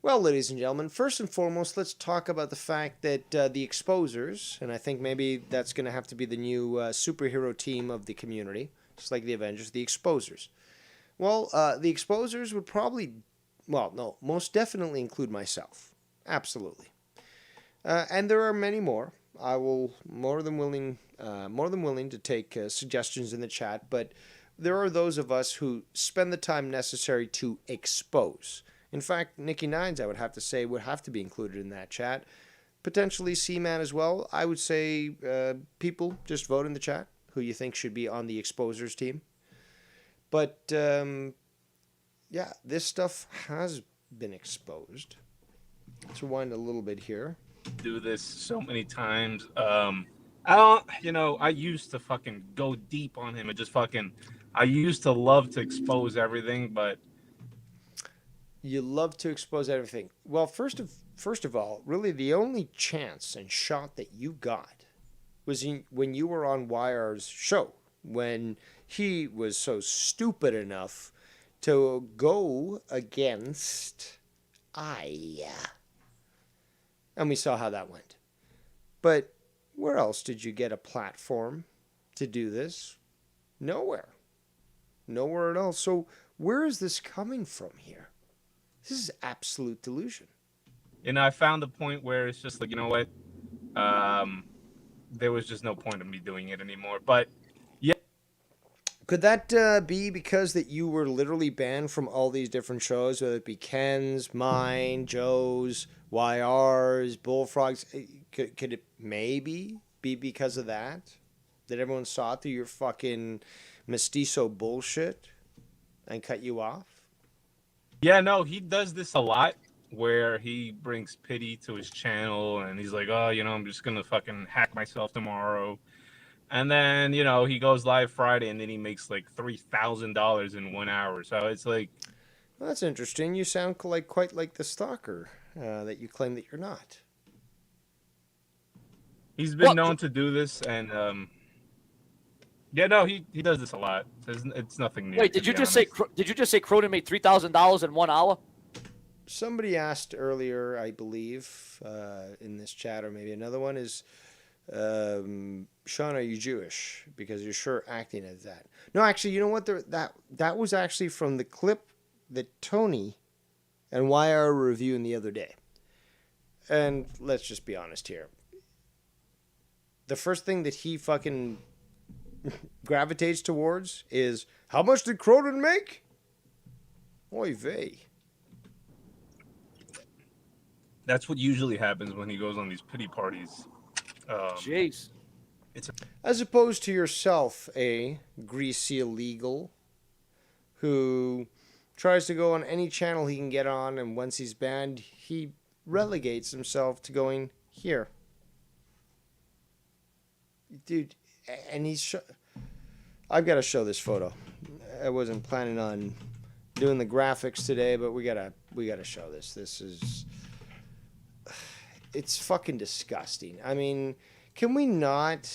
Well, ladies and gentlemen, first and foremost, let's talk about the fact that the Exposers, and I think maybe that's going to have to be the new superhero team of the community, just like the Avengers, the Exposers. Well, the Exposers would probably, well, no, most definitely include myself. Absolutely. And there are many more. I will more than willing to take suggestions in the chat, but there are those of us who spend the time necessary to expose. In fact, Nikki Nines, I would have to say, would have to be included in that chat. Potentially C-Man as well. I would say people just vote in the chat who you think should be on the Exposers team. But yeah, this stuff has been exposed. Let's rewind a little bit here. do this so many times. I don't, I used to fucking go deep on him and just fucking, I used to love to expose everything, but You love to expose everything. Well, first of all, really the only chance and shot that you got was when you were on YR's show, when he was so stupid enough to go against I. And we saw how that went. But where else did you get a platform to do this? Nowhere. Nowhere else. So where is this coming from here? This is absolute delusion. I found the point where it's just like, you know what? There was just no point of me doing it anymore. But yeah. Could that be because that you were literally banned from all these different shows, whether it be Ken's, mine, Joe's, YR's, Bullfrog's? Could it maybe be because of that? That everyone saw through your fucking mestizo bullshit and cut you off? Yeah, no, he does this a lot where he brings pity to his channel and he's like, oh, I'm just going to fucking hack myself tomorrow. And then, he goes live Friday and then he makes like $3,000 in 1 hour. So it's like. Well, that's interesting. You sound quite like the stalker that you claim that you're not. He's been known to do this and. Yeah, no, he does this a lot. It's nothing new. Wait, did you just say Cronin made $3,000 in 1 hour? Somebody asked earlier, I believe, in this chat, or maybe another one, is, Sean, are you Jewish? Because you're sure acting as that. No, actually, you know what? That was actually from the clip that Tony and YR were reviewing the other day. And let's just be honest here. The first thing that he fucking gravitates towards is, how much did Cronin make? Oy vey. That's what usually happens when he goes on these pity parties. Jeez. As opposed to yourself, a Greasy illegal who tries to go on any channel he can get on, and once he's banned, he relegates himself to going here. Dude, and I've got to show this photo. I wasn't planning on doing the graphics today, but we gotta show this. This is, it's fucking disgusting. I mean, can we not?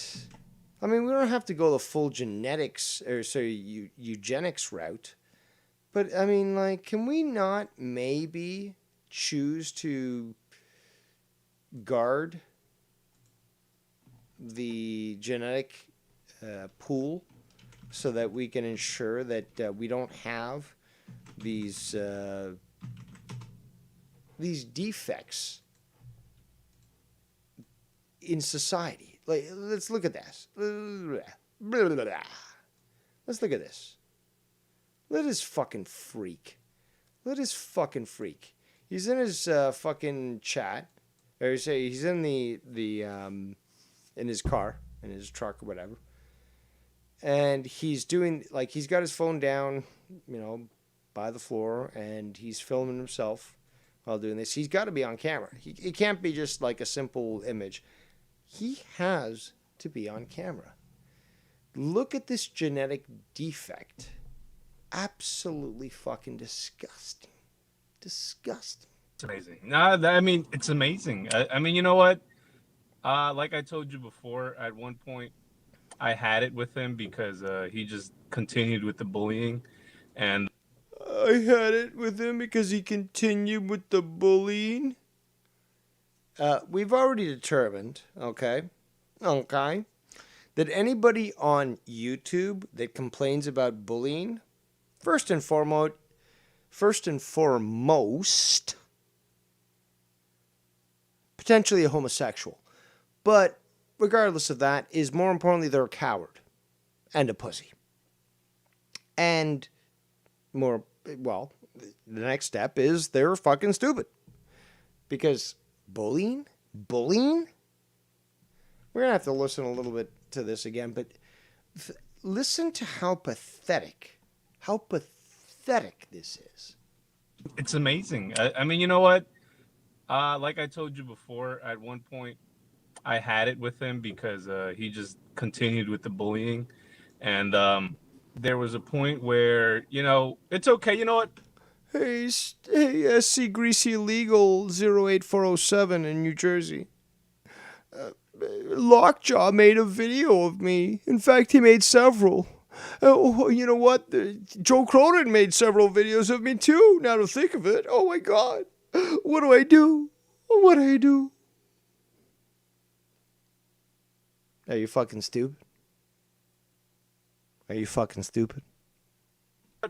I mean, we don't have to go the full genetics or eugenics route, but I mean, like, can we not maybe choose to guard the genetic pool so that we can ensure that we don't have these defects in society? Like, let's look at this. Let's look at this. Let us fucking freak. Let us fucking freak. He's in his fucking chat, or say he's in the in his car, in his truck or whatever. And he's doing, like, he's got his phone down, by the floor, and he's filming himself while doing this. He's got to be on camera. It can't be just like a simple image. He has to be on camera. Look at this genetic defect. Absolutely fucking disgusting. Disgusting. It's amazing. No, it's amazing. I mean, you know what? Like I told you before, at one point, I had it with him because he just continued with the bullying, and I had it with him because he continued with the bullying. We've already determined, okay, that anybody on YouTube that complains about bullying, first and foremost, potentially a homosexual. But regardless of that, is more importantly, they're a coward and a pussy. And the next step is they're fucking stupid. Because bullying? We're going to have to listen a little bit to this again, but listen to how pathetic this is. it's amazing. I mean, you know what? Like I told you before, at one point, I had it with him because he just continued with the bullying, and there was a point where it's okay. You know what? Hey, SC Greasy Legal 08407 in New Jersey. Lockjaw made a video of me. In fact, he made several. You know what? Joe Cronin made several videos of me too, now to think of it. Oh my God. What do I do? Are you fucking stupid?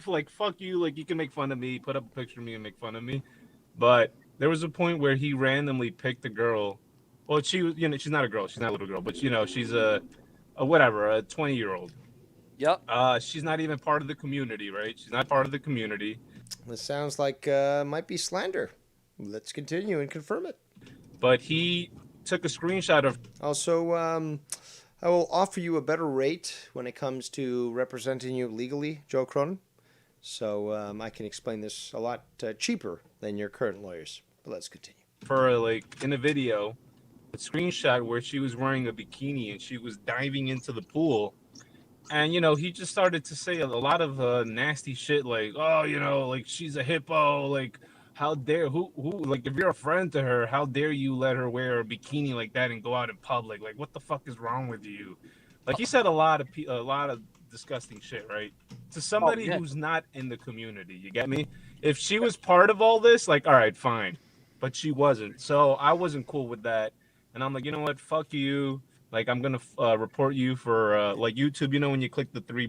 Like, fuck you. Like, you can make fun of me, put up a picture of me and make fun of me. But there was a point where he randomly picked a girl. Well, she was, she's not a girl. She's not a little girl, but she's a 20-year-old. Yep. She's not even part of the community, right? She's not part of the community. This sounds like might be slander. Let's continue and confirm it. But he took a screenshot of. Also, I will offer you a better rate when it comes to representing you legally, Joe Cronin. So I can explain this a lot cheaper than your current lawyers. But let's continue. For in a video, a screenshot where she was wearing a bikini and she was diving into the pool. And, he just started to say a lot of nasty shit like, oh, like she's a hippo. Like, how dare, like, if you're a friend to her, how dare you let her wear a bikini like that and go out in public? Like, what the fuck is wrong with you? Like, he said a lot of disgusting shit, right? To somebody who's not in the community, you get me? If she was part of all this, like, all right, fine. But she wasn't. So I wasn't cool with that. And I'm like, you know what? Fuck you. Like, I'm going to report you for, like, YouTube. When you click the three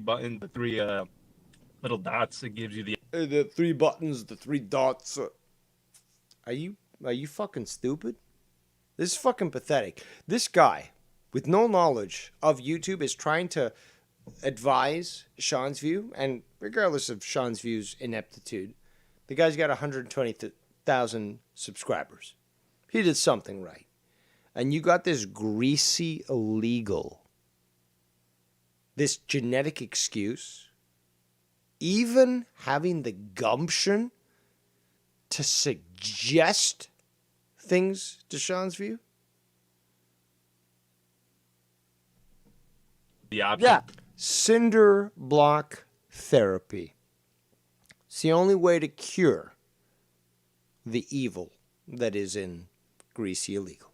little dots, it gives you the three buttons, the three dots. Are you fucking stupid? This is fucking pathetic. This guy, with no knowledge of YouTube, is trying to advise Seanzview, and regardless of Seanzview's ineptitude, the guy's got 120,000 subscribers. He did something right. And you got this greasy illegal, this genetic excuse, even having the gumption to suggest things to Seanzview? the option. Yeah. Cinder block therapy. It's the only way to cure the evil that is in Greasy illegal.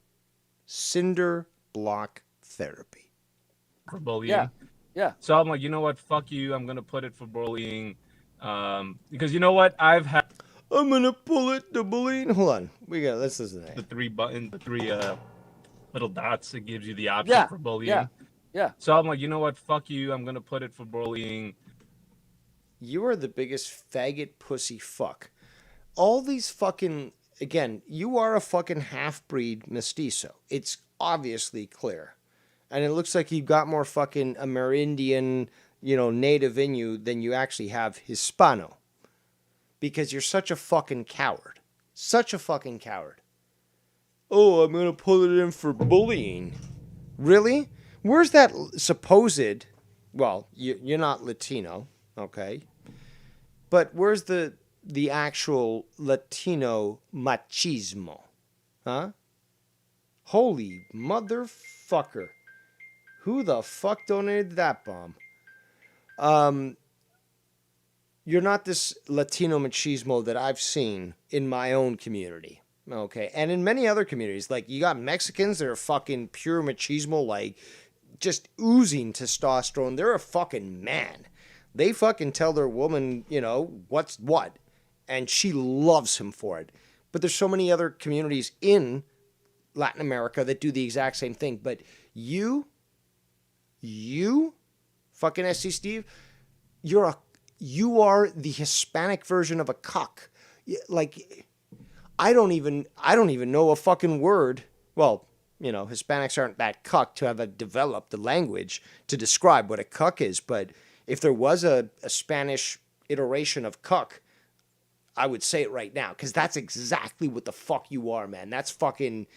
Cinder block therapy. For bullying. Yeah. So I'm like, you know what? Fuck you. I'm going to put it for bullying. Because you know what? I'm gonna pull it, the bullying. Hold on. Let's listen to that. the three little dots. It gives you the option for bullying. Yeah. So I'm like, you know what? Fuck you. I'm going to put it for bullying. You are the biggest faggot pussy fuck. All these fucking... Again, you are a fucking half-breed mestizo. It's obviously clear. And it looks like you've got more fucking Amerindian, native in you than you actually have Hispano. Because you're such a fucking coward. Such a fucking coward. Oh, I'm going to pull it in for bullying. Really? Where's that supposed... Well, you're not Latino, okay? But where's the actual Latino machismo? Huh? Holy motherfucker. Who the fuck donated that bomb? You're not this Latino machismo that I've seen in my own community. Okay? And in many other communities. Like, you got Mexicans that are fucking pure machismo, like just oozing testosterone. They're a fucking man. They fucking tell their woman, what's what, and she loves him for it. But there's so many other communities in Latin America that do the exact same thing. But you, fucking SC Steve, you are the Hispanic version of a cuck. Like, I don't even know a fucking word. Well, Hispanics aren't that cuck to have developed the language to describe what a cuck is. But if there was a Spanish iteration of cuck, I would say it right now, because that's exactly what the fuck you are, man. That's fucking,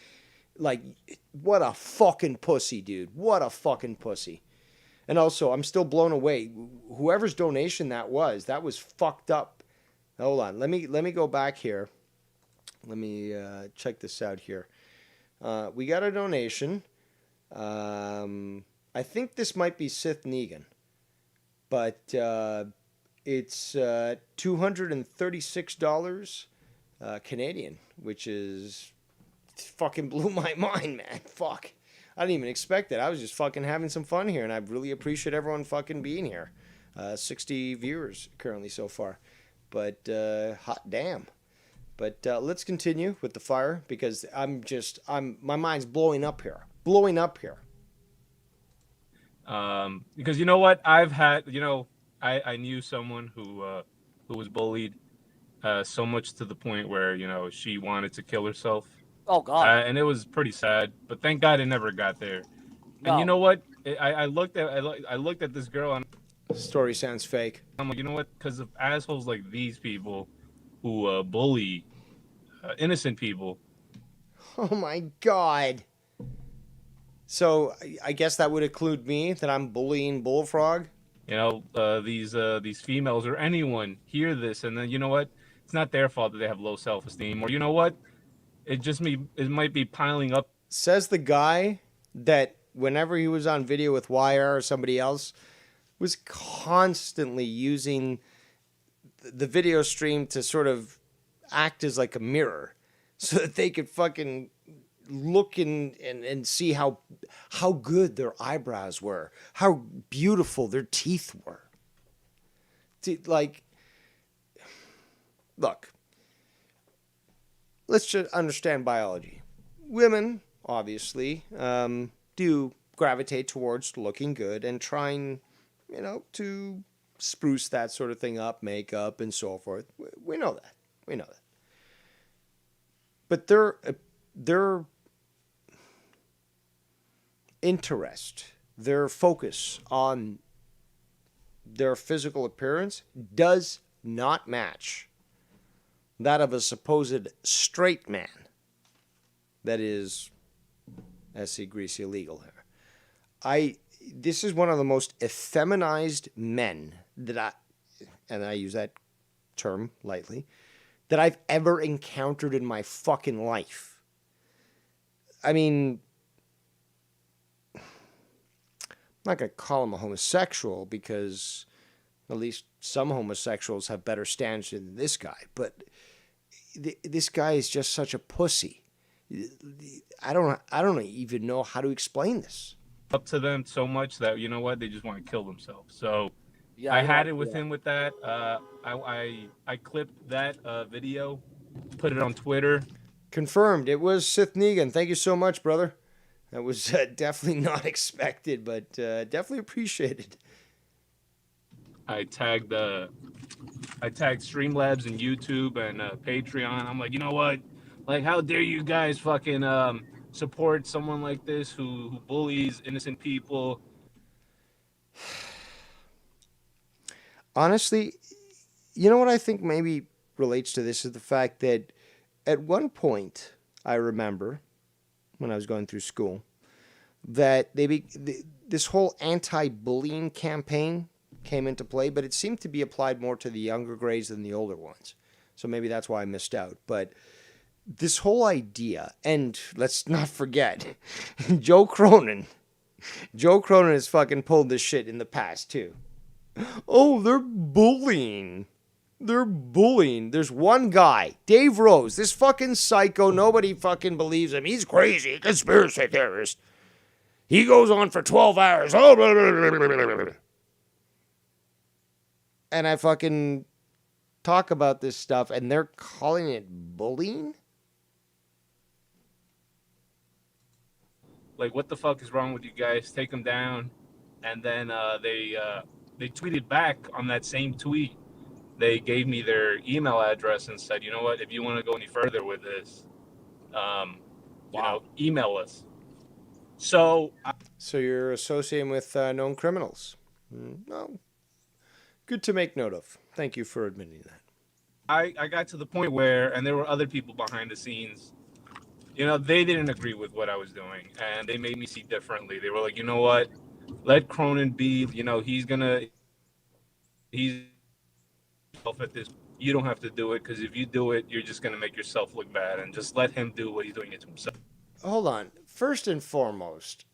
like, what a fucking pussy, dude. What a fucking pussy. And also, I'm still blown away. Whoever's donation that was fucked up. Hold on. Let me go back here. Let me check this out here. We got a donation. I think this might be Sith Negan. But it's $236 Canadian, which is fucking blew my mind, man. Fuck. I didn't even expect it. I was just fucking having some fun here, and I really appreciate everyone fucking being here. 60 viewers currently so far. But hot damn. But let's continue with the fire, because my mind's blowing up here. Because you know what? I've had, I knew someone who was bullied so much to the point where, she wanted to kill herself. Oh, God. And it was pretty sad, but thank God it never got there. No. And you know what? I looked at this girl and story sounds fake. I'm like, you know what? Because of assholes like these people who bully innocent people. Oh my God. So I guess that would include me, that I'm bullying Bullfrog. These females or anyone hear this, and then you know what? It's not their fault that they have low self-esteem, or you know what? It might be piling up. Says the guy that whenever he was on video with YR or somebody else, was constantly using the video stream to sort of act as like a mirror, so that they could fucking look and see how good their eyebrows were, how beautiful their teeth were. Like, look, let's just understand biology. Women, obviously, do gravitate towards looking good and trying, to spruce that sort of thing up, makeup and so forth. We know that. But their interest, their focus on their physical appearance does not match that of a supposed straight man that is, SC Greasy, illegal here. This is one of the most effeminized men that I use that term lightly, that I've ever encountered in my fucking life. I mean, I'm not going to call him a homosexual, because at least some homosexuals have better standards than this guy, but this guy is just such a pussy. I don't even know how to explain this. Up to them so much that, you know what, they just want to kill themselves. So Yeah, I had it with him with that. I clipped that video, put it on Twitter. Confirmed. It was Sith Negan. Thank you so much, brother. That was definitely not expected, but definitely appreciated. I tagged Streamlabs and YouTube and Patreon. I'm like, you know what? Like, how dare you guys fucking support someone like this who bullies innocent people? Honestly, you know what I think maybe relates to this is the fact that at one point, I remember when I was going through school, that this whole anti-bullying campaign came into play, but it seemed to be applied more to the younger grades than the older ones. So maybe that's why I missed out. But this whole idea, and let's not forget, Joe Cronin has fucking pulled this shit in the past too. Oh, they're bullying. There's one guy, Dave Rose, this fucking psycho. Nobody fucking believes him. He's crazy, conspiracy theorist. He goes on for 12 hours. Oh, blah, blah, blah, blah, blah, blah. And I fucking talk about this stuff, and they're calling it bullying? Like, what the fuck is wrong with you guys? Take him down. And then they tweeted back on that same tweet. They gave me their email address and said, you know what, if you want to go any further with this, you know, email us. So you're associating with known criminals. No. Good to make note of. Thank you for admitting that. I got to the point where, and there were other people behind the scenes, you know, they didn't agree with what I was doing, and they made me see differently. They were like, you know what, let Cronin be, you know, he's at this, you don't have to do it, because if you do it, you're just going to make yourself look bad, and just let him do what he's doing it to himself. Hold on. First and foremost,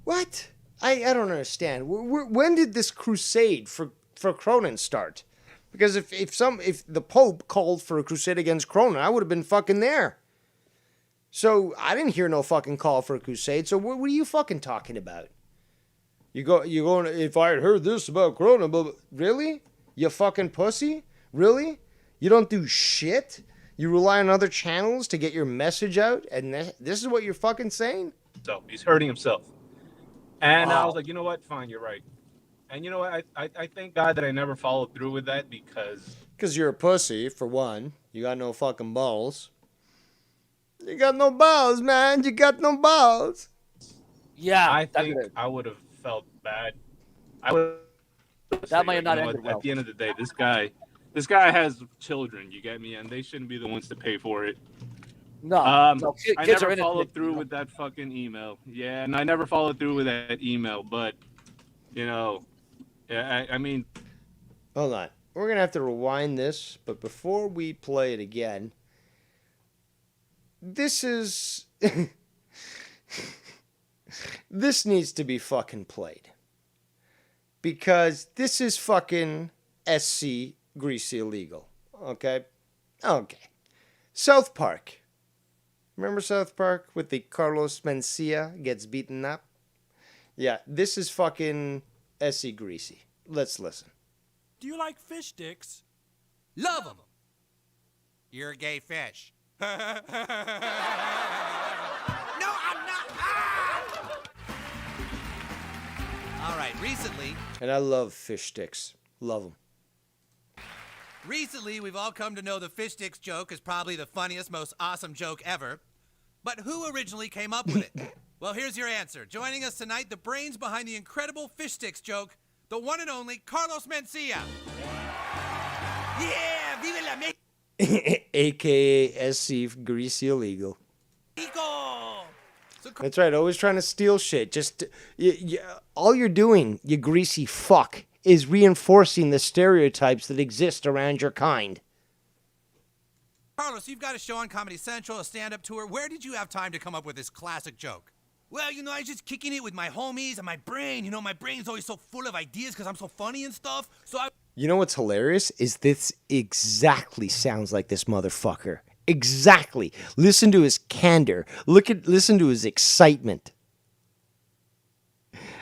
what? I don't understand. When did this crusade for Cronin start? Because if the Pope called for a crusade against Cronin, I would have been fucking there. So I didn't hear no fucking call for a crusade. So what are you fucking talking about? You going? If I had heard this about Cronin, but really, you fucking pussy, really? You don't do shit. You rely on other channels to get your message out, and this is what you're fucking saying? So he's hurting himself. And I was like, you know what? Fine, you're right. And you know what? I thank God that I never followed through with that, because you're a pussy, for one. You got no fucking balls. You got no balls, man. You got no balls. Yeah. I think I would have felt bad. That might have not ended well. At the end of the day, this guy has children, you get me? And they shouldn't be the ones to pay for it. No, I kids never are followed through with that fucking email. Yeah, and I never followed through with that email, but, you know, I mean... Hold on. We're going to have to rewind this, but before we play it again, this is... this needs to be fucking played. Because this is fucking SC Greasy illegal. Okay? Okay. South Park. Remember South Park with the Carlos Mencia gets beaten up? Yeah, this is fucking SC Greasy. Let's listen. Do you like fish sticks? Love them. You're a gay fish. No, I'm not. Ah! All right, recently... And I love fish sticks. Love them. Recently, we've all come to know the fish sticks joke is probably the funniest, most awesome joke ever. But who originally came up with it? Well, here's your answer. Joining us tonight, the brains behind the incredible fish sticks joke, the one and only Carlos Mencia. Yeah, vive la Mexico! AKA SC Greasy illegal. So, that's right, always trying to steal shit. Just, all you're doing, you greasy fuck, is reinforcing the stereotypes that exist around your kind. Carlos, you've got a show on Comedy Central, a stand-up tour. Where did you have time to come up with this classic joke? Well, you know, I was just kicking it with my homies and my brain. You know, my brain's always so full of ideas because I'm so funny and stuff. You know what's hilarious? Is this exactly sounds like this motherfucker. Exactly. Listen to his candor. Listen to his excitement.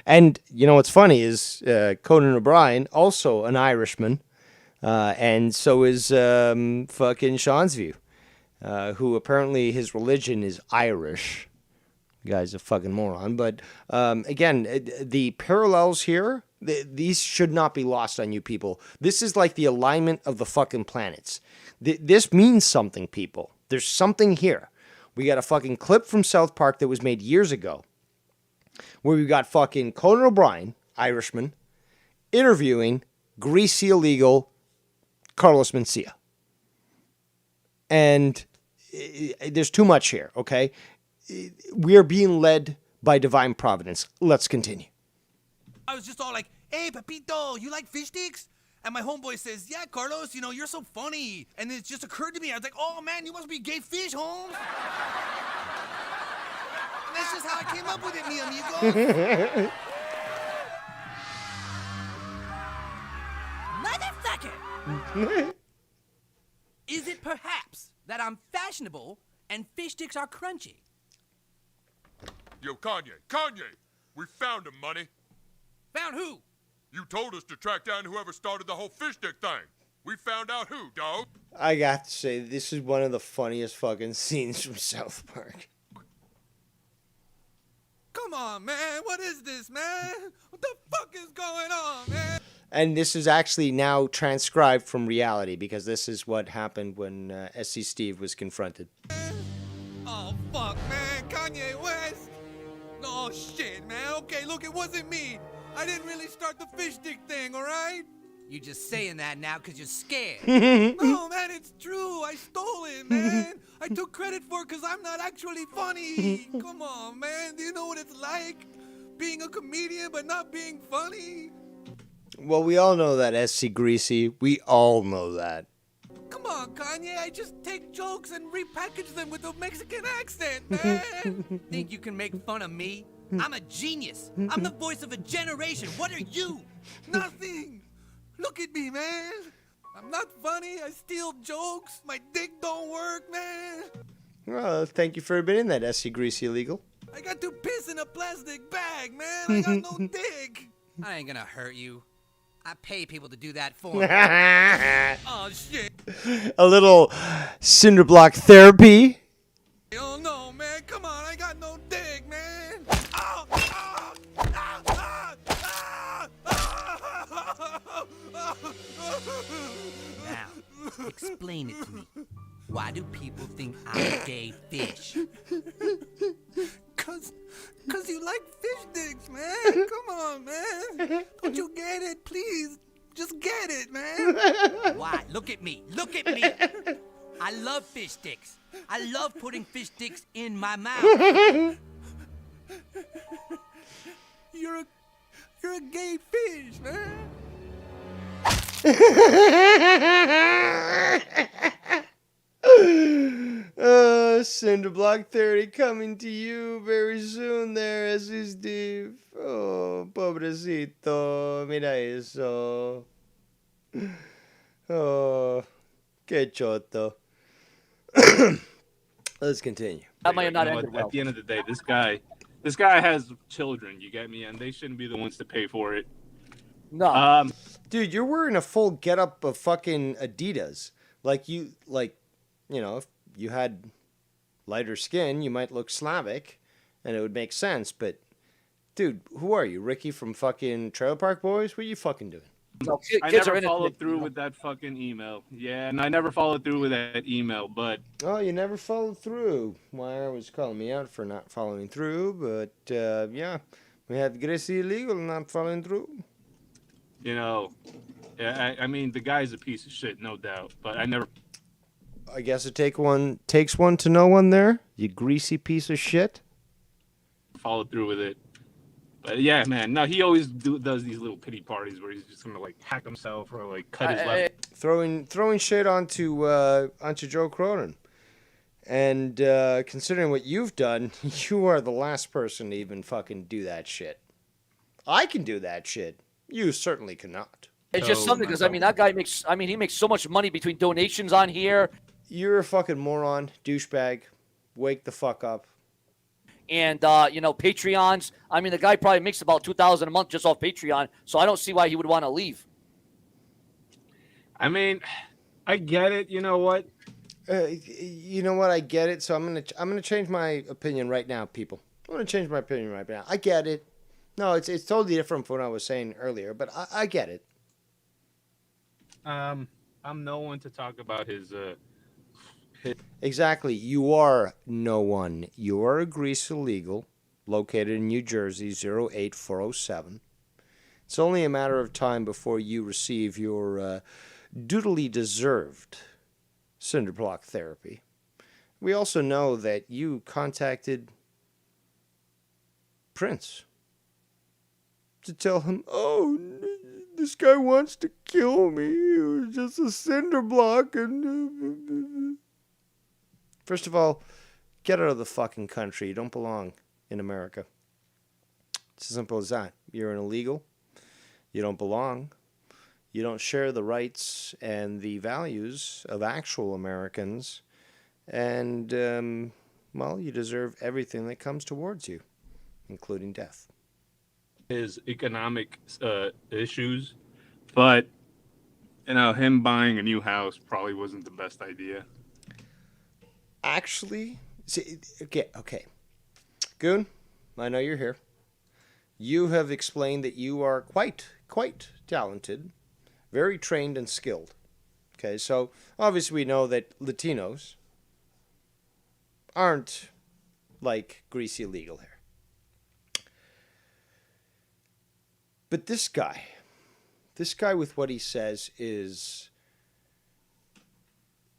And, you know, what's funny is Conan O'Brien, also an Irishman, and so is fucking Seanzview, who apparently his religion is Irish. The guy's a fucking moron. But, again, the parallels here, these should not be lost on you people. This is like the alignment of the fucking planets. This means something, people. There's something here. We got a fucking clip from South Park that was made years ago, where we got fucking Conan O'Brien, Irishman, interviewing greasy illegal Carlos Mencia. And there's too much here, okay? We are being led by divine providence. Let's continue. I was just all like, hey, Pepito, you like fish sticks? And my homeboy says, yeah, Carlos, you know, you're so funny. And it just occurred to me, I was like, oh, man, you must be gay fish, Holmes. And that's just how I came up with it, mi amigo. Motherfucker! Is it perhaps that I'm fashionable and fish sticks are crunchy? Yo, Kanye, we found him, money. Found who? You told us to track down whoever started the whole fish stick thing. We found out who, dog. I got to say, this is one of the funniest fucking scenes from South Park. Come on, man. What is this, man? What the fuck is going on, man? And this is actually now transcribed from reality because this is what happened when SC Steve was confronted. Oh, fuck, man. Kanye West. Oh, shit, man. Okay, look, it wasn't me. I didn't really start the fish stick thing, all right? You just saying that now because you're scared. No, man, it's true. I stole it, man. I took credit for it because I'm not actually funny. Come on, man. Do you know what it's like? Being a comedian but not being funny? Well, we all know that, SC Greasy. We all know that. Come on, Kanye. I just take jokes and repackage them with a Mexican accent, man. Think you can make fun of me? I'm a genius. I'm the voice of a generation. What are you? Nothing. Look at me, man. I'm not funny. I steal jokes. My dick don't work, man. Well, thank you for admitting that, SC Greasy Illegal. I got to piss in a plastic bag, man. I got no dick. I ain't gonna hurt you. I pay people to do that for me. Oh, shit. A little cinder block therapy. Oh, no, man. Come on. I got no dick, man. Oh, oh, ah, ah, ah, ah. Now, explain it to me. Why do people think I'm a gay fish? Cause you like fish sticks, man. Come on, man. Don't you get it? Please, just get it, man. Why? Look at me. Look at me. I love fish sticks. I love putting fish sticks in my mouth. You're a gay fish, man. Cinderblock 30 coming to you very soon there, SC Steve. Oh, pobrecito, mira eso. Oh, que choto. Let's continue. That might have not You know, ended well. At the end of the day, this guy has children. You get me, and they shouldn't be the ones to pay for it. No. Dude, you're wearing a full getup of fucking Adidas. You know, if you had lighter skin, you might look Slavic, and it would make sense. But, dude, who are you, Ricky from fucking Trailer Park Boys? What are you fucking doing? No, I kids are never in it. followed through with that fucking email. Yeah, and I never followed through with that email, but... Oh, you never followed through. Wire was calling me out for not following through, but, yeah, we had Greasy Illegal not following through. You know, I mean, the guy's a piece of shit, no doubt, but I never... I guess it takes one to know one there, you greasy piece of shit. followed through with it. But yeah, man, no, he always does these little pity parties where he's just gonna like hack himself or like cut his left. Throwing shit onto Joe Cronin. And considering what you've done, you are the last person to even fucking do that shit. I can do that shit. You certainly cannot. It's just something because, I mean, that guy makes, he makes so much money between donations on here. You're a fucking moron, douchebag. Wake the fuck up. And, Patreons. I mean, the guy probably makes about $2,000 a month just off Patreon, so I don't see why he would want to leave. I mean, I get it. You know what? I get it. So I'm gonna change my opinion right now, people. I'm gonna change my opinion right now. I get it. No, it's totally different from what I was saying earlier, but I get it. I'm no one to talk about his. Exactly. You are no one. You are a Greasy illegal, located in New Jersey, 08407. It's only a matter of time before you receive your dutifully deserved cinderblock therapy. We also know that you contacted Prince to tell him, oh, this guy wants to kill me. It was just a cinder block. And first of all, get out of the fucking country. You don't belong in America. It's as simple as that. You're an illegal. You don't belong. You don't share the rights and the values of actual Americans. And, you deserve everything that comes towards you. including death. His economic issues, but him buying a new house probably wasn't the best idea. Actually, see, okay. Goon, I know you're here. You have explained that you are quite talented, very trained and skilled. Okay, so obviously we know that Latinos aren't like Greasy legal here. But this guy with what he says is,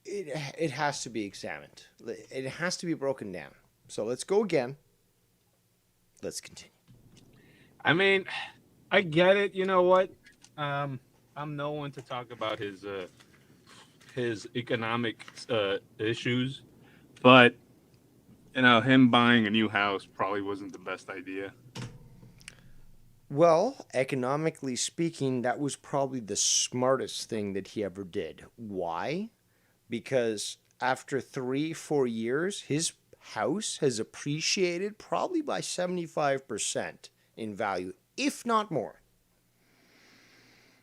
it has to be examined. It has to be broken down. So let's go again. Let's continue. I mean, I get it. You know what? I'm no one to talk about his economic issues, but him buying a new house probably wasn't the best idea. Well, economically speaking, that was probably the smartest thing that he ever did. Why? Because after 3-4 years, his house has appreciated probably by 75% in value, if not more.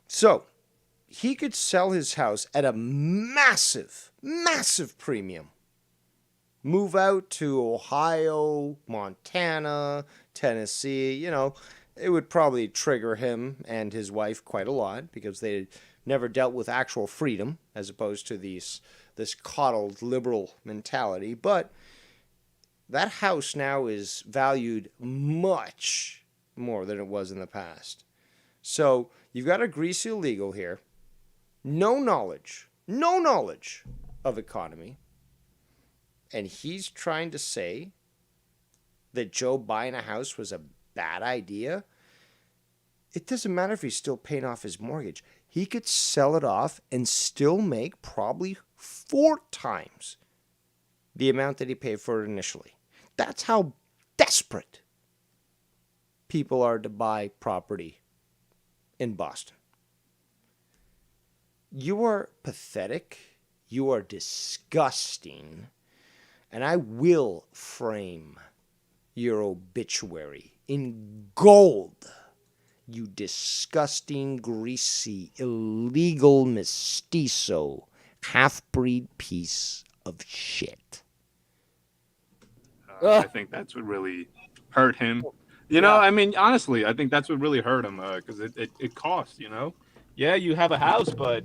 So, he could sell his house at a massive premium. Move out to Ohio, Montana, Tennessee, it would probably trigger him and his wife quite a lot because they never dealt with actual freedom as opposed to this coddled liberal mentality. But that house now is valued much more than it was in the past. So you've got a Greasy illegal here, no knowledge of economy, and he's trying to say that Joe buying a house was a bad idea. It doesn't matter if he's still paying off his mortgage. He could sell it off and still make probably 4 times the amount that he paid for it initially. That's how desperate people are to buy property in Boston. You are pathetic. You are disgusting. And I will frame your obituary in gold. You disgusting, greasy, illegal, mestizo, half-breed piece of shit. I think that's what really hurt him. I mean, honestly, I think that's what really hurt him because it costs, Yeah, you have a house, but,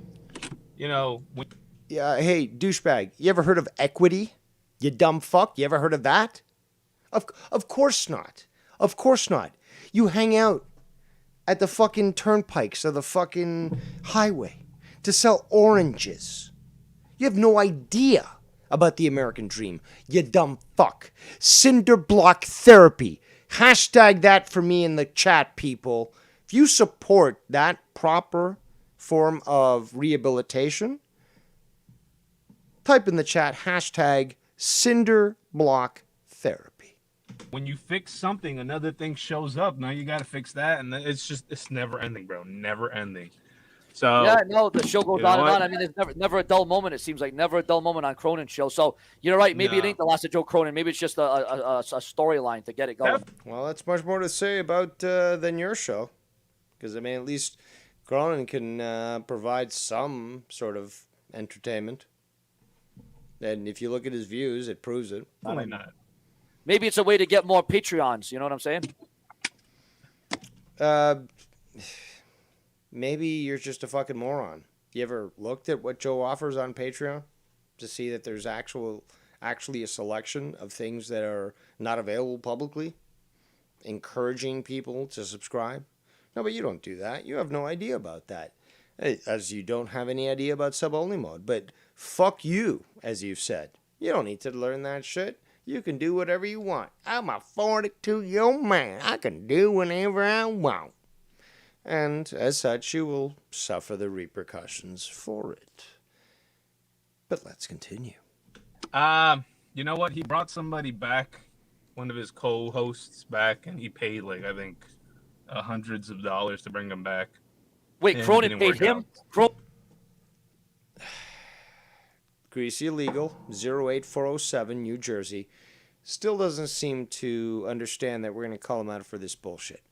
when... Yeah, hey, douchebag, you ever heard of equity? You dumb fuck, you ever heard of that? Of course not. Of course not. You hang out at the fucking turnpikes of the fucking highway to sell oranges. You have no idea about the American dream, you dumb fuck. Cinder block therapy. Hashtag that for me in the chat, people. If you support that proper form of rehabilitation, type in the chat hashtag cinder block therapy. When you fix something, another thing shows up. Now you got to fix that, and it's never ending, bro. Never ending. So yeah, no, the show goes on and on. I mean, there's never a dull moment. It seems like never a dull moment on Cronin's show. So you're right. Maybe it ain't the last of Joe Cronin. Maybe it's just a storyline to get it going. Well, that's much more to say about than your show, because I mean, at least Cronin can provide some sort of entertainment. And if you look at his views, it proves it. Probably not. Maybe it's a way to get more Patreons. You know what I'm saying? Maybe you're just a fucking moron. You ever looked at what Joe offers on Patreon to see that there's actually a selection of things that are not available publicly, encouraging people to subscribe? No, but you don't do that. You have no idea about that. As you don't have any idea about sub-only mode. But fuck you, as you've said. You don't need to learn that shit. You can do whatever you want. I'm a 42-year-old man. I can do whatever I want. And as such, you will suffer the repercussions for it. But let's continue. You know what? He brought somebody back, one of his co-hosts back, and he paid, like, I think, hundreds of dollars to bring him back. Wait, Cronin paid him? Greasy illegal, 08407, New Jersey. still doesn't seem to understand that we're going to call him out for this bullshit.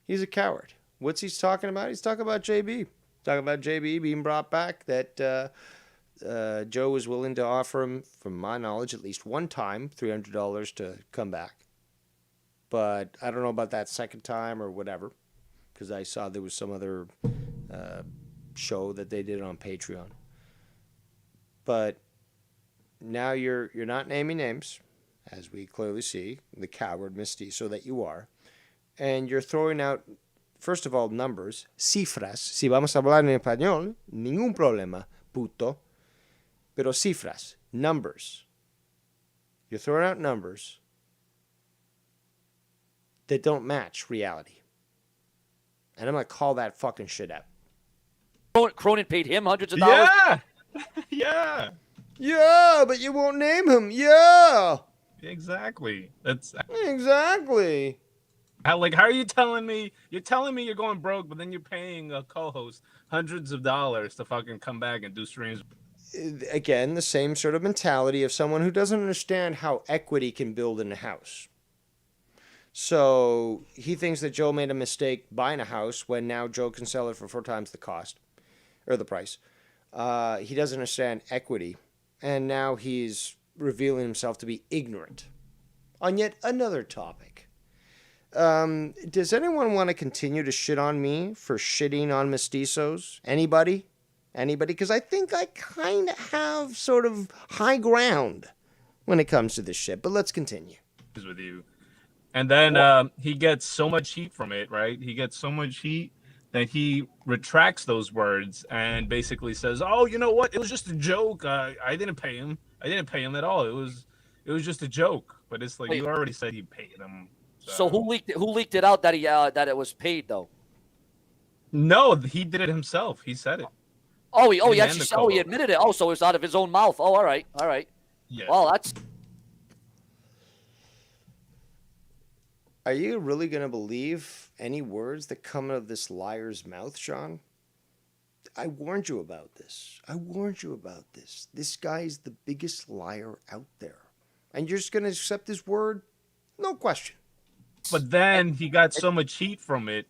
He's a coward. What's he talking about? He's talking about JB. Talking about JB being brought back, that Joe was willing to offer him, from my knowledge, at least one time, $300 to come back. But I don't know about that second time or whatever, because I saw there was some other show that they did on Patreon. But now you're not naming names, as we clearly see, the coward mestizo that you are, and you're throwing out, first of all, numbers, cifras. Si vamos a hablar en español, ningún problema, puto. Pero cifras, numbers. You're throwing out numbers that don't match reality. And I'm going to call that fucking shit out. Cronin paid him hundreds of dollars. Yeah. Yeah. Yeah, but you won't name him. Yeah. Exactly. That's exactly. how are you telling me? You're telling me you're going broke, but then you're paying a co-host hundreds of dollars to fucking come back and do streams. Again, the same sort of mentality of someone who doesn't understand how equity can build in a house. So he thinks that Joe made a mistake buying a house when now Joe can sell it for 4 times the cost or the price. He doesn't understand equity, and now he's revealing himself to be ignorant on yet another topic. Does anyone want to continue to shit on me for shitting on mestizos? Anybody? Because I think I kind of have sort of high ground when it comes to this shit. But let's continue. With you, and then he gets so much heat from it, right? He gets so much heat that he retracts those words and basically says, "Oh, you know what? It was just a joke. I didn't pay him. I didn't pay him at all. It was just a joke." But it's like, you already said he paid him. So who leaked it out that that it was paid though? No, he did it himself. He said it. He actually he admitted it. Oh, so it's out of his own mouth. Oh, all right. Yeah. Well, that's. Are you really going to believe any words that come out of this liar's mouth, Sean? I warned you about this. This guy is the biggest liar out there. And you're just going to accept his word? No question. But then he got so much heat from it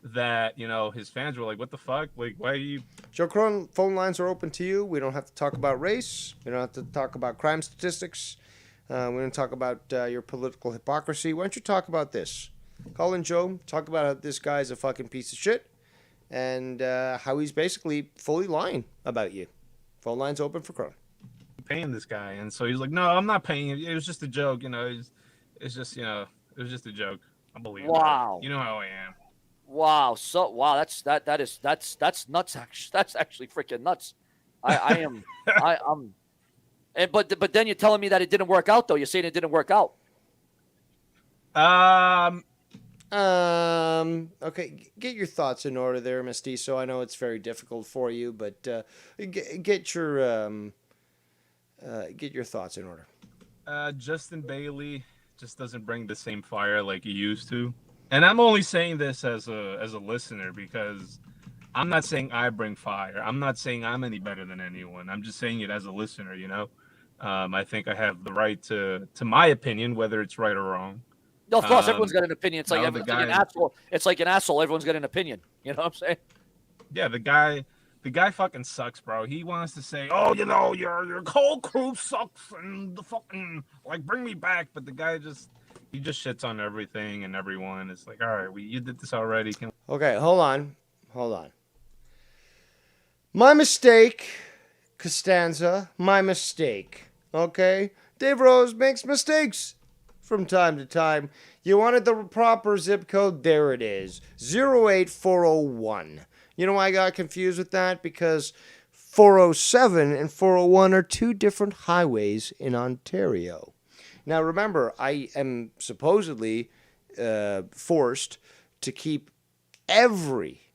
that, his fans were like, what the fuck? Like, why are you... Joe Cronin, phone lines are open to you. We don't have to talk about race. We don't have to talk about crime statistics. We don't talk about your political hypocrisy. Why don't you talk about this? Call in Joe. Talk about how this guy's a fucking piece of shit. And how he's basically fully lying about you. Phone lines open for Cronin. Paying this guy. And so he's like, no, I'm not paying it. It was just a joke. It's just, it was just a joke. I believe Wow. It. You know how I am. Wow. That's nuts. Actually, that's actually freaking nuts. I'm. But then you're telling me that it didn't work out though. You're saying it didn't work out. Okay. Get your thoughts in order there, Mestizo. I know it's very difficult for you, but get your thoughts in order. Justin Bailey just doesn't bring the same fire like he used to. And I'm only saying this as a listener because I'm not saying I bring fire. I'm not saying I'm any better than anyone. I'm just saying it as a listener, I think I have the right to my opinion, whether it's right or wrong. No, of course, everyone's got an opinion. It's like, an asshole. It's like an asshole. Everyone's got an opinion. You know what I'm saying? Yeah, the guy fucking sucks, bro. He wants to say, oh, your whole crew sucks and the fucking bring me back. But the guy he just shits on everything and everyone. It's like, all right, you did this already. Okay, hold on. My mistake, Costanza. My mistake. Okay? Dave Rose makes mistakes from time to time. You wanted the proper zip code? There it is. 08401. You know why I got confused with that? Because 407 and 401 are 2 different highways in Ontario. Now, remember, I am supposedly forced to keep every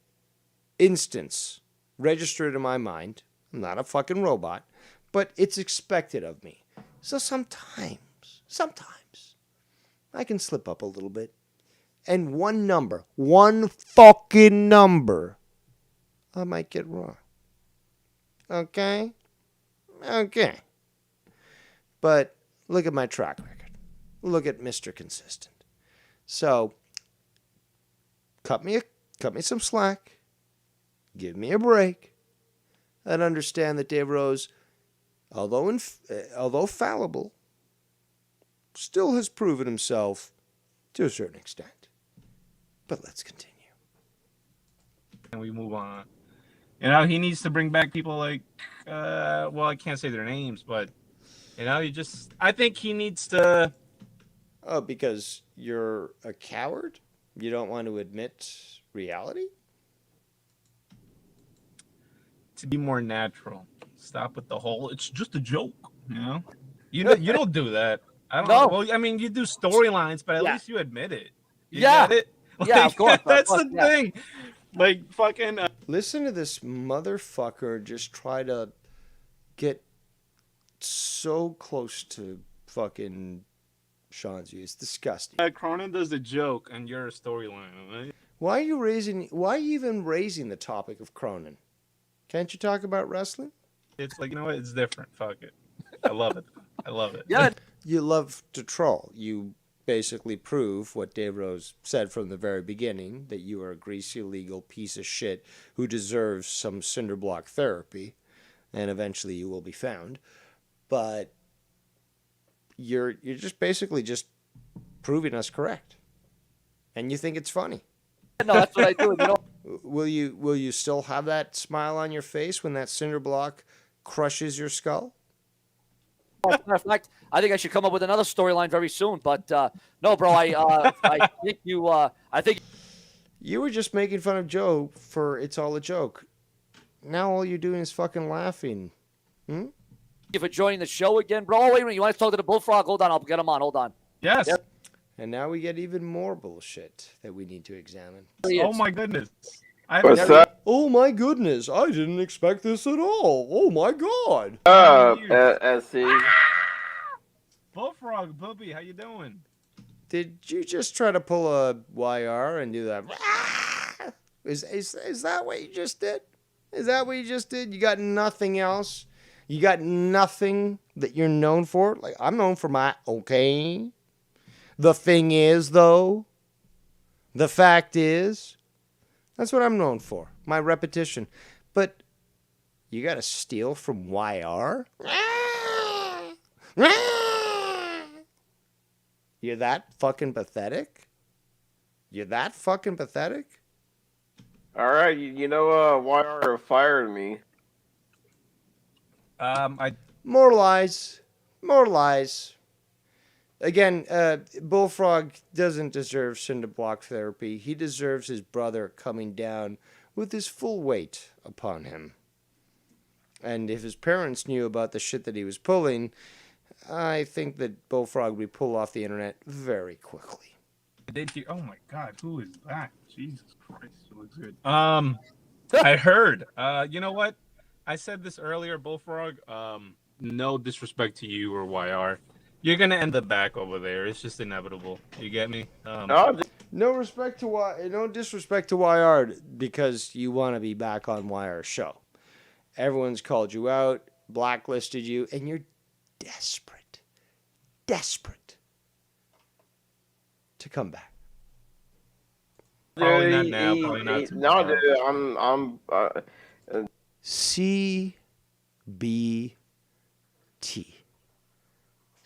instance registered in my mind. I'm not a fucking robot, but it's expected of me. So sometimes, I can slip up a little bit. And one fucking number, I might get wrong. Okay? But look at my track record. look at Mr. Consistent. So, cut me some slack. Give me a break. And understand that Dave Rose, although fallible, still has proven himself to a certain extent. But let's continue. And we move on. You know, he needs to bring back people like, well, I can't say their names, but, you know, I think he needs to. Oh, because you're a coward? You don't want to admit reality? To be more natural. Stop with the whole, it's just a joke, you know? You don't do that. I don't know. Well, I mean, you do storylines, but at least you admit it. You get it? Yeah, of course. That's the thing. Like, fucking. Listen to this motherfucker just try to get so close to fucking Seanzview. It's disgusting. Cronin does a joke, and you're a storyline, right? Why are you even raising the topic of Cronin? Can't you talk about wrestling? It's like, you know what? It's different. Fuck it. I love it. I love it. Yeah. You love to troll. You basically prove what Dave Rose said from the very beginning, that you are a greasy, illegal piece of shit who deserves some cinder block therapy, and eventually you will be found. But you're just basically just proving us correct, and you think it's funny. No, that's what I do. You know, Will you still have that smile on your face when that cinder block crushes your skull? as a matter of fact, I think I should come up with another storyline very soon. But no, bro, I think I think You were just making fun of Joe for It's All a Joke. Now all you're doing is fucking laughing. you for joining the show again, bro. Oh, wait a minute, you want to talk to the Bullfrog? Hold on, I'll get him on. Hold on. Yes. Yep. And now we get even more bullshit that we need to examine. Oh my goodness. What's up? Oh my goodness, I didn't expect this at all. Oh my god. SC. Bullfrog, Bubby, how you doing? Did you just try to pull a YR and do that? Is that what you just did? Is that what you just did? You got nothing else? You got nothing that you're known for? Like, I'm known for my okay. The thing is, though, the fact is, that's what I'm known for. My repetition. But you got to steal from YR? You're that fucking pathetic? You're that fucking pathetic? All right, you know, YR fired me. More lies. More lies. Again, Bullfrog doesn't deserve cinder block therapy. He deserves his brother coming down with his full weight upon him. And if his parents knew about the shit that he was pulling, I think that Bullfrog would be pulled off the internet very quickly. Did you? Oh my God, who is that? Jesus Christ, it looks good. I heard. You know what? I said this earlier, Bullfrog. No disrespect to you or YR. You're gonna end up back over there. It's just inevitable. You get me? No disrespect to YR because you want to be back on YR's show. Everyone's called you out, blacklisted you, and you're desperate to come back. Probably not now. Probably not tomorrow. No, dude, I'm CBT.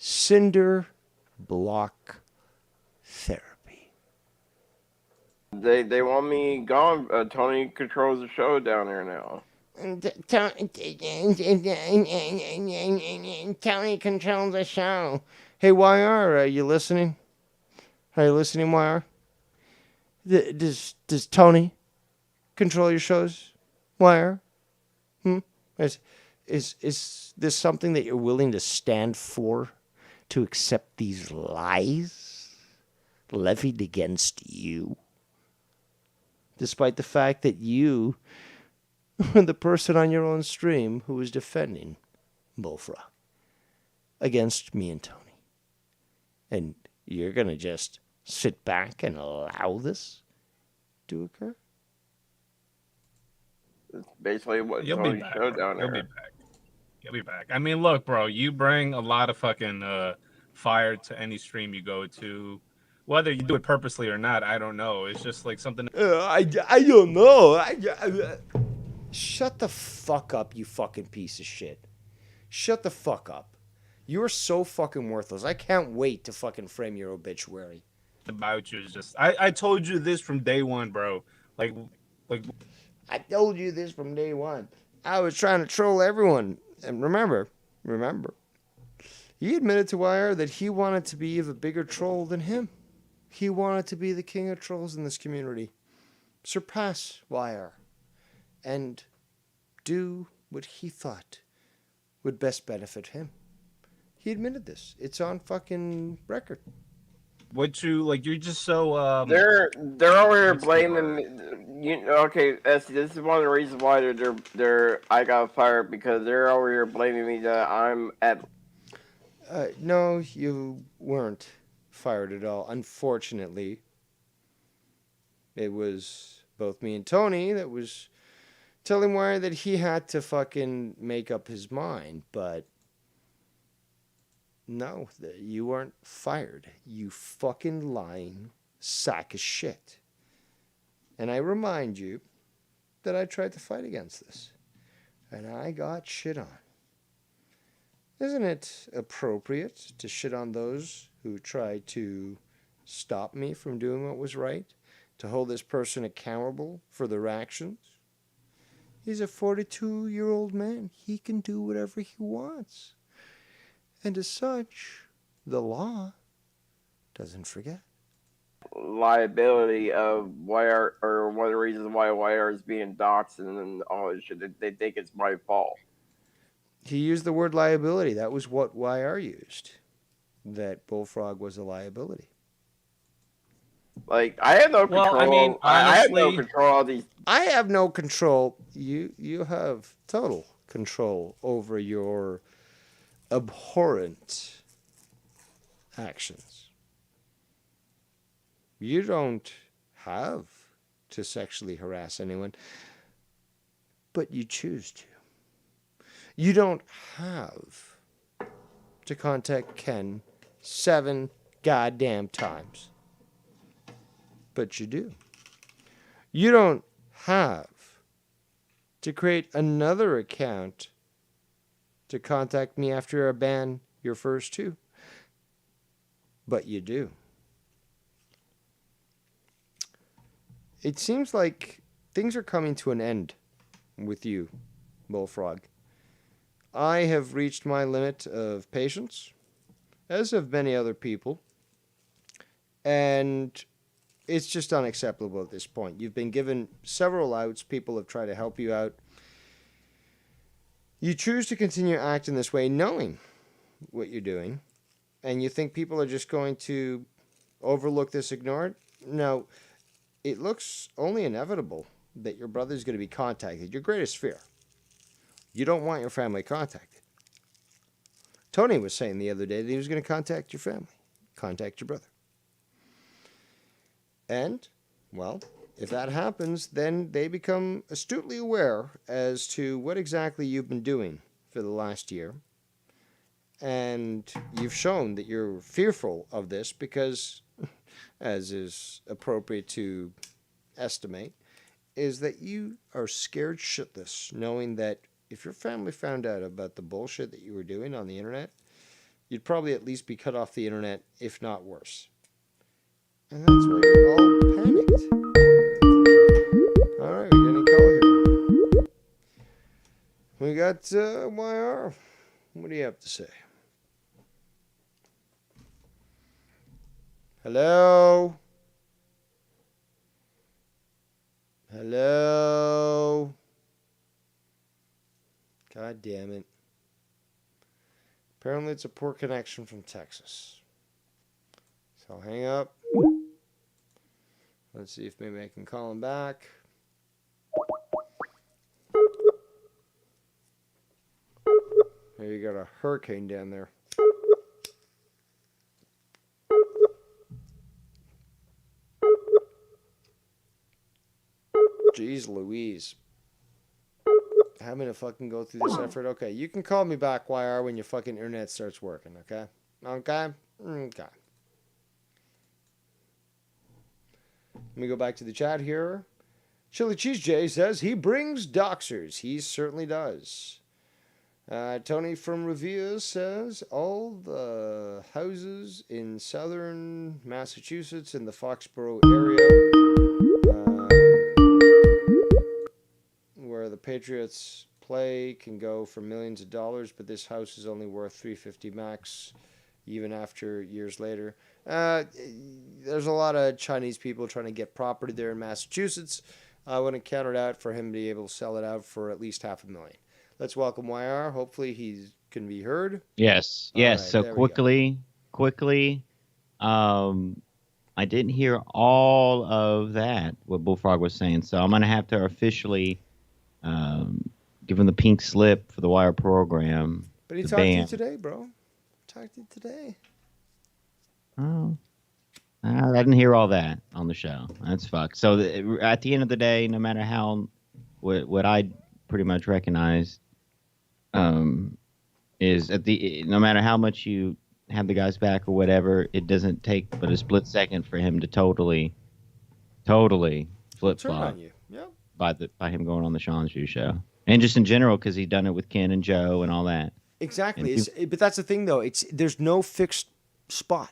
Cinder block therapy. They want me gone. Tony controls the show down there now. Tony controls the show. Hey, YR, are you listening? Are you listening, YR? Does Tony control your shows, YR? Is this something that you're willing to stand for? To accept these lies levied against you? Despite the fact that you were the person on your own stream who was defending Bullfrog against me and Tony. And you're going to just sit back and allow this to occur? It's basically what You'll Tony be back, showed down You'll there. be back. You'll be back. I mean, look, bro, you bring a lot of fucking fired to any stream you go to. Whether you do it purposely or not, I don't know. It's just like something. I don't know. Shut the fuck up, you fucking piece of shit. Shut the fuck up. You're so fucking worthless. I can't wait to fucking frame your obituary. About you is just. I told you this from day one, bro. Like. I told you this from day one. I was trying to troll everyone. And remember, he admitted to Wire that he wanted to be even a bigger troll than him. He wanted to be the king of trolls in this community. Surpass Wire. And do what he thought would best benefit him. He admitted this. It's on fucking record. What you like? You're just so. They're over here blaming me. Okay, this is one of the reasons why I got fired, because they're over here blaming me that I'm at. No, you weren't fired at all. Unfortunately, it was both me and Tony that was telling Wire that he had to fucking make up his mind, but no, you weren't fired. You fucking lying sack of shit. And I remind you that I tried to fight against this, and I got shit on. Isn't it appropriate to shit on those who tried to stop me from doing what was right? To hold this person accountable for their actions? He's a 42-year-old man. He can do whatever he wants. And as such, the law doesn't forget. Liability of YR, or one of the reasons why YR is being doxxed and all this shit. They think it's my fault. He used the word liability. That was what YR used. That Bullfrog was a liability. Like, I have no control. Well, I mean, honestly, I have no control of these. I have no control. You have total control over your abhorrent actions. You don't have to sexually harass anyone, but you choose to. You don't have to contact Ken 7 goddamn times, but you do. You don't have to create another account to contact me after I ban your first 2, but you do. It seems like things are coming to an end with you, Bullfrog. I have reached my limit of patience, as have many other people, and it's just unacceptable at this point. You've been given several outs. People have tried to help you out. You choose to continue acting this way knowing what you're doing, and you think people are just going to overlook this, ignore it? No, it looks only inevitable that your brother's going to be contacted. Your greatest fear. You don't want your family contacted. Tony was saying the other day that he was going to contact your family, contact your brother. And, well, if that happens, then they become astutely aware as to what exactly you've been doing for the last year. And you've shown that you're fearful of this because, as is appropriate to estimate, is that you are scared shitless, knowing that if your family found out about the bullshit that you were doing on the internet, you'd probably at least be cut off the internet, if not worse. And that's why you're all panicked. Alright, we're getting a call here. We got YR. What do you have to say? Hello? Hello? God damn it. Apparently it's a poor connection from Texas. So I'll hang up. Let's see if maybe I can call him back. Maybe you got a hurricane down there. Jeez Louise. Having to fucking go through this effort. Okay, you can call me back, YR, when your fucking internet starts working, okay? Okay? Okay. Let me go back to the chat here. Chili Cheese J says he brings doxers. He certainly does. Tony from Revere says all the houses in southern Massachusetts in the Foxborough area where the Patriots play can go for millions of dollars, but this house is only worth $350 max, even after years later. There's a lot of Chinese people trying to get property there in Massachusetts. I wouldn't count it out for him to be able to sell it out for at least $500,000. Let's welcome YR. Hopefully he can be heard. Yes. All Yes. right, So there we go. quickly, I didn't hear all of that, what Bullfrog was saying. So I'm going to have to officially give him the pink slip for the Wire program. But he the talked to you band. today, bro. Talked to you today. Oh. I didn't hear all that on the show. That's fucked. So at the end of the day, no matter how, what I pretty much recognized is no matter how much you have the guys back or whatever, it doesn't take but a split second for him to totally flip Turn flop on you. Yep. by him going on the Seanzview show, and just in general because he done it with Ken and Joe and all that. Exactly. But that's the thing, though. There's no fixed spot.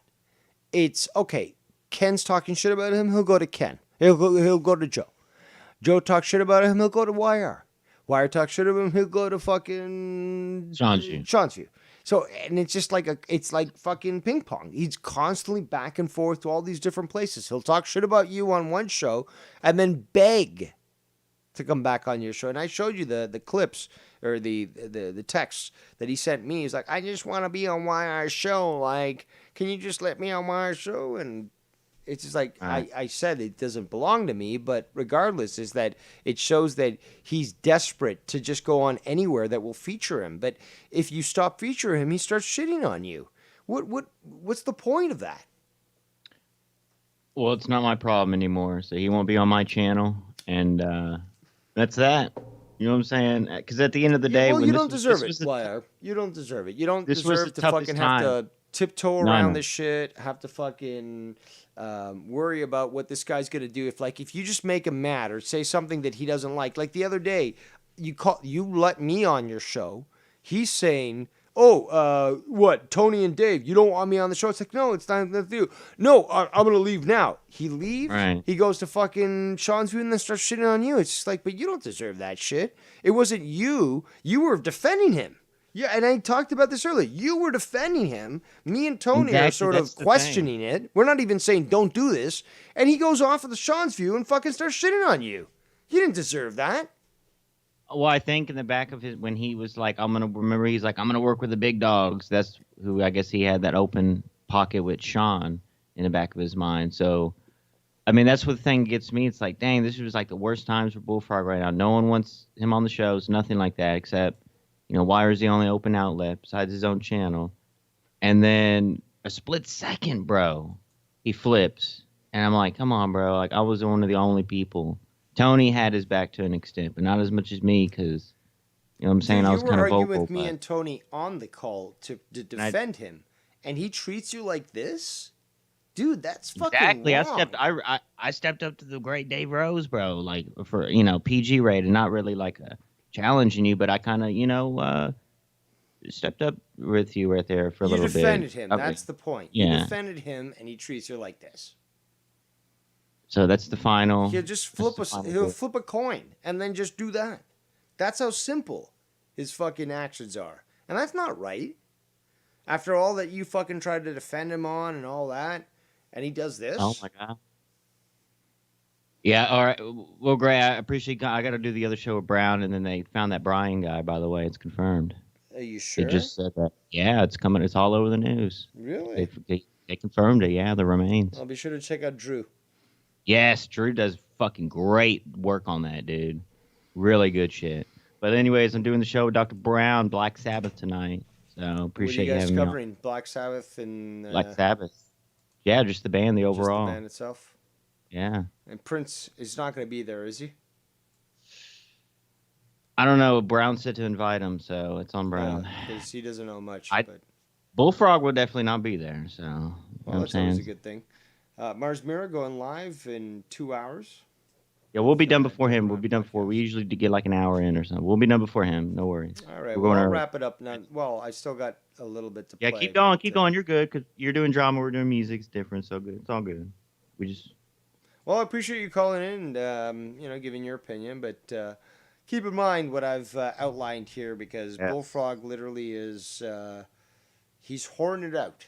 It's okay. Ken's talking shit about him. He'll go to Ken. He'll go to Joe. Joe talks shit about him. He'll go to YR. YR talks shit about him. He'll go to fucking Seanzview. So, and it's just it's like fucking ping pong. He's constantly back and forth to all these different places. He'll talk shit about you on one show and then beg to come back on your show. And I showed you the clips or the texts that he sent me. He's like, I just want to be on YR's show. Like, can you just let me on YR's show? And it's just like I said, it doesn't belong to me. But regardless, is that it shows that he's desperate to just go on anywhere that will feature him. But if you stop featuring him, he starts shitting on you. What's the point of that? Well, it's not my problem anymore, so he won't be on my channel, and that's that. You know what I'm saying? Because at the end of the day, you don't deserve it, YR. You don't deserve it. You don't deserve to fucking have to tiptoe around this shit, have to fucking worry about what this guy's gonna do. If you just make him mad or say something that he doesn't like the other day, you let me on your show. He's saying, "Oh, what? Tony and Dave, you don't want me on the show?" It's like, no, it's not nothing to do. No, I'm gonna leave now. He leaves. Right. He goes to fucking Seanzview and then starts shitting on you. It's just like, but you don't deserve that shit. It wasn't you. You were defending him. Yeah, and I talked about this earlier. You were defending him. Me and Tony are sort of questioning it. We're not even saying don't do this. And he goes off of the Seanzview and fucking starts shitting on you. You didn't deserve that. Well, I think in the back of when he was like, he's like, I'm going to work with the big dogs. That's who I guess he had that open pocket with Sean in the back of his mind. So, I mean, that's what the thing gets me. It's like, dang, this was like the worst times for Bullfrog right now. No one wants him on the shows, nothing like that, except, Wire's the only open outlet besides his own channel. And then a split second, bro, he flips. And I'm like, come on, bro. Like, I was one of the only people. Tony had his back to an extent, but not as much as me because, you know what I'm saying? I was kind of vocal. You were arguing with me and Tony on the call to defend him, and he treats you like this? Dude, that's fucking wrong. I stepped up to the great Dave Rose, bro, like for, PG rated, not really like challenging you, but I kind of, stepped up with you right there for a little bit. You defended him. That's the point. Yeah. You defended him, and he treats you like this. So that's the final. He'll just flip a coin and then just do that. That's how simple his fucking actions are. And that's not right. After all that you fucking tried to defend him on and all that, and he does this. Oh my God. Yeah, all right. Well, Gray, I appreciate I got to do the other show with Brown, and then they found that Brian guy, by the way. It's confirmed. Are you sure? They just said that. Yeah, it's coming. It's all over the news. Really? They confirmed it. Yeah, the remains. I'll be sure to check out Drew. Yes, Drew does fucking great work on that, dude. Really good shit. But anyways, I'm doing the show with Dr. Brown, Black Sabbath tonight. So appreciate you having me on. What are you guys covering? Black Sabbath and... Black Sabbath. Yeah, just the band, the overall. Just the band itself? Yeah. And Prince is not going to be there, is he? I don't know. Brown said to invite him, so it's on Brown. Because he doesn't know much. Bullfrog will definitely not be there. So, you know Well, what I'm that's always a saying? good thing. Mars Mirror going live in 2 hours. Yeah, we'll be done before David him. We'll Ryan be done before. We podcast. usually get like an hour in or something. We'll be done before him. No worries. All right. We're Well, going I'll early. wrap it up now. Well, I still got a little bit to Yeah, play. keep going. but, Keep going. You're good because you're doing drama. We're doing music. It's different. So good. It's all good. We just. Well, I appreciate you calling in and giving your opinion, but keep in mind what I've outlined here because Yeah. Bullfrog literally is he's horned it out.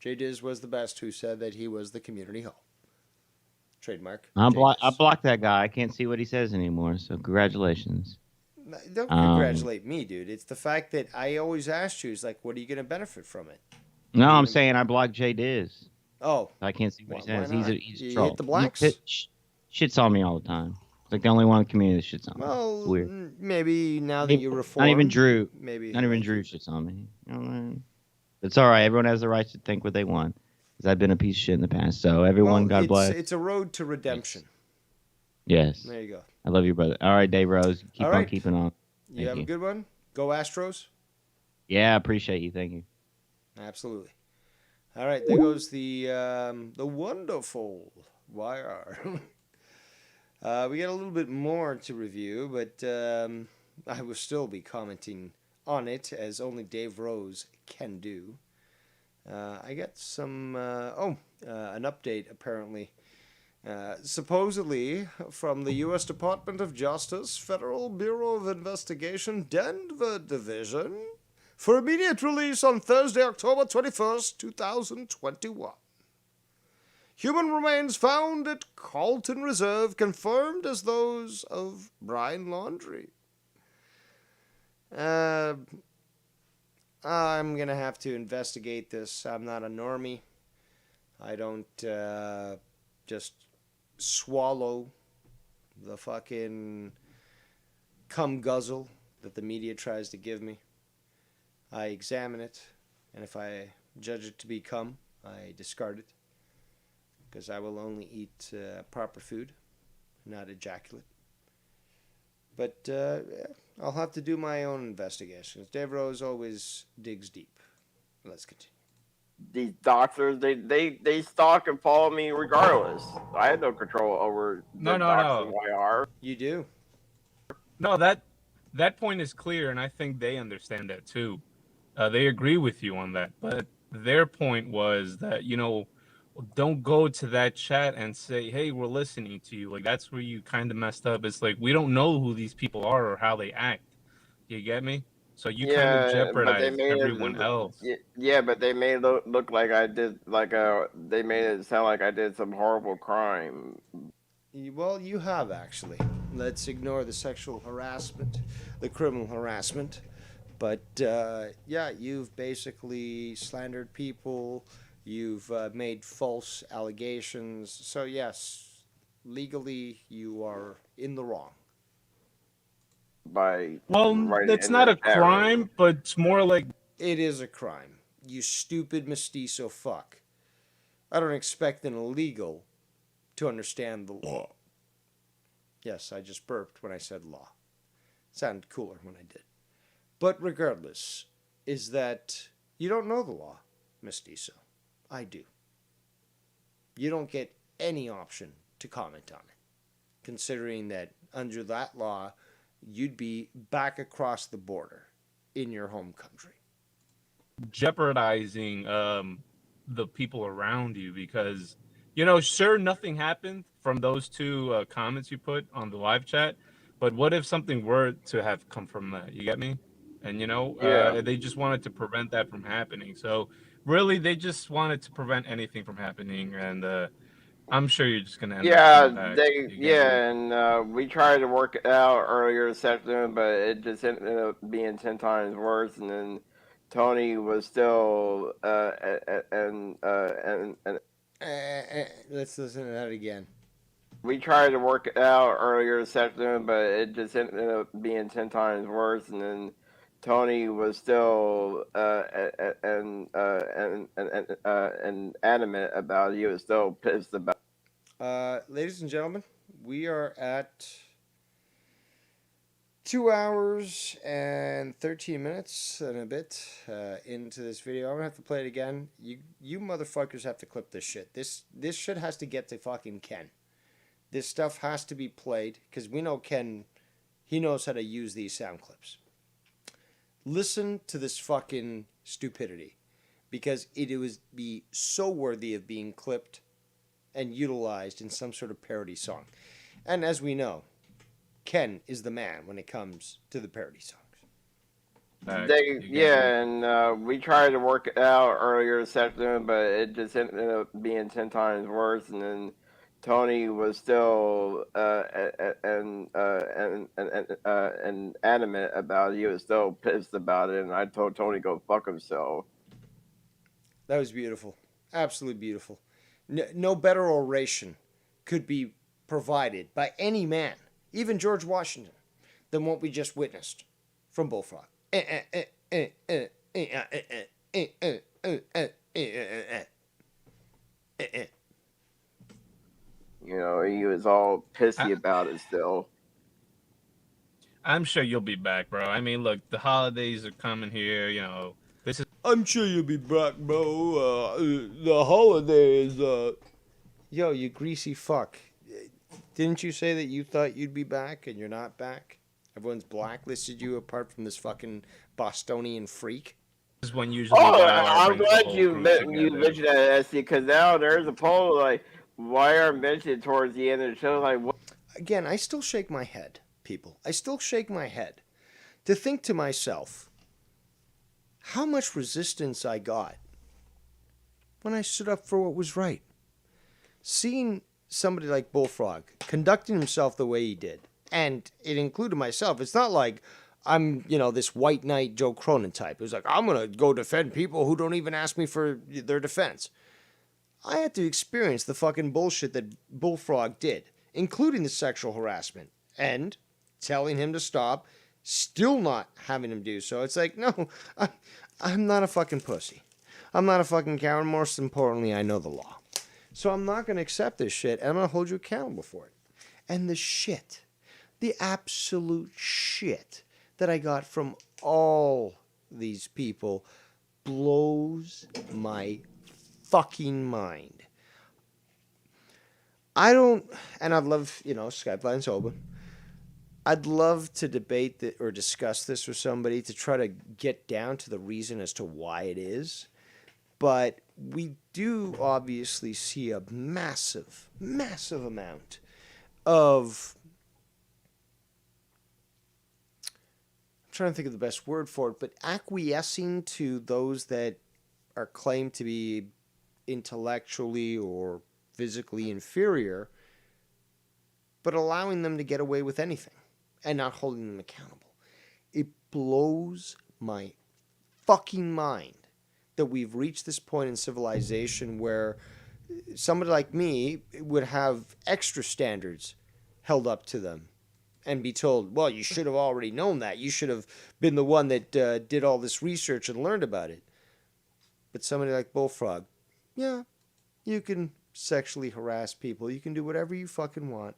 J Diz was the best who said that he was the community hall. Trademark. I J Diz. blocked that guy. I can't see what he says anymore. So congratulations. Don't congratulate me, dude. It's the fact that I always asked you, is like, what are you going to benefit from it? No, I'm saying I blocked J Diz. Oh. I can't see what he says. Why not? He's a You troll. hit the blacks? He shits on me all the time. It's like the only one in the community that shits on me. Well, It's weird. maybe now that you reform. Not even Drew. Maybe. Not even Drew shits on me. You know what I mean? It's all right. Everyone has the right to think what they want. Because I've been a piece of shit in the past. So everyone, God bless. It's a road to redemption. Yes. There you go. I love you, brother. All right, Dave Rose. Keep on keeping on. You have a good one. Go Astros. Yeah, I appreciate you. Thank you. Absolutely. All right, there goes the wonderful YR. We got a little bit more to review, but I will still be commenting on it as only Dave Rose can do. I got some an update apparently. Supposedly from the U.S. Department of Justice, Federal Bureau of Investigation, Denver Division, for immediate release on Thursday, October 21st, 2021. Human remains found at Carlton Reserve confirmed as those of Brian Laundrie. I'm going to have to investigate this. I'm not a normie. I don't just swallow the fucking cum guzzle that the media tries to give me. I examine it, and if I judge it to be cum, I discard it. Because I will only eat proper food, not ejaculate. But I'll have to do my own investigations. Dave Rose always digs deep. Let's continue. These doctors, they stalk and follow me regardless. I had no control over the docs and YR. You do. No, that point is clear, and I think they understand that too. They agree with you on that. But their point was that, don't go to that chat and say, hey, we're listening to you. Like, that's where you kind of messed up. It's like, we don't know who these people are or how they act. You get me? So you kind of jeopardize everyone else. Yeah, but they made it look like I did, they made it sound like I did some horrible crime. Well, you have actually. Let's ignore the sexual harassment, the criminal harassment. But, you've basically slandered people. You've made false allegations. So, yes, legally, you are in the wrong. It's not a crime, but it's more like... It is a crime. You stupid mestizo fuck. I don't expect an illegal to understand the law. Yes, I just burped when I said law. It sounded cooler when I did. But regardless, is that you don't know the law, mestizo. I do. You don't get any option to comment on it, considering that under that law, you'd be back across the border in your home country. Jeopardizing the people around you because, sure, nothing happened from those two comments you put on the live chat, but what if something were to have come from that? You get me? And, they just wanted to prevent that from happening. So, really, they just wanted to prevent anything from happening, and I'm sure you're just gonna end up coming back. And we tried to work it out earlier this afternoon, but it just ended up being 10 times worse. And then Tony was still let's listen to that again. We tried to work it out earlier this afternoon, but it just ended up being 10 times worse. And then Tony was still and adamant about it. He was still pissed about. Ladies and gentlemen, we are at 2 hours and 13 minutes and a bit into this video. I'm gonna have to play it again. You motherfuckers have to clip this shit. This shit has to get to fucking Ken. This stuff has to be played because we know Ken. He knows how to use these sound clips. Listen to this fucking stupidity, because it would be so worthy of being clipped and utilized in some sort of parody song. And as we know, Ken is the man when it comes to the parody songs. We tried to work it out earlier this afternoon, but it just ended up being 10 times worse. And then Tony was still and adamant about it. He was still pissed about it, and I told Tony to go fuck himself. That was beautiful, absolutely beautiful. No better oration could be provided by any man, even George Washington, than what we just witnessed from Bullfrog. You know, he was all pissy about it still. I'm sure you'll be back, bro. I mean, look, the holidays are coming here. You know, this is. I'm sure you'll be back, bro. The holidays. Yo, you greasy fuck. Didn't you say that you thought you'd be back and you're not back? Everyone's blacklisted you apart from this fucking Bostonian freak. This is when usually. I'm glad you mentioned that, Esty, because now there's a poll like, why are mentioned towards the end of the show? Like, what? Again, I still shake my head, people. I still shake my head to think to myself how much resistance I got when I stood up for what was right. Seeing somebody like Bullfrog conducting himself the way he did, and it included myself. It's not like I'm, this white knight Joe Cronin type. It was like, I'm going to go defend people who don't even ask me for their defense. I had to experience the fucking bullshit that Bullfrog did, including the sexual harassment, and telling him to stop, still not having him do so. It's like, no, I'm not a fucking pussy. I'm not a fucking coward. Most importantly, I know the law. So I'm not going to accept this shit, and I'm going to hold you accountable for it. And the absolute shit that I got from all these people blows my fucking mind. I'd love, Skype line's open. I'd love to debate or discuss this with somebody to try to get down to the reason as to why it is. But we do obviously see a massive, massive amount of, I'm trying to think of the best word for it, but acquiescing to those that are claimed to be intellectually or physically inferior, but allowing them to get away with anything and not holding them accountable. It blows my fucking mind that we've reached this point in civilization where somebody like me would have extra standards held up to them and be told, well, you should have already known that. You should have been the one that did all this research and learned about it. But somebody like Bullfrog, yeah, you can sexually harass people. You can do whatever you fucking want.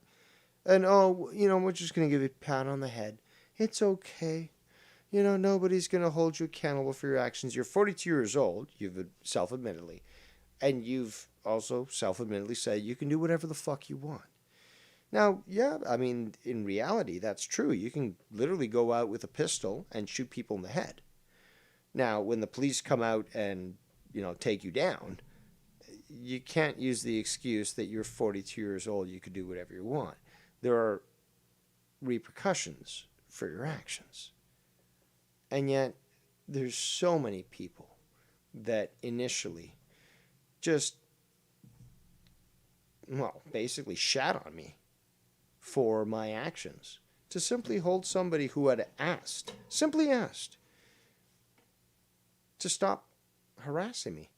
And, we're just going to give you a pat on the head. It's okay. Nobody's going to hold you accountable for your actions. You're 42 years old, you've self-admittedly, and you've also self-admittedly said you can do whatever the fuck you want. Now, yeah, I mean, in reality, that's true. You can literally go out with a pistol and shoot people in the head. Now, when the police come out and, take you down, you can't use the excuse that you're 42 years old, you could do whatever you want. There are repercussions for your actions. And yet, there's so many people that initially just, basically shat on me for my actions. To simply hold somebody who had simply asked, to stop harassing me.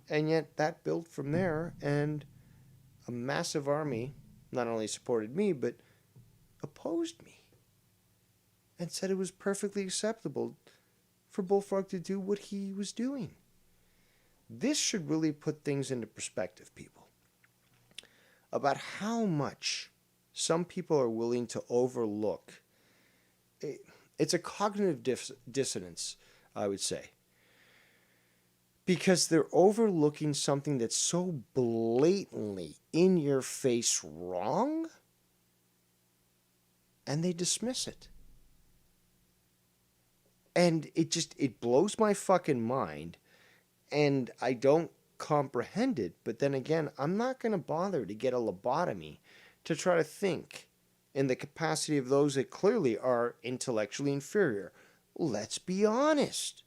And yet, that built from there, and a massive army not only supported me, but opposed me. And said it was perfectly acceptable for Bullfrog to do what he was doing. This should really put things into perspective, people, about how much some people are willing to overlook it's a cognitive dissonance, I would say. Because they're overlooking something that's so blatantly in your face wrong, and they dismiss it. And it blows my fucking mind, and I don't comprehend it. But then again, I'm not going to bother to get a lobotomy to try to think in the capacity of those that clearly are intellectually inferior. Let's be honest.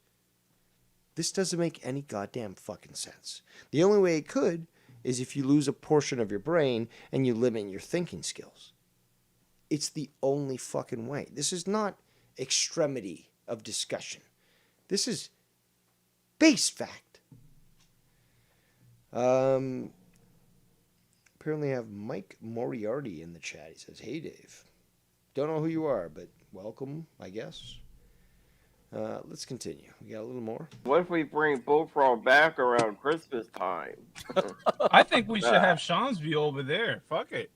This doesn't make any goddamn fucking sense. The only way it could is if you lose a portion of your brain and you limit your thinking skills. It's the only fucking way. This is not extremity of discussion. This is base fact. Apparently I have Mike Moriarty in the chat. He says, "Hey Dave. Don't know who you are, but welcome, I guess." Let's continue. We got a little more. What if we bring Bullfrog back around Christmas time? I think we should have Seanzview over there. Fuck it.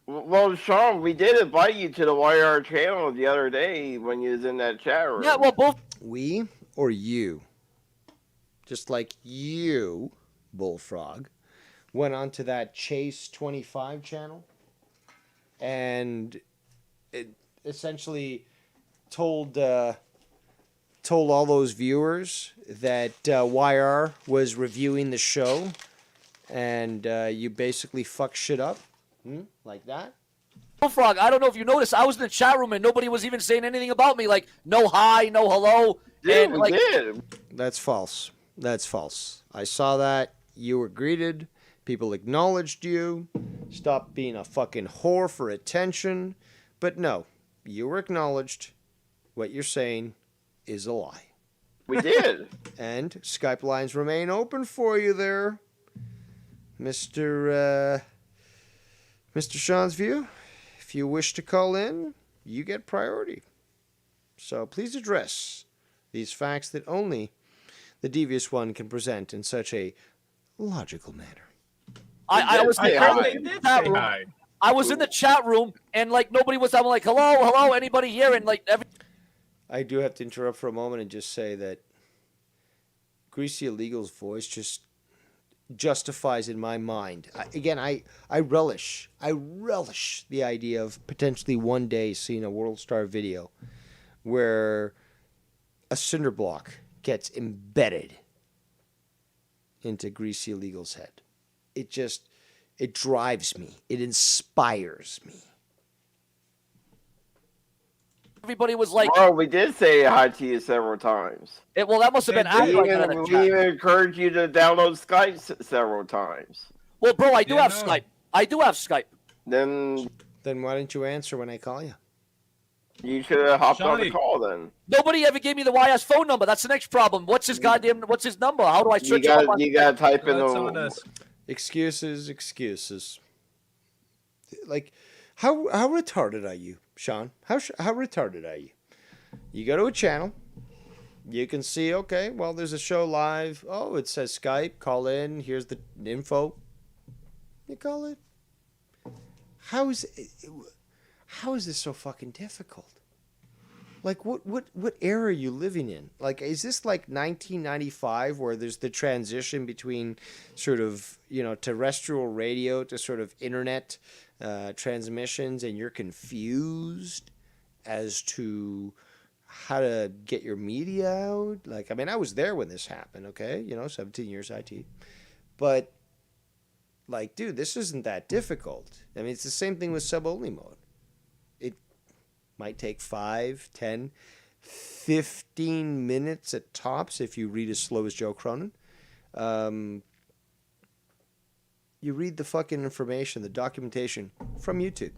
Well, Sean, we did invite you to the YR channel the other day when you was in that chat room. Yeah, well, both. We or you? Just like you, Bullfrog, went onto that Chase 25 channel and it essentially told all those viewers that YR was reviewing the show, and you basically fuck shit up, like that. Bullfrog, I don't know if you noticed, I was in the chat room and nobody was even saying anything about me, like no hi, no hello. Yeah, and we like, did. That's false. That's false. I saw that. You were greeted. People acknowledged you. Stop being a fucking whore for attention. But no, you were acknowledged. What you're saying is a lie. We did. And Skype lines remain open for you there, Mr. Seanzview. If you wish to call in, you get priority. So please address these facts that only the devious one can present in such a logical manner. I was in the chat room. Hi. I was in the chat room and like nobody was. I'm like, hello, anybody here? And like I do have to interrupt for a moment and just say that Greasy Illegal's voice just justifies in my mind. I relish the idea of potentially one day seeing a World Star video where a cinder block gets embedded into Greasy Illegal's head. It drives me. It inspires me. everybody was like, "Oh, we did say hi to you several times." well, that must have been after I got in the We chat. even encouraged you to download Skype several times. Well, bro, I do have no. Skype. I do have Skype. Then why didn't you answer when I call you? you should have hopped on the Shawnee. call then. Nobody ever gave me the YS phone number. That's the next problem. What's his number? How do I You search it up? got you got to type in That's on the. us. Excuses. Like, how retarded are you, Sean? How retarded are you? You go to a channel, you can see, okay, well, there's a show live. Oh, it says Skype. Call in. Here's the info. You call it. How is this so fucking difficult? Like, what era are you living in? Like, is this like 1995 where there's the transition between sort of, terrestrial radio to sort of internet transmissions, and you're confused as to how to get your media out? Like, I mean, I was there when this happened, okay? 17 years IT. But, like, dude, this isn't that difficult. I mean, it's the same thing with sub-only mode. Might take 5, 10, 15 minutes at tops if you read as slow as Joe Cronin. You read the fucking information, the documentation from YouTube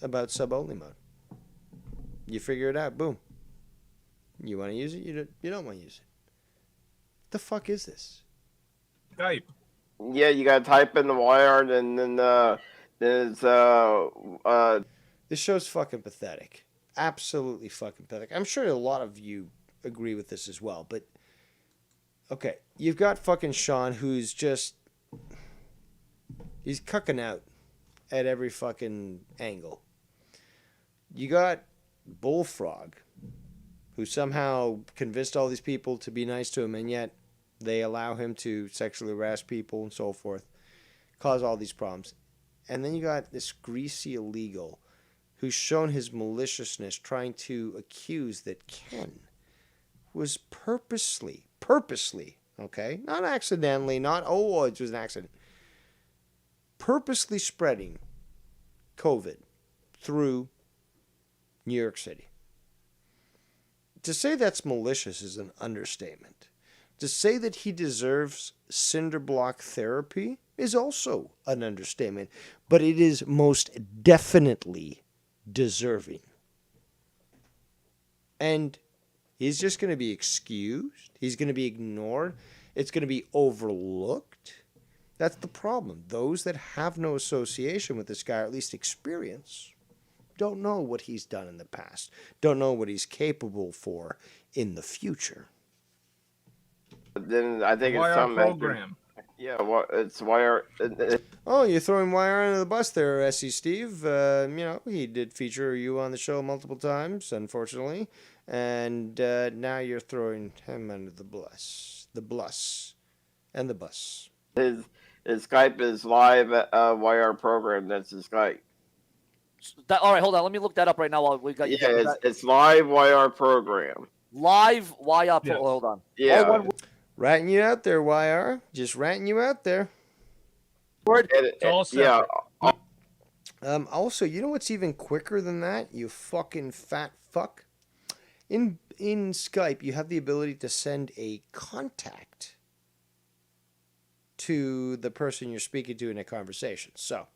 about sub-only mode. You figure it out, boom. You want to use it, you don't want to use it. The fuck is this? Skype. Yeah, you got to type in the wire, and then there's This show's fucking pathetic. Absolutely fucking pathetic. I'm sure a lot of you agree with this as well, but okay, you've got fucking Sean who's just he's cucking out at every fucking angle. You got Bullfrog, who somehow convinced all these people to be nice to him, and yet they allow him to sexually harass people and so forth, cause all these problems. And then you got this Greasy illegal who's shown his maliciousness trying to accuse that Ken was purposely, okay, not accidentally, not, oh, it was an accident, purposely spreading COVID through New York City. To say that's malicious is an understatement. To say that he deserves cinder block therapy is also an understatement, but it is most definitely deserving. And he's just going to be excused. He's going to be ignored. It's going to be overlooked. That's the problem. Those that have no association with this guy, or at least experience, don't know what he's done in the past, don't know what he's capable for in the future. Then I think it's YR some program. Yeah, well, it's YR. Oh, you're throwing YR under the bus there, SC Steve. He did feature you on the show multiple times, unfortunately, and now you're throwing him under the bus. The bus. And the bus. His Skype is live YR program. That's his Skype. All right, hold on. Let me look that up right now while we got you. Yeah, it's live YR program. Live YR Yes. program. Hold on. Yeah. Ratting you out there, YR. Just ratting you out there. It's all separate. Also, you know what's even quicker than that? You fucking fat fuck. In Skype, you have the ability to send a contact to the person you're speaking to in a conversation. So,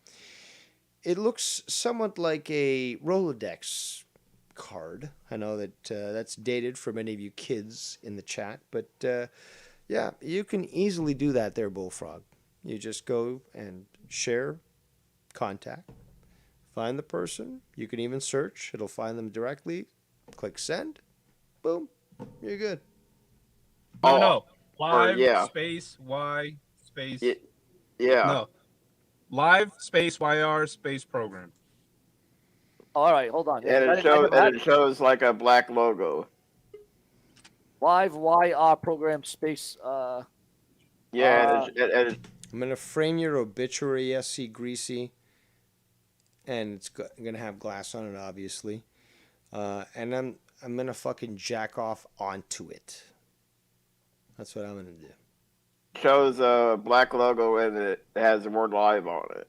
it looks somewhat like a Rolodex card. I know that that's dated for many of you kids in the chat, but yeah, you can easily do that there, Bullfrog. You just go and share contact, find the person. You can even search. It'll find them directly. Click send. Boom. You're good. No. Live yeah. space Y space. Yeah. No. Live space YR space program. All right, hold on. And it shows like a black logo. Live YR program space. Yeah, and I'm going to frame your obituary, SC Greasy. And it's going to have glass on it, obviously. And I'm going to fucking jack off onto it. That's what I'm going to do. shows a black logo and it has the word live on it.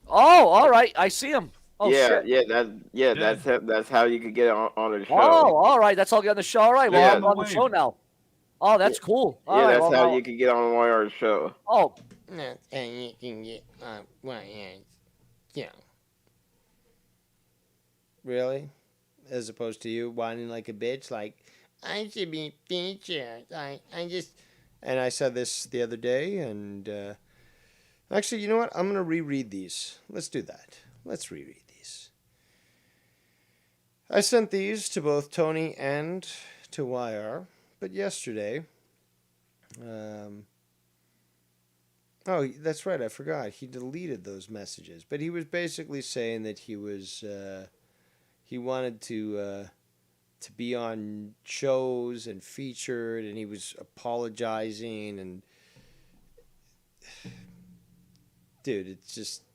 Oh, all right. I see him. Oh, yeah, shit. that's how you could get on the show. Oh, all right. That's how I'll get on the show. All right. Well, Yeah. I'm on the show now. Oh, that's cool. All Yeah, right, that's well, how now- you could get on YR's show. Oh, And you can get, Really? As opposed to you whining like a bitch, like, I should be featured. And I said this the other day, and actually, you know what? I'm going to reread these. Let's do that. Let's reread these. I sent these to both Tony and to YR, but yesterday, oh, that's right, I forgot. He deleted those messages, but he was basically saying that he was, he wanted to be on shows and featured, and he was apologizing, and dude,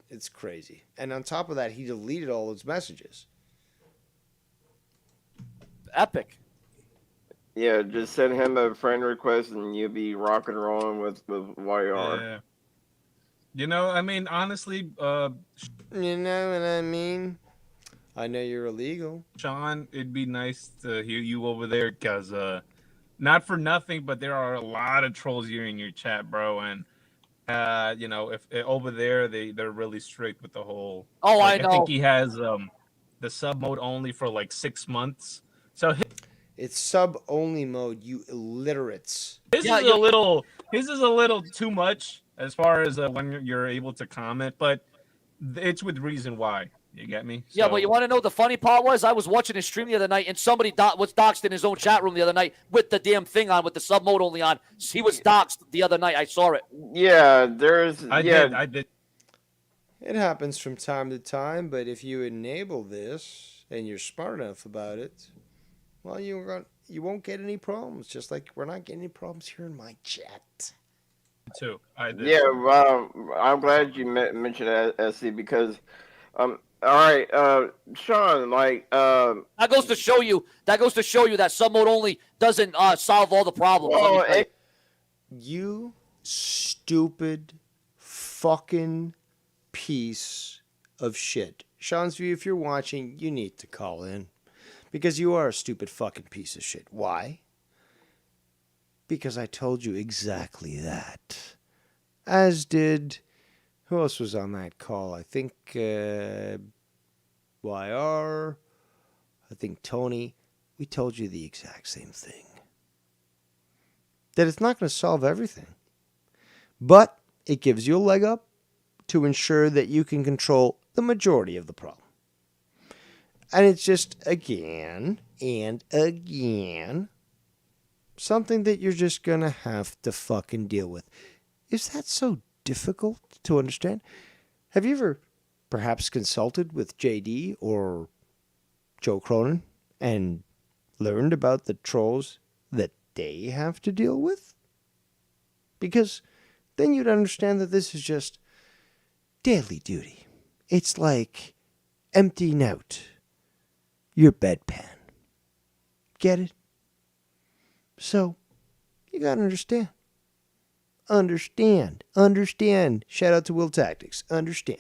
it's crazy. And on top of that, he deleted all those messages. epic. Yeah, just send him a friend request and you'll be rock and rolling with YR. Yeah. You know, I mean, honestly, You know what I mean? I know you're illegal. Sean, it'd be nice to hear you over there because, not for nothing, but there are a lot of trolls here in your chat, bro. And, you know, if over there, they're really strict with the whole. Oh, like, I know. I think he has the sub mode only for like 6 months. So It's sub-only mode, you illiterates. his is a little too much as far as when you're able to comment, but it's with reason why. You get me? Yeah, So- but you want to know the funny part was? I was watching his stream the other night, and somebody was doxxed in his own chat room the other night with the damn thing on, with the sub mode only on. He was doxxed the other night. I saw it. Yeah, there's I did. It happens from time to time, but if you enable this and you're smart enough about it, well, you won't get any problems. Just like we're not getting any problems here in my chat. Too. I did. Yeah, I'm glad you mentioned that, SC, because all right, Sean, like That goes to show you. That goes to show you that sub mode only doesn't solve all the problems. Let me well, tell you. You stupid fucking piece of shit. Seanzview, if you're watching, you need to call in. Because you are a stupid fucking piece of shit. Why? Because I told you exactly that. As did... Who else was on that call? I think YR. I think Tony. We told you the exact same thing. That it's not going to solve everything. But it gives you a leg up to ensure that you can control the majority of the problem. And it's just, again and again, something that you're just going to have to fucking deal with. Is that so difficult to understand? Have you ever perhaps consulted with JD or Joe Cronin and learned about the trolls that they have to deal with? Because then you'd understand that this is just daily duty. It's like emptying out your bedpan. Get it? So, you gotta understand. Understand. Shout out to Will Tactics. Understand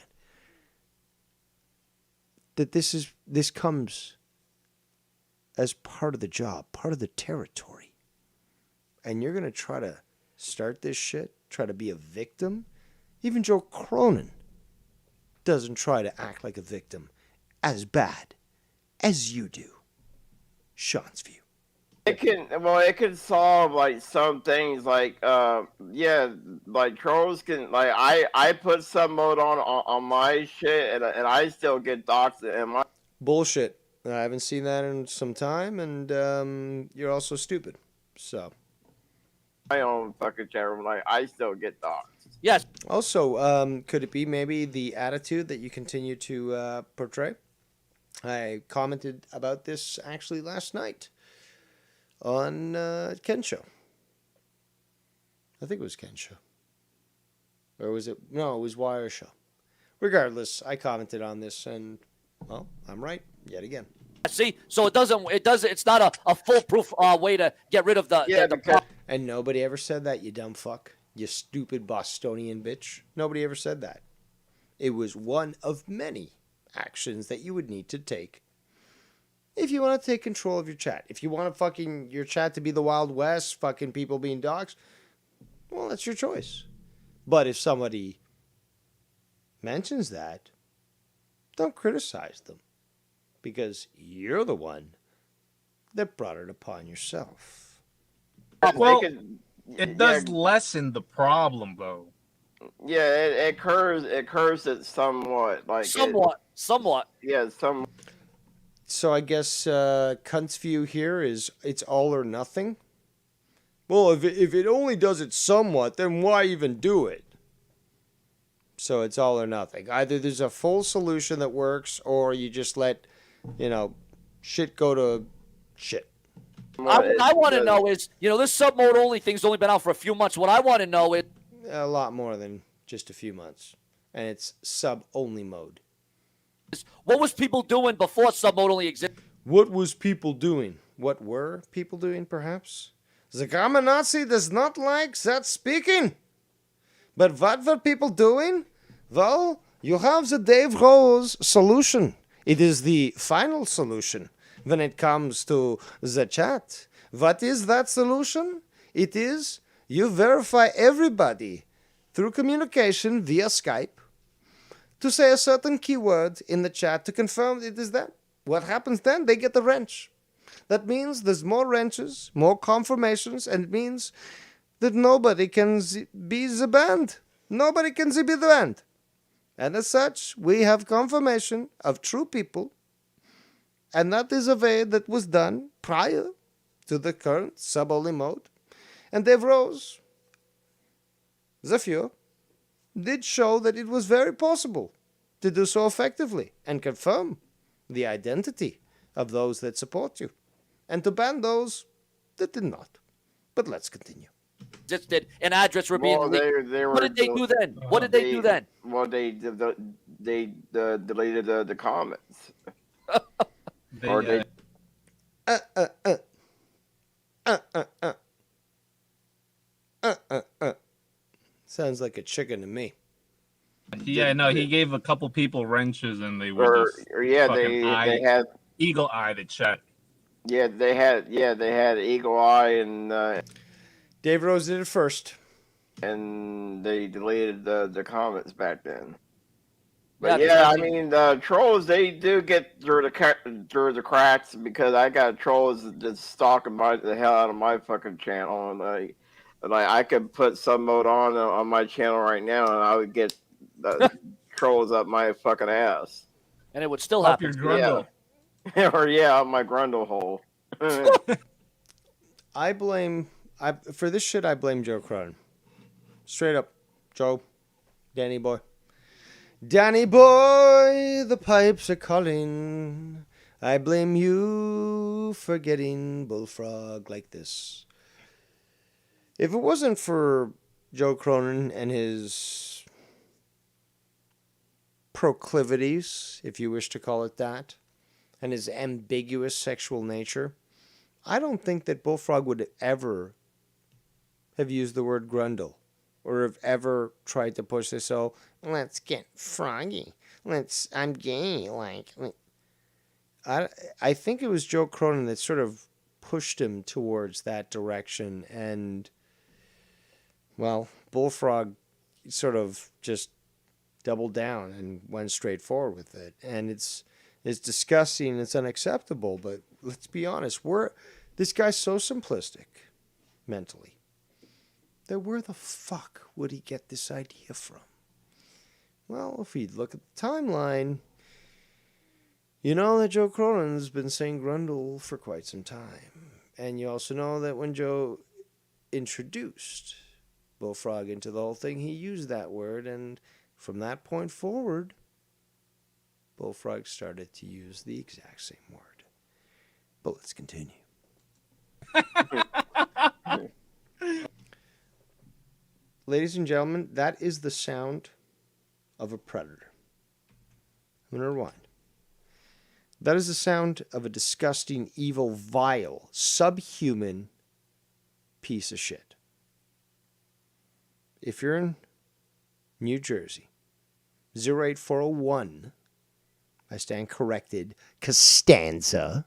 that this comes as part of the job, part of the territory. And you're gonna try to start this shit, try to be a victim. Even Joe Cronin doesn't try to act like a victim as bad as you do. Seanzview. it can solve like some things, like like trolls can, like I put sub mode on my shit and I still get doxed and my Bullshit. I haven't seen that in some time, and you're also stupid. So. own fucking chat room, like I still get doxed. Yes. Also, could it be maybe the attitude that you continue to portray? I commented about this actually last night on Ken's show. I think it was Ken's show. Or was it? No, it was Wire's show. Regardless, I commented on this, and, well, I'm right yet again. See, so it's not a foolproof way to get rid of the problem. And nobody ever said that, you dumb fuck. You stupid Bostonian bitch. Nobody ever said that. It was one of many actions that you would need to take if you want to take control of your chat. If you want your chat to be the Wild West, fucking people being dogs, well, that's your choice. But if somebody mentions that, don't criticize them. Because you're the one that brought it upon yourself. Well, it does lessen the problem, though. Yeah, it curves it somewhat. Like somewhat. Yeah, some. So I guess Cunt's view here is it's all or nothing. Well, if it only does it somewhat, then why even do it? So it's all or nothing. Either there's a full solution that works, or you just let, shit go to shit. What I want to know is, this sub mode only thing's only been out for a few months. What I want to know is a lot more than just a few months, and it's sub only mode. What was people doing before sub mode only existed? What was people doing? What were people doing, perhaps? The common Nazi does not like that speaking. But what were people doing? Well, you have the Dave Rose solution. It is the final solution when it comes to the chat. What is that solution? It is you verify everybody through communication via Skype to say a certain keyword in the chat to confirm it is them. What happens then? They get the wrench. That means there's more wrenches, more confirmations, and it means that nobody can be the band. Nobody can be the band. And as such, we have confirmation of true people. And that is a way that was done prior to the current sub-only mode. And Dave Rose, the few, did show that it was very possible to do so effectively and confirm the identity of those that support you, and to ban those that did not. But let's continue. Just did an address were being Well, leaked. they were. What did they do then? What did they do then? Well, they deleted the comments. Or they Sounds like a chicken to me. Yeah, no, he gave a couple people wrenches, and they were just yeah, fucking they had eagle eye the chat. they had eagle eye and Dave Rose did it first. and they deleted the comments back then. But Yeah, yeah, I mean the trolls, they do get through the cracks, because I got trolls just stalking the hell out of my fucking channel, and like I could put sub mode on my channel right now, and I would get trolls up my fucking ass. And it would still Up happen. your grundle. Yeah. Or up my grundle hole. For this shit, I blame Joe Cronin. Straight up. Joe. Danny boy. Danny boy, the pipes are calling. I blame you for getting Bullfrog like this. If it wasn't for Joe Cronin and his proclivities, if you wish to call it that, and his ambiguous sexual nature, I don't think that Bullfrog would ever have used the word grundle, or have ever tried to push this, so let's get froggy. I'm gay, I think it was Joe Cronin that sort of pushed him towards that direction, and, well, Bullfrog sort of just doubled down and went straight forward with it. And it's disgusting, it's unacceptable, but let's be honest, this guy's so simplistic mentally that where the fuck would he get this idea from? Well, if you look at the timeline, you know that Joe Cronin's been saying grundle for quite some time. And you also know that when Joe introduced Bullfrog into the whole thing, he used that word, and from that point forward, Bullfrog started to use the exact same word. But let's continue. Ladies and gentlemen, that is the sound of a predator. I'm going to rewind. That is the sound of a disgusting, evil, vile, subhuman piece of shit. If you're in New Jersey, 08401, I stand corrected, Costanza,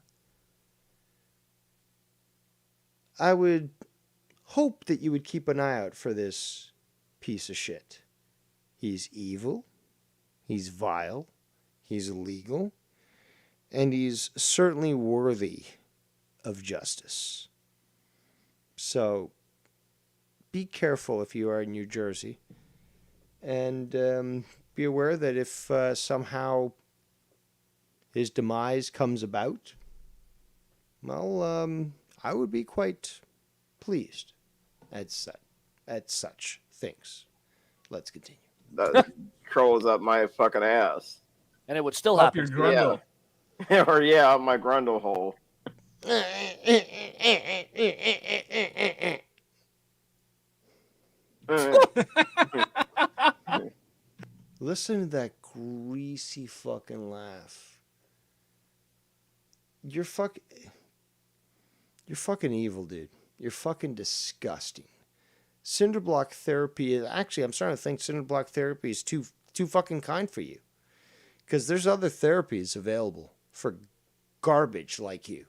I would hope that you would keep an eye out for this piece of shit. He's evil, he's vile, he's illegal, and he's certainly worthy of justice. So, be careful if you are in New Jersey, and be aware that if somehow his demise comes about, well, I would be quite pleased at such things. Let's continue. The trolls up my fucking ass. And it would still Up happen. your grundle. Yeah. Or up my grundle hole. Listen to that greasy fucking laugh. You're fucking evil, dude. You're fucking disgusting. Cinderblock therapy is actually, I'm starting to think Cinderblock therapy is too fucking kind for you. Because there's other therapies available for garbage like you.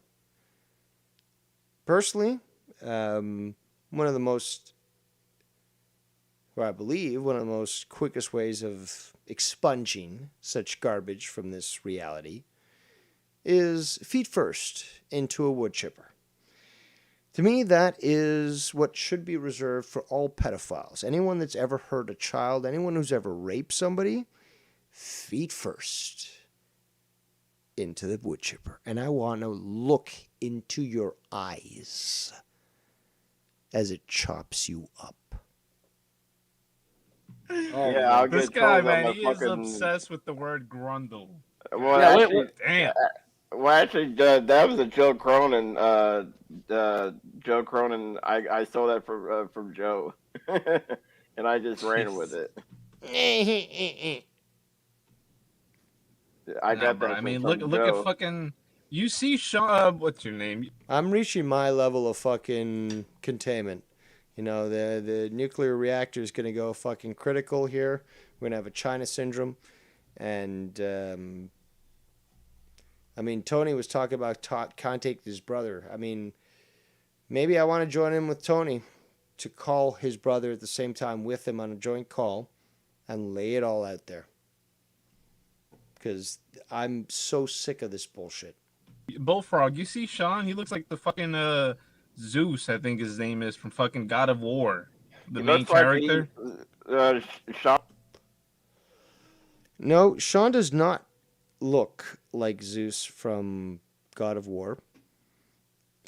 Personally, one of the most quickest ways of expunging such garbage from this reality is feet first into a wood chipper. To me, that is what should be reserved for all pedophiles. Anyone that's ever hurt a child, anyone who's ever raped somebody, feet first into the wood chipper. And I want to look into your eyes as it chops you up. Oh, Yeah, I'll This get guy, told I'm man, a he is fucking. obsessed with the word grundle. Well, yeah. actually, Damn. that was a Joe Cronin. Joe Cronin. I stole that from Joe, and I just ran with Jeez. it. I Nah, got bro. that I mean, from look at Joe. fucking. You see Sean? What's your name? I'm reaching my level of fucking containment. You know, the nuclear reactor is going to go fucking critical here. We're going to have a China syndrome. And, I mean, Tony was talking about contact his brother. I mean, maybe I want to join in with Tony to call his brother at the same time with him on a joint call and lay it all out there. Because I'm so sick of this bullshit. Bullfrog. You see Sean? He looks like the fucking Zeus. I think his name is from fucking God of War. The He main looks like character. Sean. No, Sean does not look like Zeus from God of War.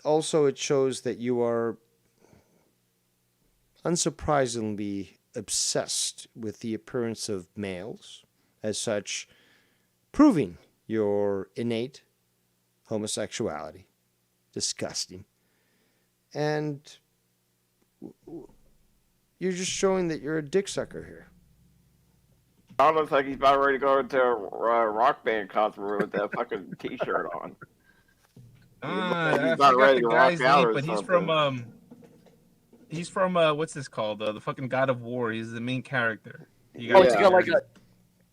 Also, it shows that you are unsurprisingly obsessed with the appearance of males, as such, proving your innate homosexuality. Disgusting. And you're just showing that you're a dick sucker here. Sean looks like he's about ready to go to a rock band concert with that fucking T-shirt on. I about forgot ready the to rock guy's out name, or but he's something. from what's this called? The fucking God of War. He's the main character. He Oh, he's got like a.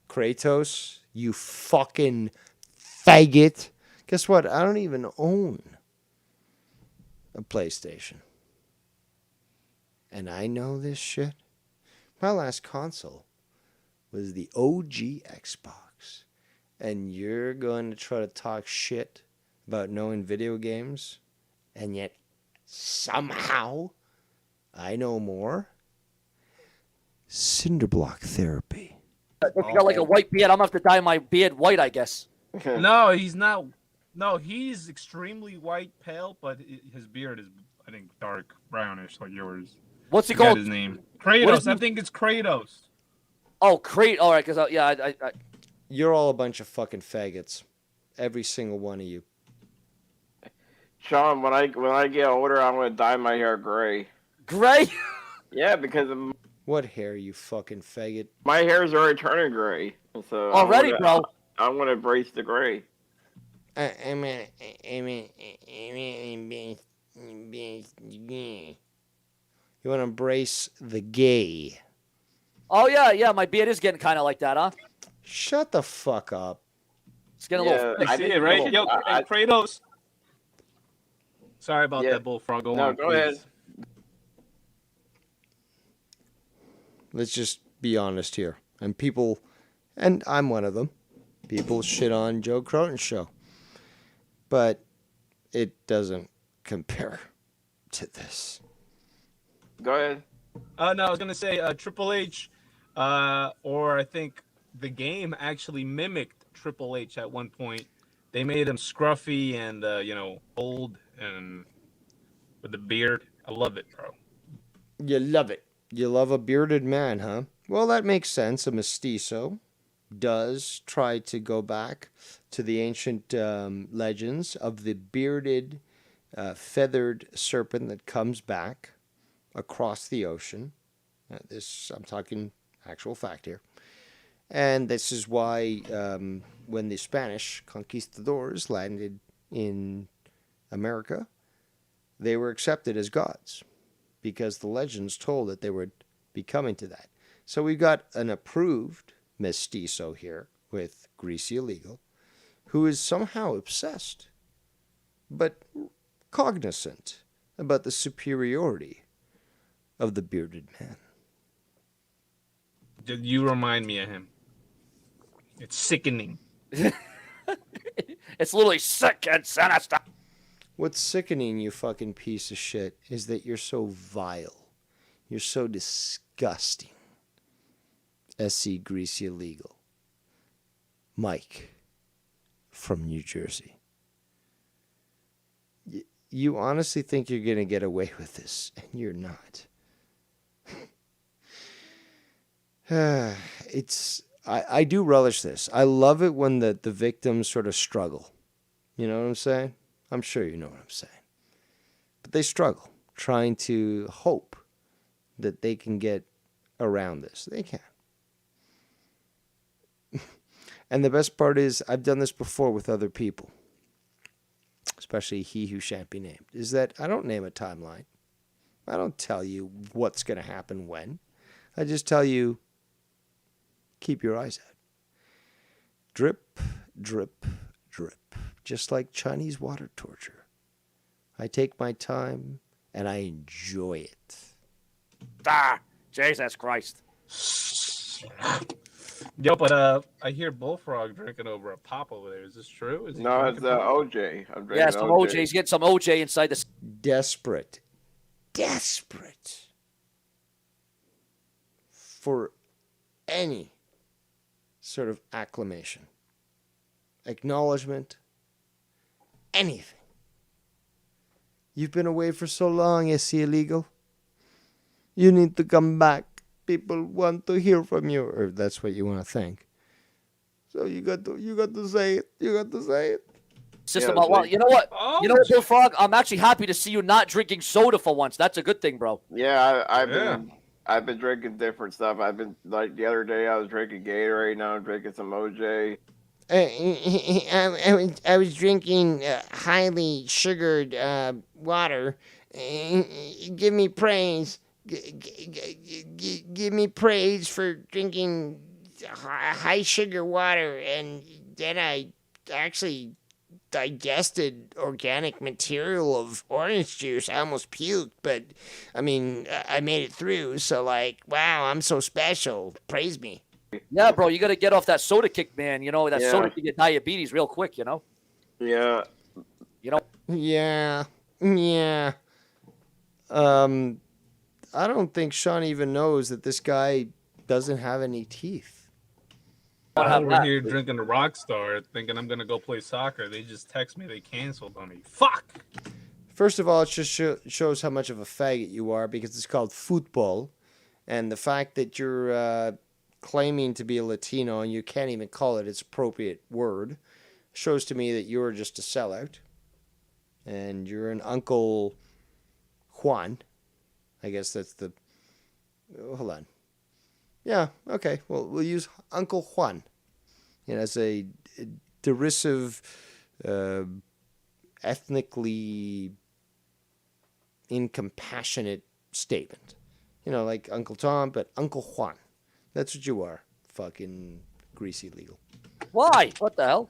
Kratos, you fucking faggot. Guess what? I don't even own a PlayStation. And I know this shit. My last console was the OG Xbox. And you're going to try to talk shit about knowing video games, and yet somehow I know more? Cinderblock therapy. He's got like a white beard. I'm gonna have to dye my beard white, I guess. No, he's not. No, he's extremely white, pale, but his beard is, I think, dark brownish like yours. What's he I forgot called? his name? What is Kratos. I he- think it's Kratos. Oh, Crate. All right, because yeah, I. You're all a bunch of fucking faggots. Every single one of you. Sean, when I get older, I'm gonna dye my hair gray. Gray? Yeah, because What hair, you fucking faggot? my hair is already turning gray. So Already, bro. I'm gonna embrace the gray. You want to embrace the gay. Oh yeah. My beard is getting kind of like that, huh? Shut the fuck up. It's getting a little. I see it, right? Yo, Kratos. Sorry about that, Bullfrog. Go on, go please. ahead. Let's just be honest here. And people, and I'm one of them, people shit on Joe Cronin's show. But it doesn't compare to this. Go ahead. No, I was gonna say Triple H, or I think the game actually mimicked Triple H at one point. They made him scruffy and old and with the beard. I love it, bro. You love it. You love a bearded man, huh? Well, that makes sense. A mestizo does try to go back to the ancient legends of the bearded, feathered serpent that comes back across the ocean. I'm talking actual fact here. And this is why when the Spanish conquistadors landed in America, they were accepted as gods because the legends told that they would be coming to that. So we've got an approved mestizo here with Greasy Illegal, who is somehow obsessed, but cognizant about the superiority of the bearded man. You remind me of him. It's sickening. It's literally sick and sinister. What's sickening, you fucking piece of shit, is that you're so vile. You're so disgusting. SC Greasy Illegal. Mike from New Jersey. You honestly think you're going to get away with this, and you're not. I do relish this. I love it when the victims sort of struggle. You know what I'm saying? I'm sure you know what I'm saying. But they struggle, trying to hope that they can get around this. They can. And the best part is, I've done this before with other people, especially he who shan't be named, is that I don't name a timeline. I don't tell you what's going to happen when. I just tell you, keep your eyes out. Drip, drip, drip. Just like Chinese water torture. I take my time and I enjoy it. Ah, Jesus Christ. Yo, but I hear Bullfrog drinking over a pop over there. Is this true? Is he No, it's drinking pop? OJ. I'm drinking Yeah, some OJ. He's getting some OJ inside the. Desperate for any sort of acclamation, acknowledgement, anything. You've been away for so long, is he illegal? You need to come back. People want to hear from you, or that's what you want to think. So you got to say it. You got to say it. System. Well, you know what? Oh, You know what, Bullfrog? I'm actually happy to see you not drinking soda for once. That's a good thing, bro. Yeah, I've been drinking different stuff. I've been like the other day I was drinking Gatorade. Now I'm drinking some OJ. I was drinking highly sugared water. Give me praise. Give me praise for drinking high sugar water, and then I actually digested organic material of orange juice. I almost puked, but I mean, I made it through. So like, wow, I'm so special. Praise me. Yeah, bro, you got to get off that soda kick, man. You know, that Yeah. soda can get diabetes real quick, you know? Yeah. You know? Yeah. I don't think Sean even knows that this guy doesn't have any teeth. I'm over here drinking a Rockstar, thinking I'm gonna go play soccer. They just text me they canceled on me. Fuck. First of all, it just shows how much of a faggot you are, because it's called football. And the fact that you're claiming to be a Latino and you can't even call it its appropriate word shows to me that you're just a sellout. And you're an Uncle Juan. I guess that's the... Hold on. Yeah, okay. Well, we'll use Uncle Juan, you know, as a derisive, ethnically incompassionate statement. You know, like Uncle Tom, but Uncle Juan. That's what you are. Fucking greasy legal. Why? What the hell?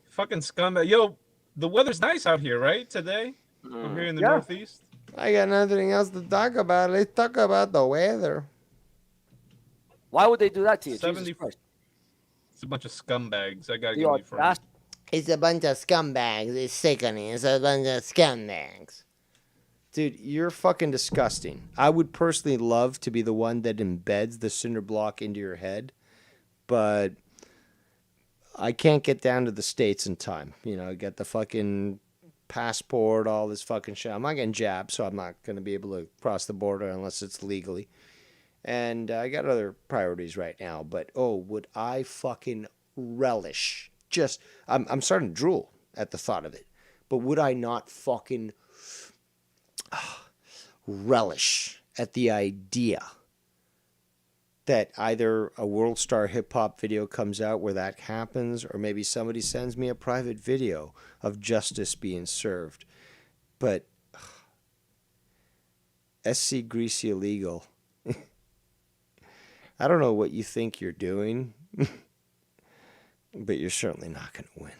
Fucking scumbag. Yo, the weather's nice out here, right? Today? Over here in the Northeast? I got nothing else to talk about. Let's talk about the weather. Why would they do that to you? 70. Jesus Christ. It's a bunch of scumbags. I gotta The give you from. audacity. It's a bunch of scumbags. It's sickening. It's a bunch of scumbags. Dude, you're fucking disgusting. I would personally love to be the one that embeds the cinder block into your head, but I can't get down to the States in time. You know, get the fucking passport, all this fucking shit. I'm not getting jabbed, so I'm not going to be able to cross the border unless it's legally. And I got other priorities right now, but would I fucking relish? I'm starting to drool at the thought of it. But would I not fucking relish at the idea that either a World Star Hip Hop video comes out where that happens, or maybe somebody sends me a private video of justice being served. But SC Greasy illegal. I don't know what you think you're doing, but you're certainly not going to win.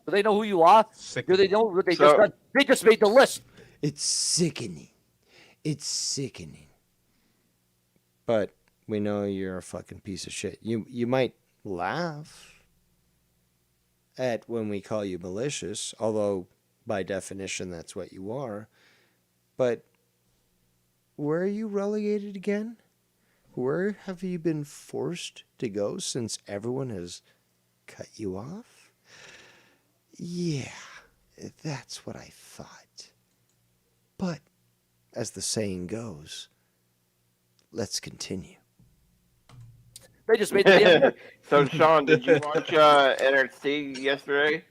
Do they know who you are? Do they know what they So- just done? They just made the list. It's sickening. It's sickening. But we know you're a fucking piece of shit. You might laugh at when we call you malicious, although by definition that's what you are. But where are you relegated again? Where have you been forced to go since everyone has cut you off? Yeah, that's what I thought. But, as the saying goes, let's continue. They just made the So, Sean, did you watch NXT yesterday?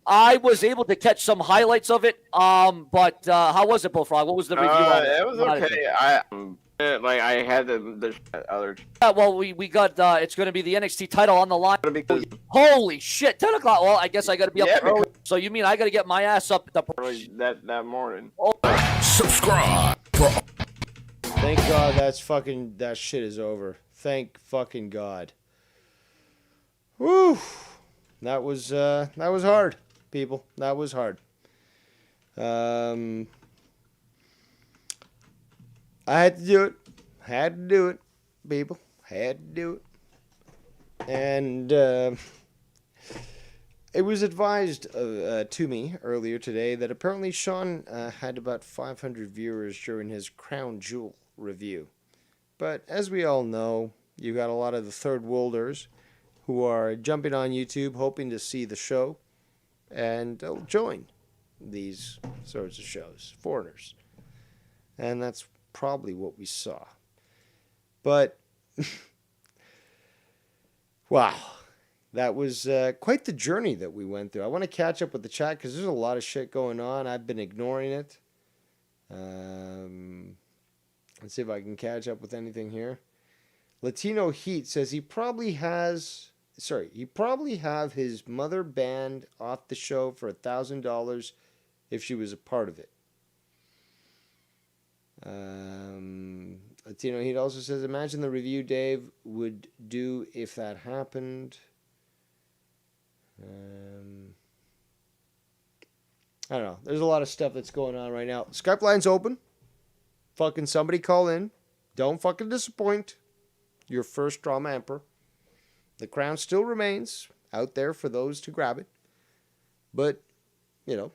I was able to catch some highlights of it. But how was it, Bullfrog? What was the review on it? It was okay. I had the other. Yeah, well, we got it's going to be the NXT title on the line. Because Holy shit, 10 o'clock. Well, I guess I got to be up Yeah, early. So you mean I got to get my ass up? that morning. Subscribe. Thank God that shit is over. Thank fucking God. Woo! That was hard, people. That was hard. I had to do it. Had to do it, people. Had to do it. And it was advised to me earlier today that apparently Sean had about 500 viewers during his Crown Jewel review. But as we all know, you got a lot of the third worlders who are jumping on YouTube hoping to see the show, and they'll join these sorts of shows, foreigners. And that's probably what we saw. But, wow, that was quite the journey that we went through. I want to catch up with the chat because there's a lot of shit going on. I've been ignoring it. Let's see if I can catch up with anything here. Latino Heat says he probably have his mother banned off the show for $1,000 if she was a part of it. Latino Heat also says, imagine the review Dave would do if that happened. I don't know. There's a lot of stuff that's going on right now. Skype line's open. Fucking somebody call in. Don't fucking disappoint your first drama emperor. The crown still remains out there for those to grab it. But, you know,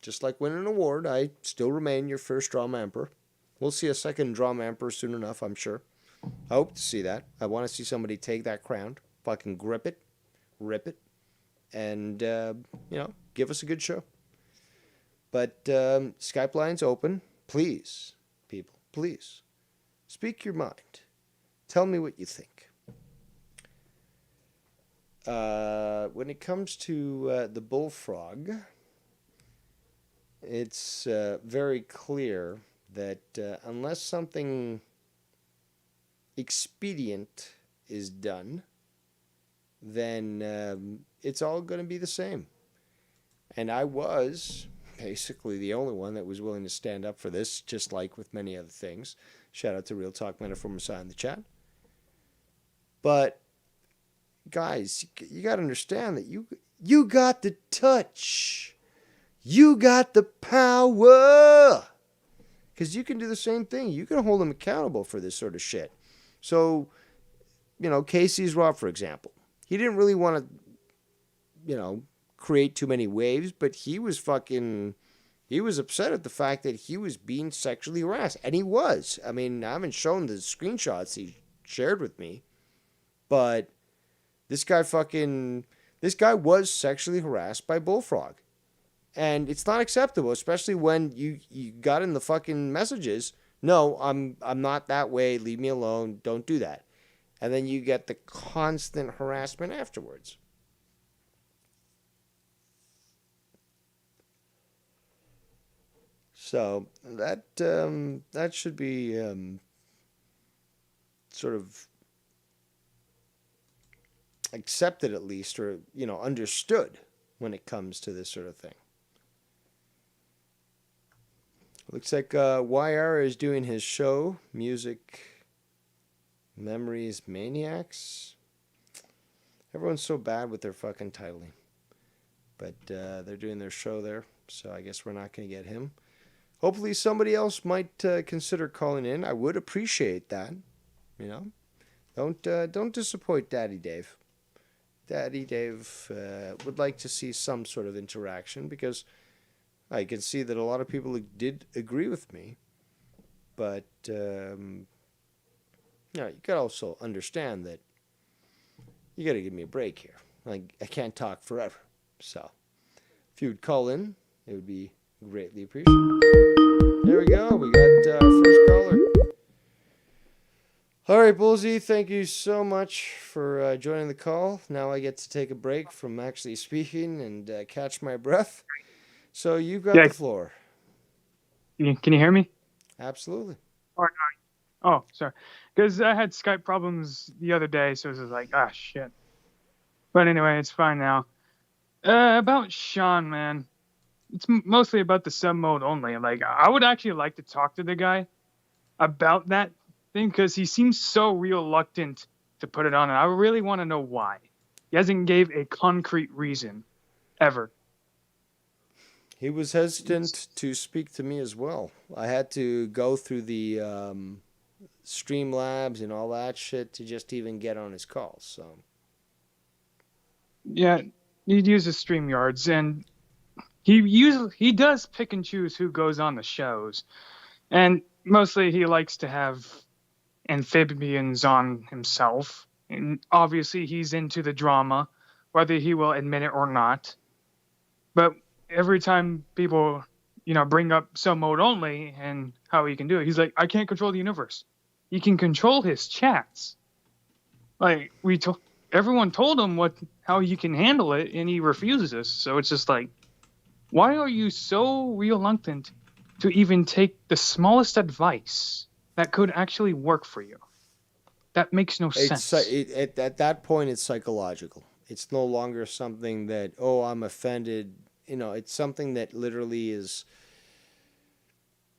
just like winning an award, I still remain your first drama emperor. We'll see a second drama emperor soon enough, I'm sure. I hope to see that. I want to see somebody take that crown, fucking grip it, rip it, and, give us a good show. But Skype line's open. Please, people, please, speak your mind. Tell me what you think. When it comes to the Bullfrog, it's very clear that unless something expedient is done, then it's all going to be the same. And I was basically the only one that was willing to stand up for this, just like with many other things. Shout out to Real Talk Metaphor Messiah in the chat. But guys, you got to understand that you got the touch. You got the power. Because you can do the same thing. You can hold them accountable for this sort of shit. So, Casey's Raw, for example. He didn't really want to, create too many waves, but he was upset at the fact that he was being sexually harassed. And he was. I mean, I haven't shown the screenshots he shared with me. But this guy was sexually harassed by Bullfrog. And it's not acceptable, especially when you got in the fucking messages, no, I'm not that way, leave me alone, don't do that. And then you get the constant harassment afterwards. So that should be sort of accepted at least, or understood when it comes to this sort of thing. Looks like YR is doing his show, Music Memories Maniacs. Everyone's so bad with their fucking titling. But they're doing their show there, so I guess we're not going to get him. Hopefully somebody else might consider calling in. I would appreciate that. Don't disappoint Daddy Dave. Daddy Dave would like to see some sort of interaction, because I can see that a lot of people did agree with me. But, you got to also understand that you got to give me a break here. I can't talk forever. So, if you would call in, it would be greatly appreciated. There we go. We got our first caller. All right, Bullsy, thank you so much for joining the call. Now I get to take a break from actually speaking and catch my breath. So you've got Yeah, the floor. can you hear me? Absolutely. Oh, sorry. Because I had Skype problems the other day, so it was just like, ah, shit. But anyway, it's fine now. About Sean, man. It's mostly about the sub mode only. Like, I would actually like to talk to the guy about that thing because he seems so reluctant to put it on, and I really want to know why. He hasn't gave a concrete reason ever. He was hesitant to speak to me as well. I had to go through the Streamlabs and all that shit to just even get on his calls. So Yeah, he uses StreamYards, and he does pick and choose who goes on the shows, and mostly he likes to have amphibians on himself, and obviously he's into the drama, whether he will admit it or not. But every time people, bring up sub mode only and how he can do it, he's like, I can't control the universe. He can control his chats. Like everyone told him how he can handle it, and he refuses. So it's just like, why are you so reluctant to even take the smallest advice that could actually work for you? That makes no sense. at that point, it's psychological. It's no longer something that, oh, I'm offended. It's something that literally is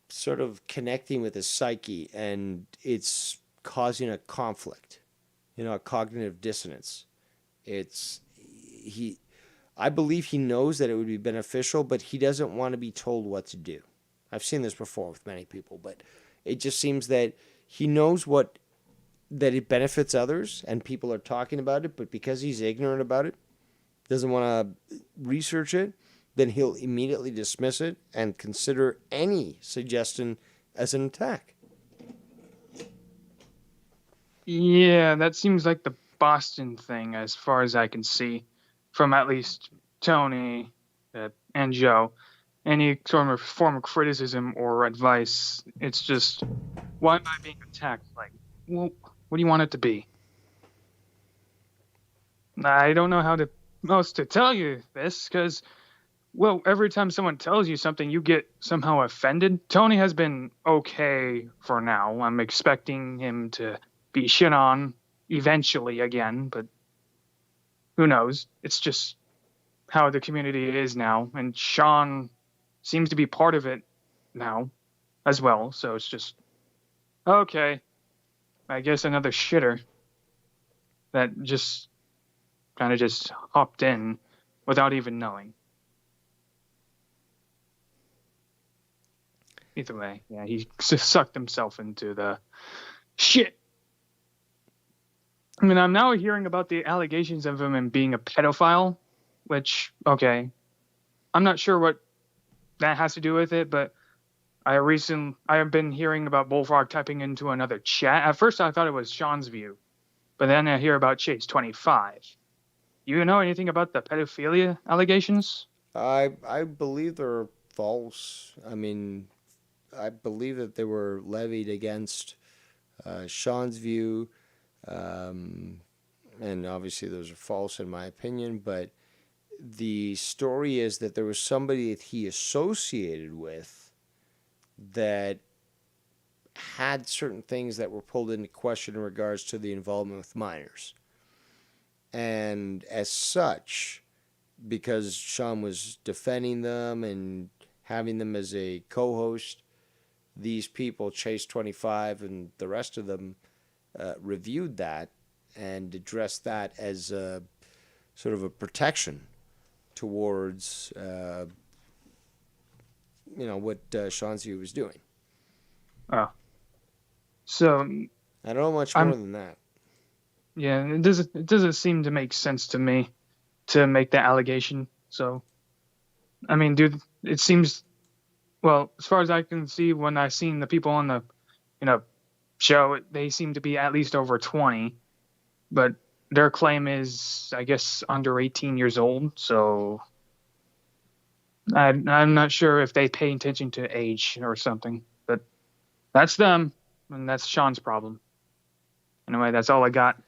sort of connecting with his psyche, and it's causing a conflict, a cognitive dissonance. I believe he knows that it would be beneficial, but he doesn't want to be told what to do. I've seen this before with many people, but it just seems that he knows that it benefits others and people are talking about it, but because he's ignorant about it, doesn't want to research it, then he'll immediately dismiss it and consider any suggestion as an attack. Yeah, that seems like the Boston thing as far as I can see from at least Tony and Joe. Any sort of form of criticism or advice, it's just, why am I being attacked? Like, well, what do you want it to be? I don't know how to tell you this because, well, every time someone tells you something, you get somehow offended. Tony has been okay for now. I'm expecting him to be shit on eventually again, but who knows? It's just how the community is now, and Sean seems to be part of it now as well, so it's just, okay, I guess another shitter that just kind of just hopped in without even knowing. Either way, yeah, he just sucked himself into the shit. I mean, I'm now hearing about the allegations of him being a pedophile, which, okay, I'm not sure what that has to do with it, but I have been hearing about Bullfrog typing into another chat. At first, I thought it was Seanzview, but then I hear about Chase 25. You know anything about the pedophilia allegations? I believe they're false. I mean, I believe that they were levied against Seanzview, and obviously those are false in my opinion, but the story is that there was somebody that he associated with that had certain things that were pulled into question in regards to the involvement with minors. And as such, because Sean was defending them and having them as a co-host, these people, Chase 25 and the rest of them, reviewed that and addressed that as a sort of a protection towards what Seanzview was doing. Oh, so I don't know much more than that. Yeah, it doesn't seem to make sense to me to make that allegation. So, I mean, dude, it seems, well, as far as I can see, when I've seen the people on the show, they seem to be at least over 20, but their claim is, I guess, under 18 years old. So I'm not sure if they pay attention to age or something, but that's them, and that's Sean's problem. Anyway, that's all I got.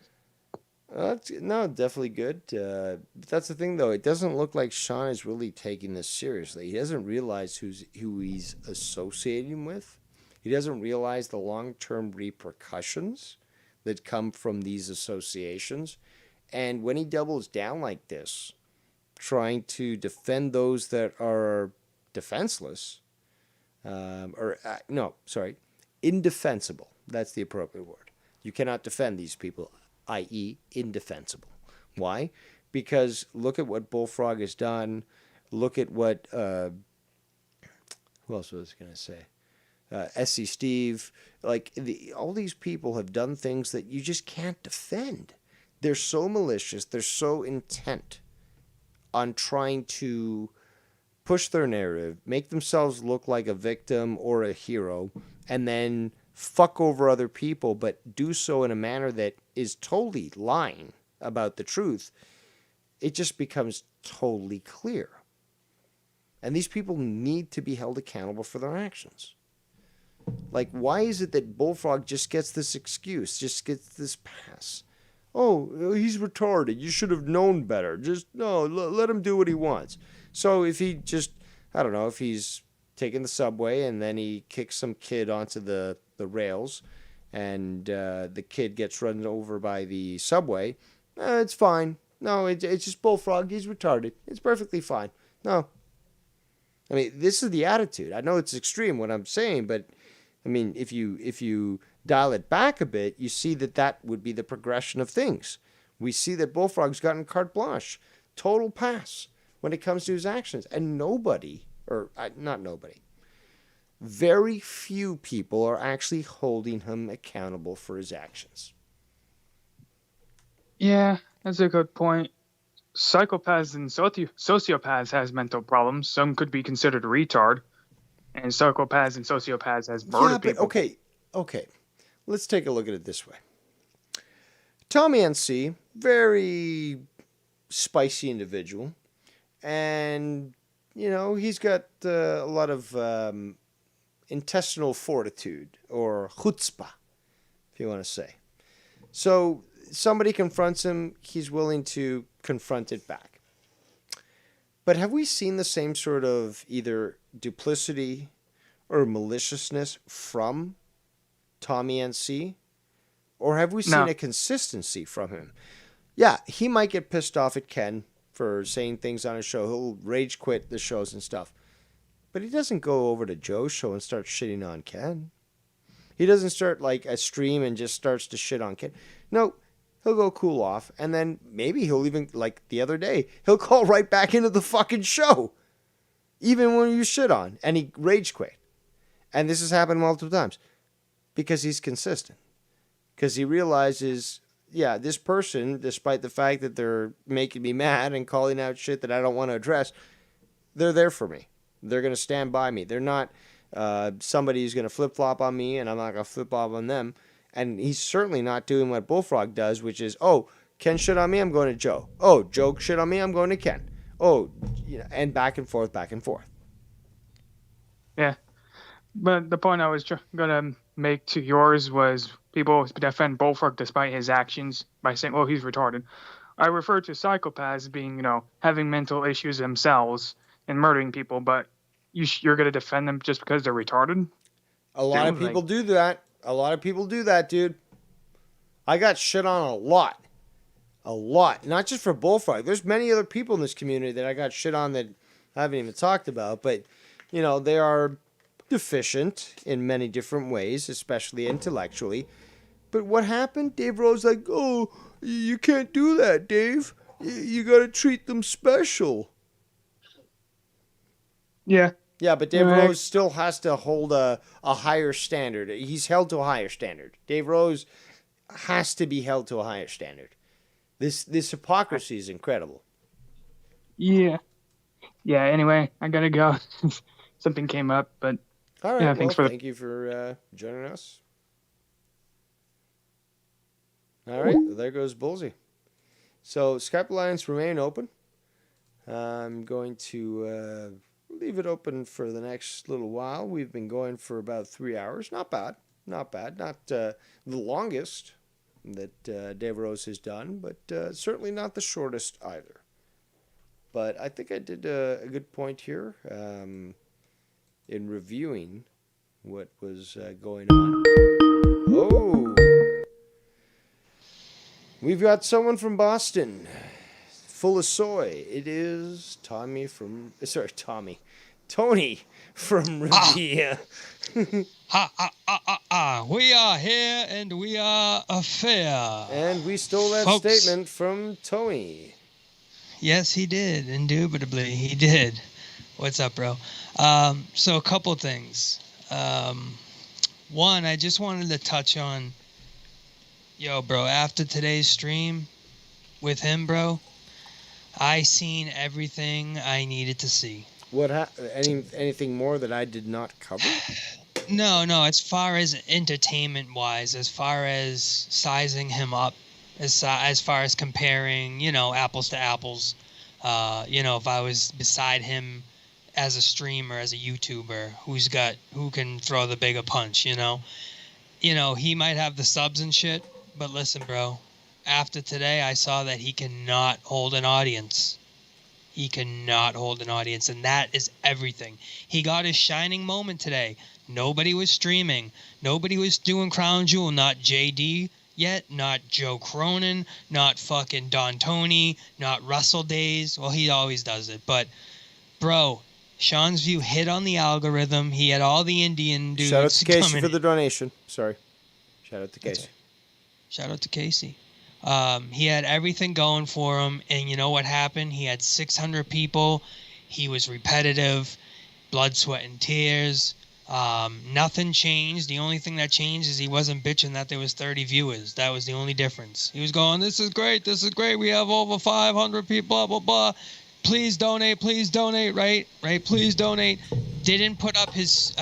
No, definitely good. But that's the thing, though. It doesn't look like Sean is really taking this seriously. He doesn't realize who he's associating with. He doesn't realize the long-term repercussions that come from these associations. And when he doubles down like this, trying to defend those that are defenseless, indefensible. That's the appropriate word. You cannot defend these people, i.e., indefensible. Why? Because look at what Bullfrog has done. Look at what, who else was I going to say? SC Steve. Like, all these people have done things that you just can't defend. They're so malicious. They're so intent on trying to push their narrative, make themselves look like a victim or a hero, and then fuck over other people, but do so in a manner that is totally lying about the truth. It just becomes totally clear. And these people need to be held accountable for their actions. Like, why is it that Bullfrog just gets this excuse, just gets this pass? Oh, he's retarded. You should have known better. Just, no, let him do what he wants. So if he just, I don't know, if he's taking the subway and then he kicks some kid onto the rails and the kid gets run over by the subway, it's fine. No, it's just Bullfrog. He's retarded. It's perfectly fine. No. I mean, this is the attitude. I know it's extreme what I'm saying, but I mean, if you dial it back a bit, you see that would be the progression of things. We see that Bullfrog's gotten carte blanche, total pass when it comes to his actions. And not nobody, very few people are actually holding him accountable for his actions. Yeah, that's a good point. Psychopaths and sociopaths has mental problems. Some could be considered a retard. And psychopaths and sociopaths has murdered people. Okay. Let's take a look at it this way. Tommy NC, very spicy individual. And, he's got a lot of intestinal fortitude, or chutzpah, if you want to say. So somebody confronts him, he's willing to confront it back. But have we seen the same sort of either duplicity or maliciousness from Tommy NC? Or have we seen a consistency from him? Yeah, he might get pissed off at Ken for saying things on his show. He'll rage quit the shows and stuff. But he doesn't go over to Joe's show and start shitting on Ken. He doesn't start like a stream and just starts to shit on Ken. No, he'll go cool off. And then maybe he'll even, like the other day, he'll call right back into the fucking show. Even when you shit on. And he rage quit. And this has happened multiple times. Because he's consistent. Because he realizes, yeah, this person, despite the fact that they're making me mad and calling out shit that I don't want to address, they're there for me. They're going to stand by me. They're not somebody who's going to flip-flop on me, and I'm not going to flip-flop on them. And he's certainly not doing what Bullfrog does, which is, oh, Ken shit on me, I'm going to Joe. Oh, Joe shit on me, I'm going to Ken. Oh, and back and forth, back and forth. Yeah. But the point I was going to make to yours was people defend Bullfrog despite his actions by saying, oh, he's retarded. I refer to psychopaths being, having mental issues themselves and murdering people, but you're going to defend them just because they're retarded? A lot of people do that. A lot of people do that, dude. I got shit on a lot. A lot. Not just for Bullfrog. There's many other people in this community that I got shit on that I haven't even talked about, but, they are deficient in many different ways, especially intellectually. But what happened? Dave Rose like, oh, you can't do that, Dave. You got to treat them special. Yeah. Yeah, but Dave Rose still has to hold a higher standard. He's held to a higher standard. Dave Rose has to be held to a higher standard. This hypocrisy is incredible. Yeah. Yeah, anyway, I got to go. Something came up, but all right, yeah, thank you for joining us. All right, well, there goes Bullsy. So Skype lines remain open. I'm going to leave it open for the next little while. We've been going for about 3 hours. Not bad. Not the longest that Dave Rose has done, but certainly not the shortest either. But I think I did a good point here in reviewing what was going on. Oh, we've got someone from Boston, full of soy. It is Tony from Revere. We are here and we are a fair. And we stole that Folks. statement from Tony. Yes, he did. Indubitably, he did. What's up, bro? So a couple things. One, I just wanted to touch on, bro, after today's stream with him, bro, I seen everything I needed to see. What anything more that I did not cover? No, as far as entertainment-wise, as far as sizing him up, as far as comparing, apples to apples, if I was beside him as a streamer, as a YouTuber, who can throw the bigger punch, he might have the subs and shit, but listen, bro, after today, I saw that he cannot hold an audience. He cannot hold an audience, and that is everything. He got his shining moment today. Nobody was streaming. Nobody was doing Crown Jewel. Not JD yet. Not Joe Cronin. Not fucking Don Tony. Not Russell Days. Well, he always does it. But, bro, Seanzview hit on the algorithm. He had all the Indian dudes. Shout out to Casey for the donation. Sorry. Shout out to Casey. Shout out to Casey. He had everything going for him, and you know what happened? He had 600 people. He was repetitive, blood, sweat, and tears. Nothing changed. The only thing that changed is he wasn't bitching that there was 30 viewers. That was the only difference. He was going, this is great, we have over 500 people, blah, blah, blah. Please donate, right? Please donate. Didn't put up his,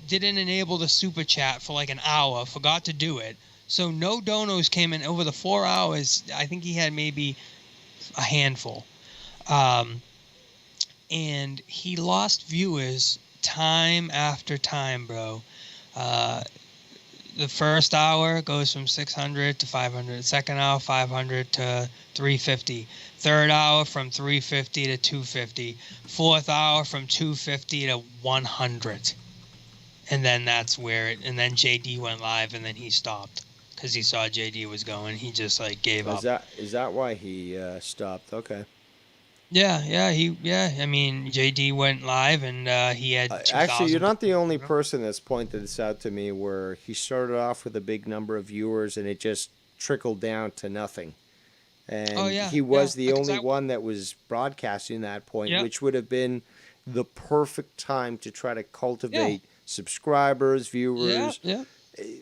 didn't enable the super chat for like an hour, forgot to do it. So no donos came in over the 4 hours. I think he had maybe a handful. And he lost viewers time after time, bro. The first hour goes from 600 to 500. Second hour, 500 to 350. Third hour from 350 to 250. Fourth hour from 250 to 100. And then that's where and then JD went live and then he stopped. Because he saw JD was going, he just gave up. Is that why he stopped? Okay. Yeah. I mean, JD went live and he had 2,000. Actually, you're not the only person that's pointed this out to me. Where he started off with a big number of viewers and it just trickled down to nothing. And he was the only one that was broadcasting that point, which would have been the perfect time to try to cultivate subscribers, viewers. Yeah.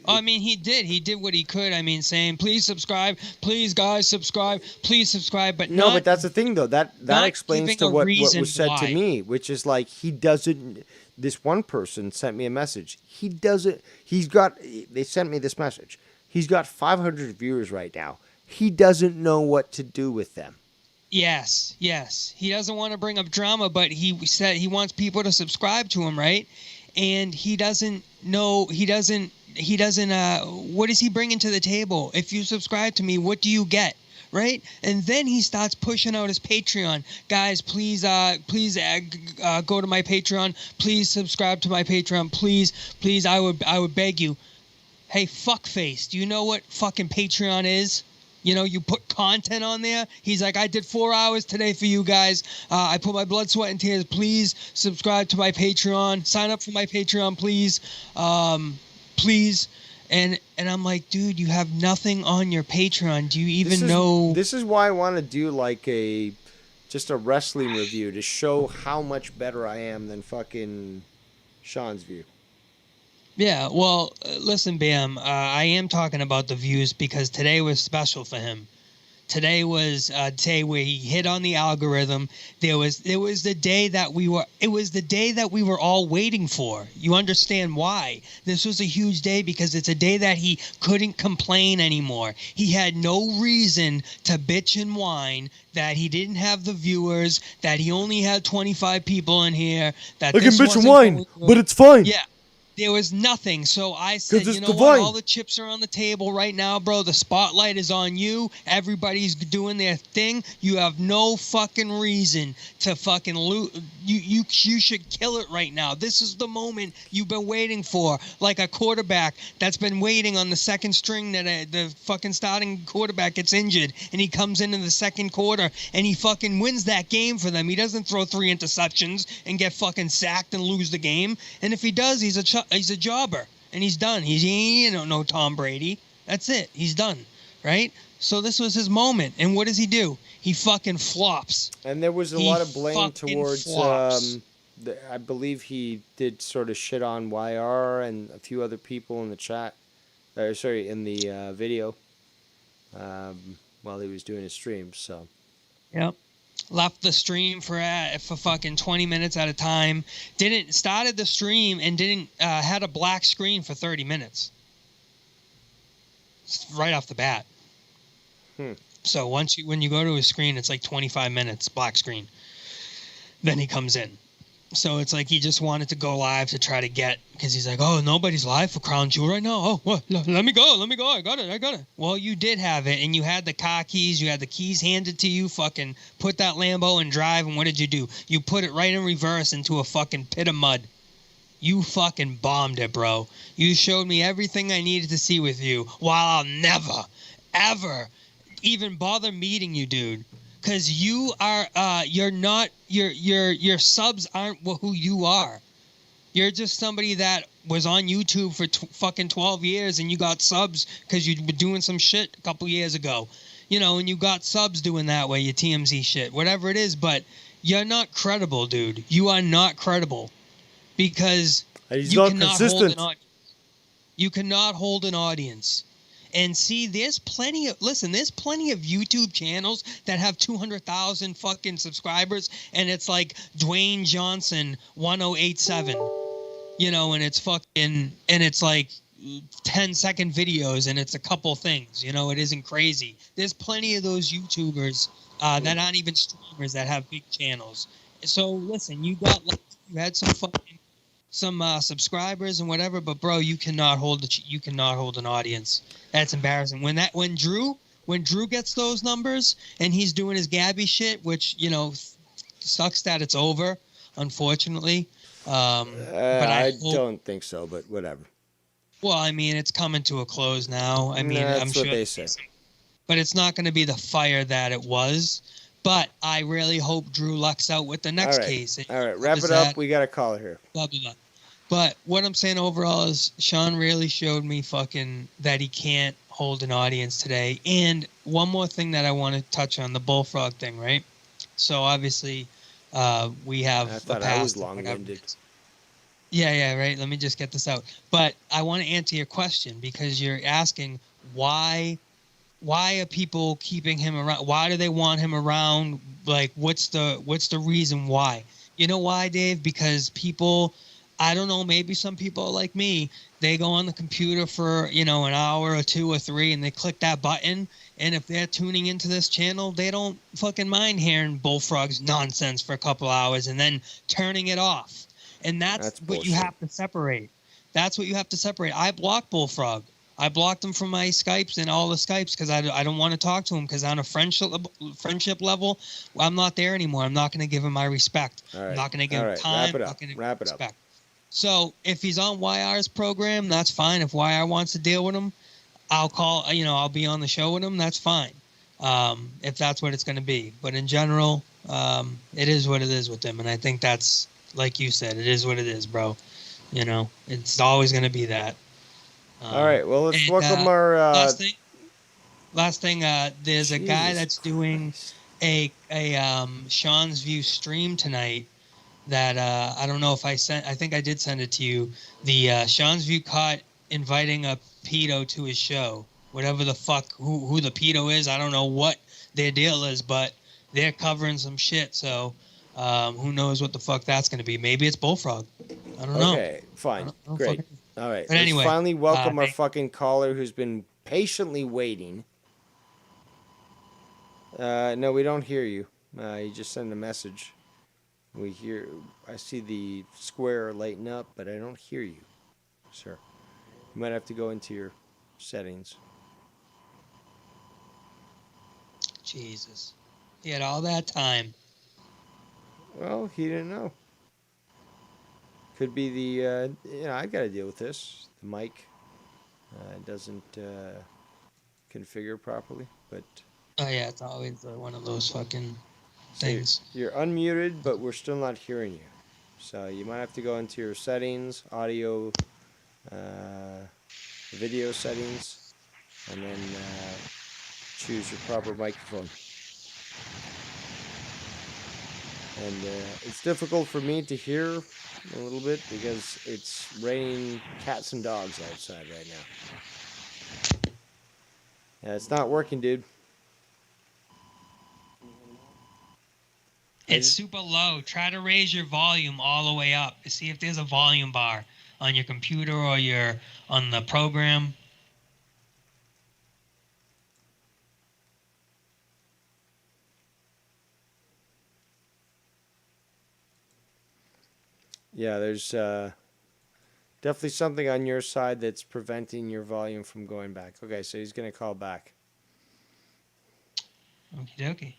I mean, he did what he could. I mean, saying, please subscribe, please guys subscribe, please subscribe, but no, but that's the thing though. That explains to what was said to me, which is like he doesn't. This one person sent me a message. They sent me this message. He's got 500 viewers right now. He doesn't know what to do with them. Yes. He doesn't want to bring up drama, but he said he wants people to subscribe to him, right? And he doesn't know. He doesn't. What is he bringing to the table? If you subscribe to me, what do you get? Right? And then he starts pushing out his Patreon. Guys, please go to my Patreon. Please subscribe to my Patreon. Please, I would beg you. Hey, fuckface, do you know what fucking Patreon is? You put content on there. He's like, I did 4 hours today for you guys. I put my blood, sweat, and tears. Please subscribe to my Patreon. Sign up for my Patreon, please. Please. And I'm like, dude, you have nothing on your Patreon. Do you even know? This is why I want to do just a wrestling review to show how much better I am than fucking Seanzview. Yeah, well, listen, Bam, I am talking about the views because today was special for him. Today was a day where he hit on the algorithm. It was the day that we were all waiting for. You understand why? This was a huge day because it's a day that he couldn't complain anymore. He had no reason to bitch and whine that he didn't have the viewers, that he only had 25 people in here. That I can bitch and whine, but it's fine. Yeah. There was nothing. So I 'Cause said, it's you know what? divine. All the chips are on the table right now, bro. The spotlight is on you. Everybody's doing their thing. You have no fucking reason to fucking lose. You should kill it right now. This is the moment you've been waiting for. Like a quarterback that's been waiting on the second string that the fucking starting quarterback gets injured and he comes in the second quarter and he fucking wins that game for them. He doesn't throw 3 interceptions and get fucking sacked and lose the game. And if he does, he's a jobber and he's done. He ain't no Tom Brady. That's it. He's done, right? So this was his moment. And what does he do? He fucking flops. And there was a He lot of blame fucking towards. flops. I believe he did sort of shit on YR and a few other people in the chat. In the video. While he was doing his stream. So. Yep. Left the stream for fucking 20 minutes at a time. Started the stream and didn't had a black screen for 30 minutes. Right off the bat. So when you go to his screen, it's like 25 minutes black screen. Then he comes in. So it's like he just wanted to go live to try to get, because he's like, oh, nobody's live for Crown Jewel right now. Oh, what? Let me go. I got it. Well, you did have it, and you had the car keys. You had the keys handed to you. Fucking put that Lambo and drive, and what did you do? You put it right in reverse into a fucking pit of mud. You fucking bombed it, bro. You showed me everything I needed to see with you, while I'll never, ever even bother meeting you, dude. Because you are, you're not, your subs aren't who you are. You're just somebody that was on YouTube for fucking 12 years and you got subs because you were doing some shit a couple years ago. You know, and you got subs doing that way, your TMZ shit, whatever it is. But you're not credible, dude. You are not credible. Because you cannot hold an audience. You cannot hold an audience. And see, there's plenty of YouTube channels that have 200,000 fucking subscribers, and it's like Dwayne Johnson 1087, you know, and it's fucking, and it's like 10-second videos, and it's a couple things, you know, it isn't crazy. There's plenty of those YouTubers that aren't even streamers that have big channels. So listen, you had some fucking subscribers and whatever, but bro, you cannot hold an audience. That's embarrassing. When Drew gets those numbers and he's doing his Gabby shit, which, you know, sucks that it's over, unfortunately. But I don't think so, but whatever. Well, I mean, it's coming to a close now. I mean, that's I'm what sure they say. But it's not going to be the fire that it was. But I really hope Drew lucks out with the next case. All right, wrap it up. We got a caller here. Blah, blah, blah. But what I'm saying overall is Sean really showed me fucking that he can't hold an audience today. And one more thing that I want to touch on, the Bullfrog thing, right? So obviously we have I thought I was long-winded. Yeah, right. Let me just get this out. But I want to answer your question because you're asking why are people keeping him around? Why do they want him around? Like, what's the reason why? You know why, Dave? Because people, I don't know, maybe some people like me, they go on the computer for, you know, an hour or 2 or 3 and they click that button. And if they're tuning into this channel, they don't fucking mind hearing Bullfrog's nonsense for a couple hours and then turning it off. And that's what you have to separate. That's what you have to separate. I blocked Bullfrog. I blocked him from my Skypes and all the Skypes because I don't want to talk to him because on a friendship level, I'm not there anymore. I'm not going to give him my respect. All right. I'm not going to give him time. Wrap it up. So if he's on YR's program, that's fine. If YR wants to deal with him, I'll be on the show with him. That's fine. If that's what it's going to be. But in general, it is what it is with him. And I think that's, like you said, it is what it is, bro. You know, it's always going to be that. All right. Well, let's welcome our last thing. There's a guy that's doing a Seanzview stream tonight that I don't know if I think I did send it to you. The Seanzview caught inviting a pedo to his show. Whatever the fuck who the pedo is, I don't know what their deal is, but they're covering some shit. So who knows what the fuck that's going to be? Maybe it's Bullfrog. I don't know. Okay, fine, great. All right. But anyway, let's finally welcome our fucking caller who's been patiently waiting. No, we don't hear you. You just send a message. I see the square lighten up, but I don't hear you. sir. You might have to go into your settings. Jesus. He had all that time. Well, he didn't know. Could be the, I got to deal with this. The mic doesn't configure properly, but. Oh yeah, it's always one of those fucking So things. you're unmuted, but we're still not hearing you. So you might have to go into your settings, audio, video settings, and then choose your proper microphone. And it's difficult for me to hear a little bit because it's raining cats and dogs outside right now. Yeah, it's not working, dude. It's super low. Try to raise your volume all the way up. See if there's a volume bar on your computer or on the program. Yeah, there's definitely something on your side that's preventing your volume from going back. Okay, so he's going to call back. Okie dokie.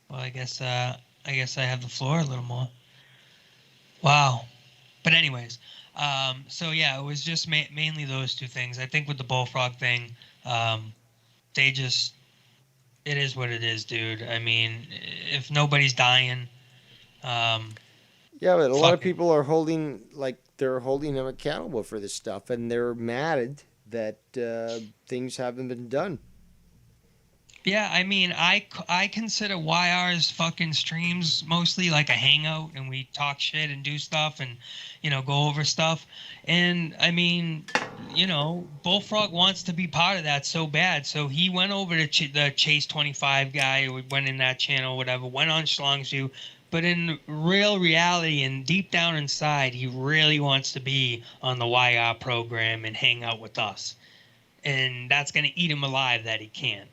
Well, I guess I have the floor a little more. Wow. But anyways, so yeah, it was just mainly those two things. I think with the Bullfrog thing, they just, it is what it is, dude. I mean, if nobody's dying, yeah, but a lot of people are they're holding him accountable for this stuff, and they're mad that things haven't been done. Yeah, I mean, I consider YR's fucking streams mostly like a hangout, and we talk shit and do stuff and, go over stuff. And, I mean, Bullfrog wants to be part of that so bad. So he went over to the Chase 25 guy who went in that channel, whatever, went on Seanzview. But in real reality and deep down inside, he really wants to be on the YR program and hang out with us. And that's going to eat him alive that he can't.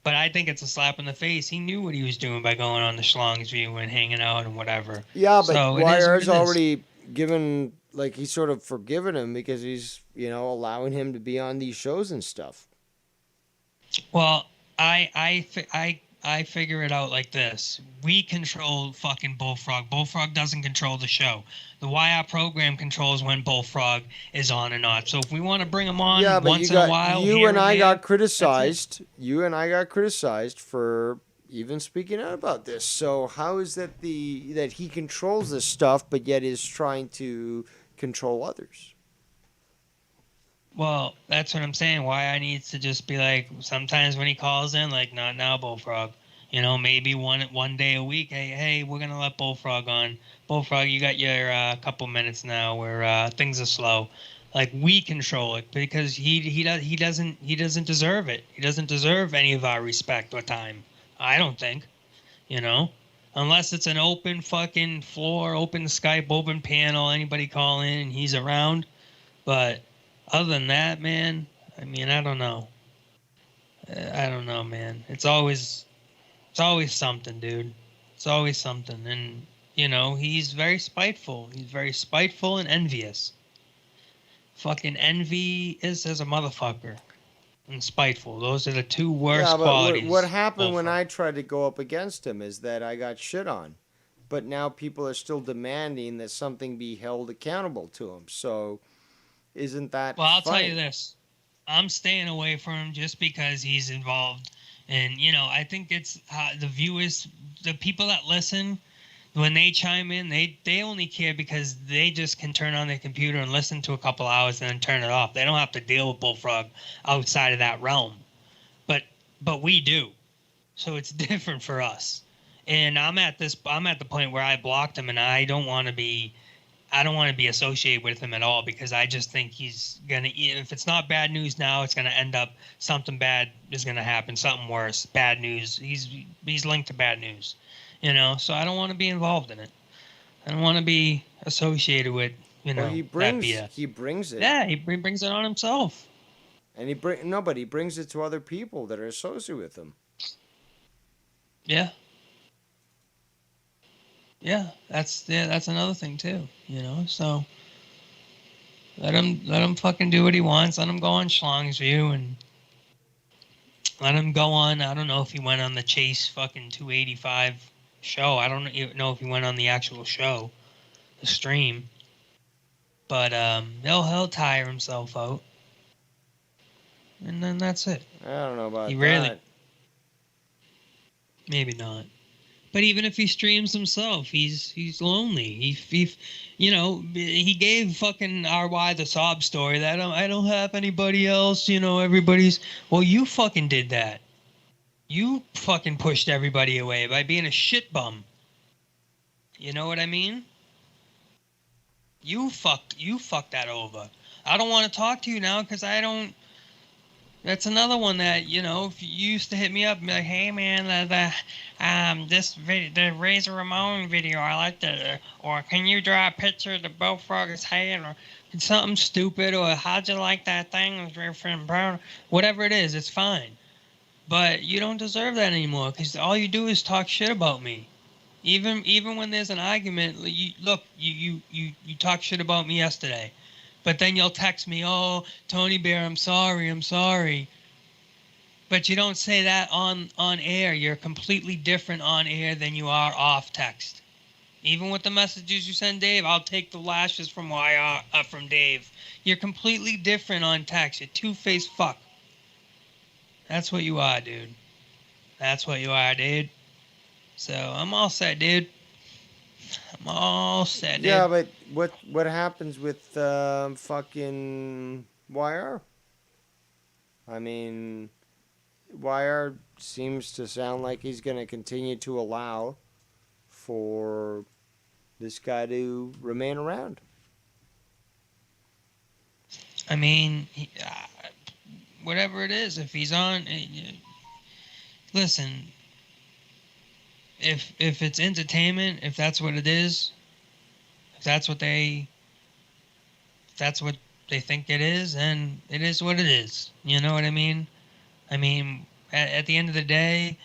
But I think it's a slap in the face. He knew what he was doing by going on the Seanzview and hanging out and whatever. Yeah, but so YR's already given, he's sort of forgiven him because he's, allowing him to be on these shows and stuff. Well, I figure it out like this. We control fucking Bullfrog. Bullfrog doesn't control the show. The YR program controls when Bullfrog is on and not. So if we want to bring him on once in a while, you and I got criticized. You and I got criticized for even speaking out about this. So how is that that he controls this stuff, but yet is trying to control others? Well, that's what I'm saying. Why I needs to just be like, sometimes when he calls in, like, not now, Bullfrog. Maybe one day a week. Hey, we're gonna let Bullfrog on. Bullfrog, you got your couple minutes now where things are slow. Like, we control it because he doesn't deserve it. He doesn't deserve any of our respect or time. I don't think. Unless it's an open fucking floor, open Skype, open panel, anybody call in and he's around. But other than that, man, I mean, I don't know. I don't know, man. It's always something, dude. It's always something. And, he's very spiteful. He's very spiteful and envious. Fucking envy is as a motherfucker. And spiteful. Those are the two worst qualities. What happened when I tried to go up against him is that I got shit on. But now people are still demanding that something be held accountable to him. So isn't that Well, I'll funny? tell you this. I'm staying away from him just because he's involved. And, I think it's the viewers, the people that listen, when they chime in, they only care because they just can turn on their computer and listen to a couple hours and then turn it off. They don't have to deal with Bullfrog outside of that realm. But we do. So it's different for us. And I'm at the point where I blocked him and I don't want to be associated with him at all because I just think he's going to, if it's not bad news now, it's going to end up something bad is going to happen, something worse, bad news. He's linked to bad news, so I don't want to be involved in it. I don't want to be associated with, he brings it. Yeah, he brings it on himself. And he brings it to other people that are associated with him. Yeah. Yeah, that's another thing too, so Let him fucking do what he wants. Let him go on Seanzview and let him go on. I don't know if he went on the Chase fucking 285 show. I don't even know if he went on the actual show, the stream. But he'll tire himself out, and then that's it. I don't know about He that. rarely, maybe not. But even if he streams himself, he's lonely. He you know, he gave fucking RY the sob story that I don't have anybody else. You know, everybody's. Well, you fucking did that. You fucking pushed everybody away by being a shit bum. You know what I mean? You fucked that over. I don't want to talk to you now because I don't. That's another one that, you know, if you used to hit me up and be like, hey man, the Razor Ramon video, I liked it, or can you draw a picture of the Bullfrog's head, or something stupid, or how'd you like that thing, whatever it is, it's fine. But you don't deserve that anymore, because all you do is talk shit about me. Even when there's an argument, you talk shit about me yesterday. But then you'll text me, oh, Tony Bear, I'm sorry. But you don't say that on air. You're completely different on air than you are off text. Even with the messages you send Dave, I'll take the lashes from from Dave. You're completely different on text. You're two-faced fuck. That's what you are, dude. That's what you are, dude. So I'm all set, dude. I'm all set, dude. Yeah, but what happens with fucking YR? I mean, YR seems to sound like he's going to continue to allow for this guy to remain around. I mean, whatever it is, if he's on, listen. If it's entertainment, if that's what it is, if that's what they think it is, then it is what it is. You know what I mean? I mean, at the end of the day,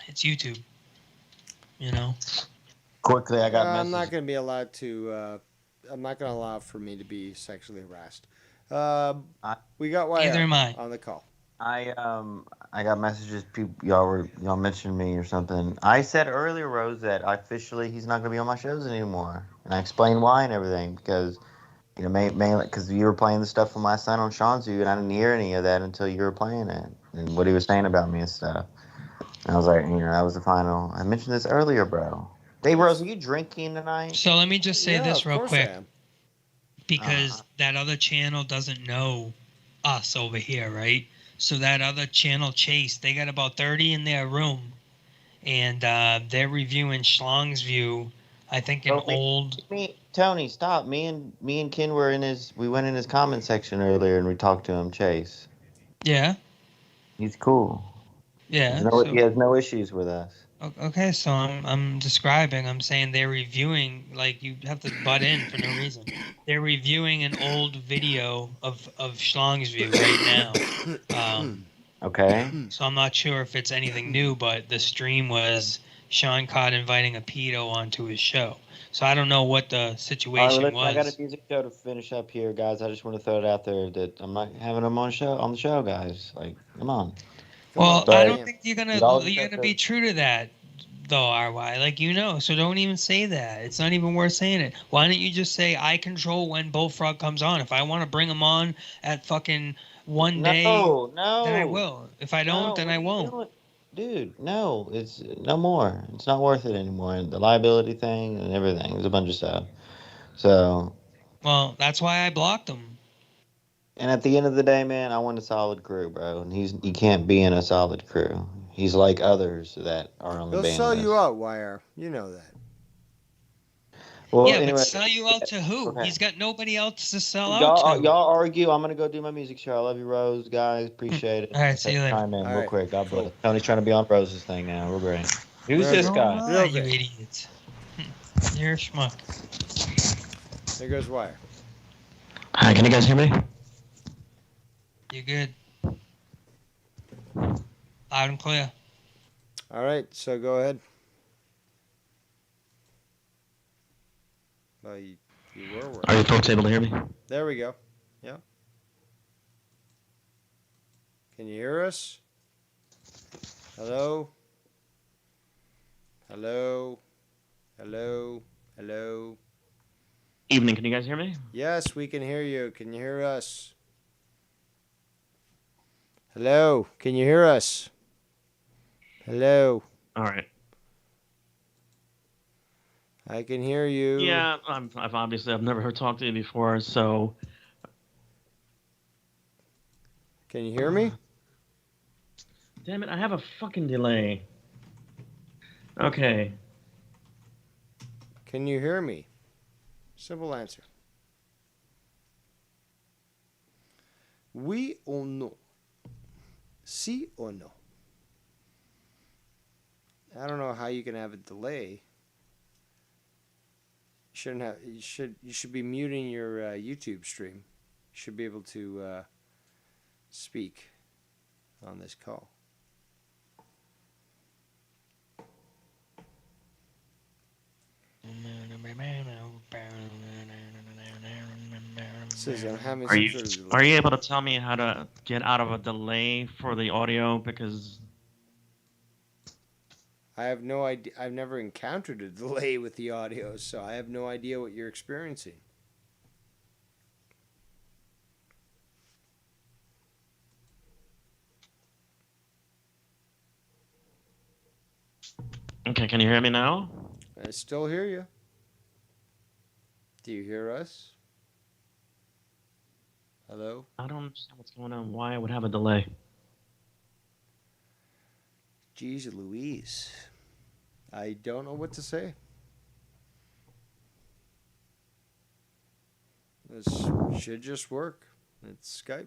it's YouTube. You know. Quickly, I got messages. I'm not going to be allowed to. I'm not going to allow for me to be sexually harassed. We got YR Neither am I. on the call. I got messages. People, y'all mentioned me or something. I said earlier, Rose, that officially he's not going to be on my shows anymore, and I explained why and everything because, you know, mainly because you were playing the stuff from last night on Seanzview, and I didn't hear any of that until you were playing it and what he was saying about me and stuff. And I was like, you know, that was the final. I mentioned this earlier, bro. Dave Rose, are you drinking tonight? So let me just say this real quick, because that other channel doesn't know us over here, right? So that other channel, Chase, they got about 30 in their room, and they're reviewing Seanzview. I think Tony, stop. Me and Ken were we went in his comment section earlier and we talked to him, Chase. Yeah. He's cool. Yeah. He has no issues with us. Okay, so I'm saying they're reviewing, like, you have to butt in for no reason. They're reviewing an old video of Seanzview right now. Okay. So I'm not sure if it's anything new, but the stream was Sean Cott inviting a pedo onto his show. So I don't know what the situation was. I got a music show to finish up here, guys. I just want to throw it out there that I'm not having him on the show, guys. Like, come on. Well, I don't think you're gonna be true to that, though, RY. Like, you know, so don't even say that. It's not even worth saying it. Why don't you just say I control when Bullfrog comes on? If I want to bring him on at fucking one day, then I will. If I don't, then I won't. Dude, no, it's no more. It's not worth it anymore. The liability thing and everything. There's a bunch of stuff. So. Well, that's why I blocked him. And at the end of the day, man, I want a solid crew, bro. And he can't be in a solid crew. He's like others that are on the band. He'll sell you out, YR. You know that. Well, yeah, anyway, but sell you out to who? Okay. He's got nobody else to sell out to. Y'all argue. I'm gonna go do my music show. I love you, Rose, guys. Appreciate it. All right, see you later. Time in real quick. God bless. Tony's trying to be on Rose's thing now. We're great. Who's this guy? You idiot. You're a schmuck. There goes YR. Hi, can you guys hear me? You good? Loud and clear. All right, so go ahead. You were working. Are you folks able to hear me? There we go. Yeah. Can you hear us? Hello? Hello? Hello? Hello? Evening, can you guys hear me? Yes, we can hear you. Can you hear us? Hello? Can you hear us? Hello? All right. I can hear you. Yeah, I've never talked to you before, so. Can you hear me? Damn it, I have a fucking delay. Okay. Can you hear me? Simple answer. Oui or no? Si or no? I don't know how you can have a delay. You should be muting your YouTube stream. You should be able to speak on this call. Says I'm having Are some you sort of delay. are you able to tell me how to get out of a delay for the audio? Because I have no idea. I've never encountered a delay with the audio, so I have no idea what you're experiencing. okay, can you hear me now? I still hear you. Do you hear us? Hello? I don't understand what's going on. Why I would have a delay? Jeez Louise. I don't know what to say. This should just work. It's Skype.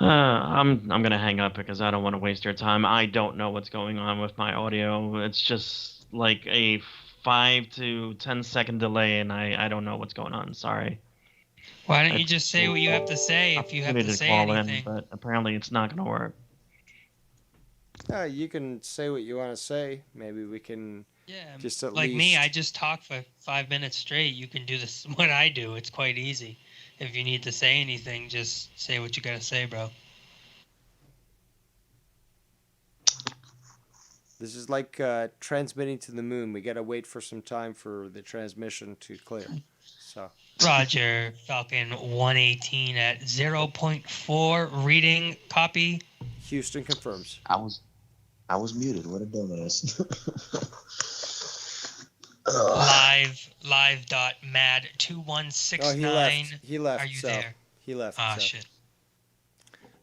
I'm gonna hang up because I don't want to waste your time. I don't know what's going on with my audio. It's just like a 5 to 10 second delay, and I don't know what's going on. Sorry. Why don't you just say what you have to say if you have to say anything? But apparently it's not gonna work. You can say what you want to say. Maybe we can just at Like least... me, I just talk for 5 minutes straight. You can do this what I do. It's quite easy. If you need to say anything, just say what you gotta say, bro. This is like transmitting to the moon. We gotta wait for some time for the transmission to clear. So. Roger, Falcon 118 at 0.4 reading copy. Houston confirms. I was muted. What a dumbass. Live.mad 2169. Oh, he left. Are you so there? He left. Ah, so. shit.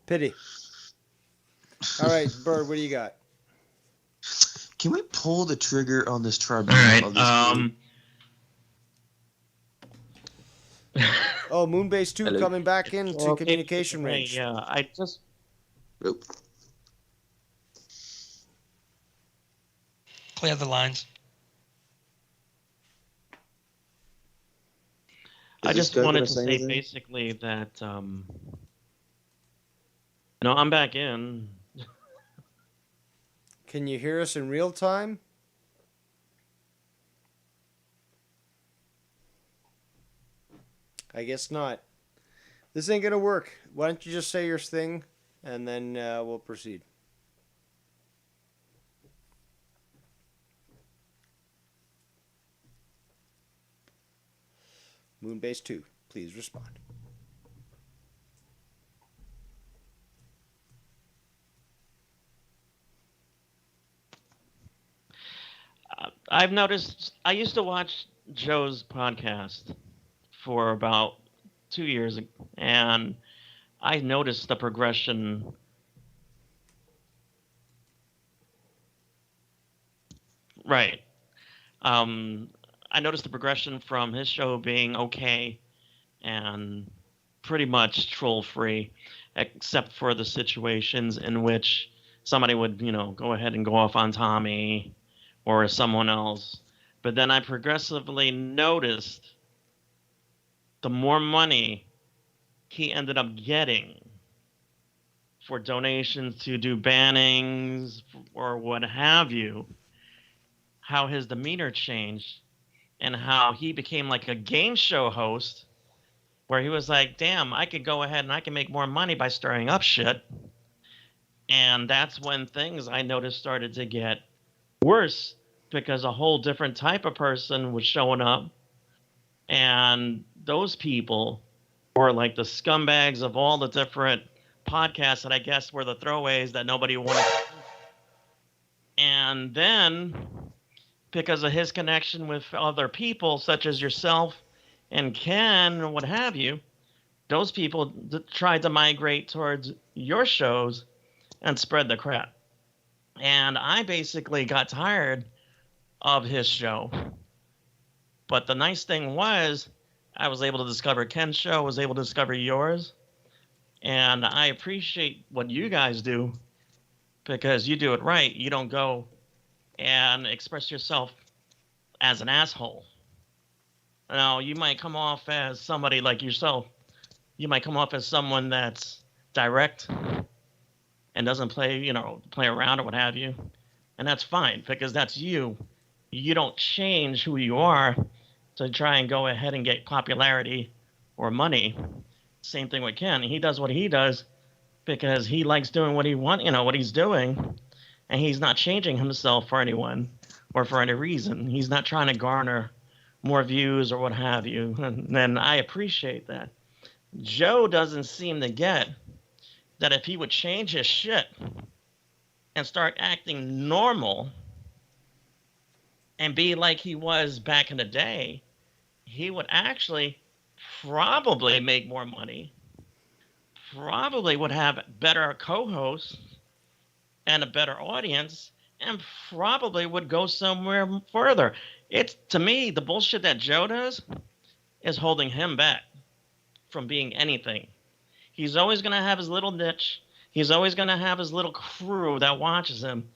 Pity. All right, Bird, what do you got? Can we pull the trigger on this tribunal? All right. Oh, Moonbase 2 Hello. coming back into communication range. Yeah, I just. Nope. Clear the lines. I Is this just guy wanted gonna to say say anything? basically that I'm back in. Can you hear us in real time? I guess not. This ain't gonna work. Why don't you just say your thing, and then we'll proceed. Moonbase 2, please respond. I've noticed. I used to watch Joe's podcast for about 2 years, and I noticed the progression. Right. I noticed the progression from his show being okay and pretty much troll free, except for the situations in which somebody would, go ahead and go off on Tommy or someone else. But then I progressively noticed the more money he ended up getting for donations to do bannings or what have you, how his demeanor changed. and how he became like a game show host where he was like, damn, I could go ahead and I can make more money by stirring up shit. And that's when things I noticed started to get worse because a whole different type of person was showing up. And those people were like the scumbags of all the different podcasts that I guess were the throwaways that nobody wanted. And then, because of his connection with other people, such as yourself and Ken, or what have you, those people tried to migrate towards your shows and spread the crap. And I basically got tired of his show. But the nice thing was, I was able to discover Ken's show, was able to discover yours. And I appreciate what you guys do because you do it right. You don't go and express yourself as an asshole. Now, you might come off as somebody like yourself. You might come off as someone that's direct and doesn't play around or what have you. And that's fine because that's you. You don't change who you are to try and go ahead and get popularity or money. Same thing with Ken. He does what he does because he likes doing what what he's doing, and he's not changing himself for anyone or for any reason. He's not trying to garner more views or what have you. And I appreciate that. Joe doesn't seem to get that if he would change his shit and start acting normal and be like he was back in the day, he would actually probably make more money, probably would have better co-hosts and a better audience, and probably would go somewhere further. It's, to me, the bullshit that Joe does is holding him back from being anything. He's always going to have his little niche. He's always going to have his little crew that watches him,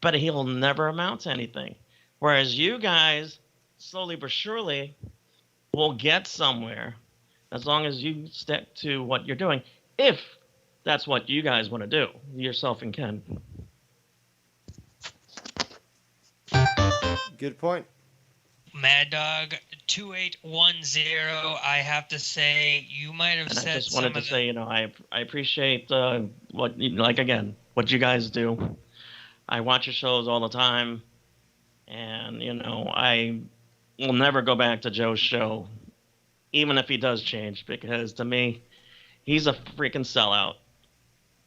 but he'll never amount to anything. Whereas you guys, slowly but surely, will get somewhere as long as you stick to what you're doing, if that's what you guys want to do, yourself and Ken. Good point. Mad Dog 2810. I have to say, you might have And said I just wanted to say, I appreciate what you guys do. I watch your shows all the time, and I will never go back to Joe's show, even if he does change, because to me, he's a freaking sellout.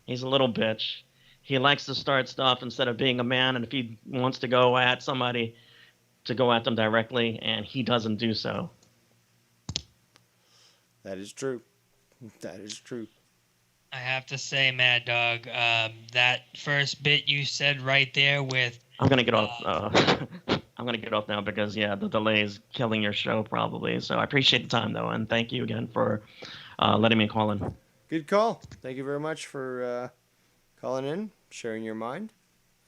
He's a little bitch. He likes to start stuff instead of being a man, and if he wants to go at somebody, to go at them directly, and he doesn't do so. That is true. That is true. I have to say, Mad Dog, that first bit you said right there with... I'm going to get off. I'm going to get off now because, the delay is killing your show probably. So I appreciate the time, though, and thank you again for letting me call in. Good call. Thank you very much for calling in, sharing your mind,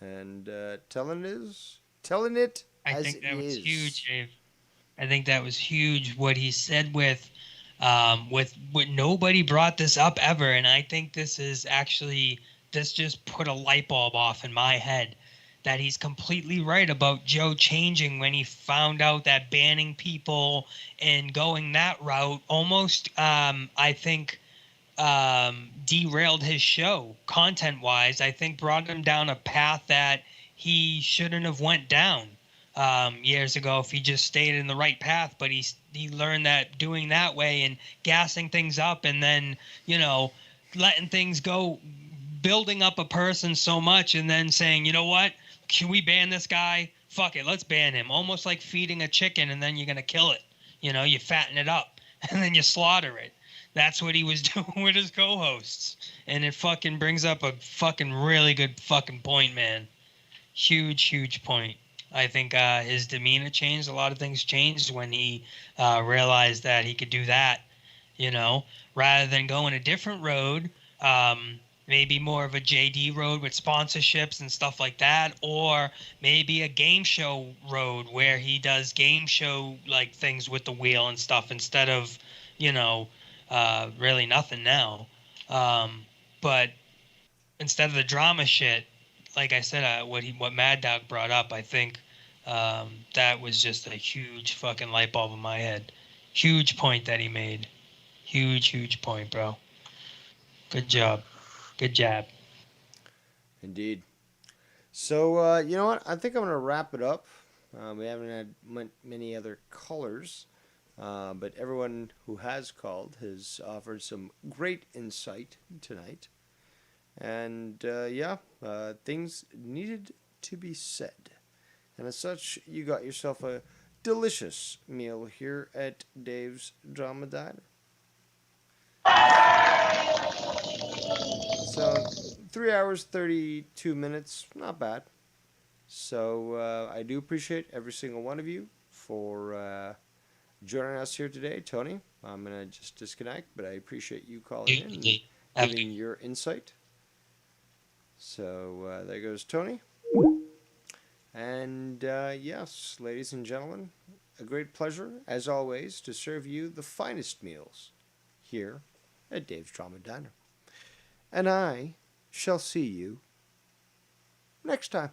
and telling it I as think that it was is. huge, Dave. I think that was huge what he said with nobody brought this up ever, and I think this just put a light bulb off in my head that he's completely right about Joe changing when he found out that banning people and going that route almost I think derailed his show content-wise. I think brought him down a path that he shouldn't have went down years ago if he just stayed in the right path. But he learned that doing that way and gassing things up and then, letting things go, building up a person so much and then saying, you know what, can we ban this guy? Fuck it, let's ban him. Almost like feeding a chicken and then you're going to kill it. You fatten it up and then you slaughter it. That's what he was doing with his co-hosts. And it fucking brings up a fucking really good fucking point, man. Huge, huge point. I think his demeanor changed. A lot of things changed when he realized that he could do that, rather than going a different road, maybe more of a JD road with sponsorships and stuff like that, or maybe a game show road where he does game show like things with the wheel and stuff instead of, really nothing now. But instead of the drama shit, like I said, what Mad Dog brought up, I think That was just a huge fucking light bulb in my head. Huge point that he made. Huge point, bro. Good job. Good job. Indeed. So, you know what? I think I'm going to wrap it up. We haven't had many other callers, but everyone who has called has offered some great insight tonight. And things needed to be said. And as such, you got yourself a delicious meal here at Dave's Drama Diner. So, 3 hours, 32 minutes, not bad. So, I do appreciate every single one of you for joining us here today. Tony, I'm going to just disconnect, but I appreciate you calling in and giving your insight. So, there goes Tony. And yes, ladies and gentlemen, a great pleasure, as always, to serve you the finest meals here at Dave's Drama Diner. And I shall see you next time.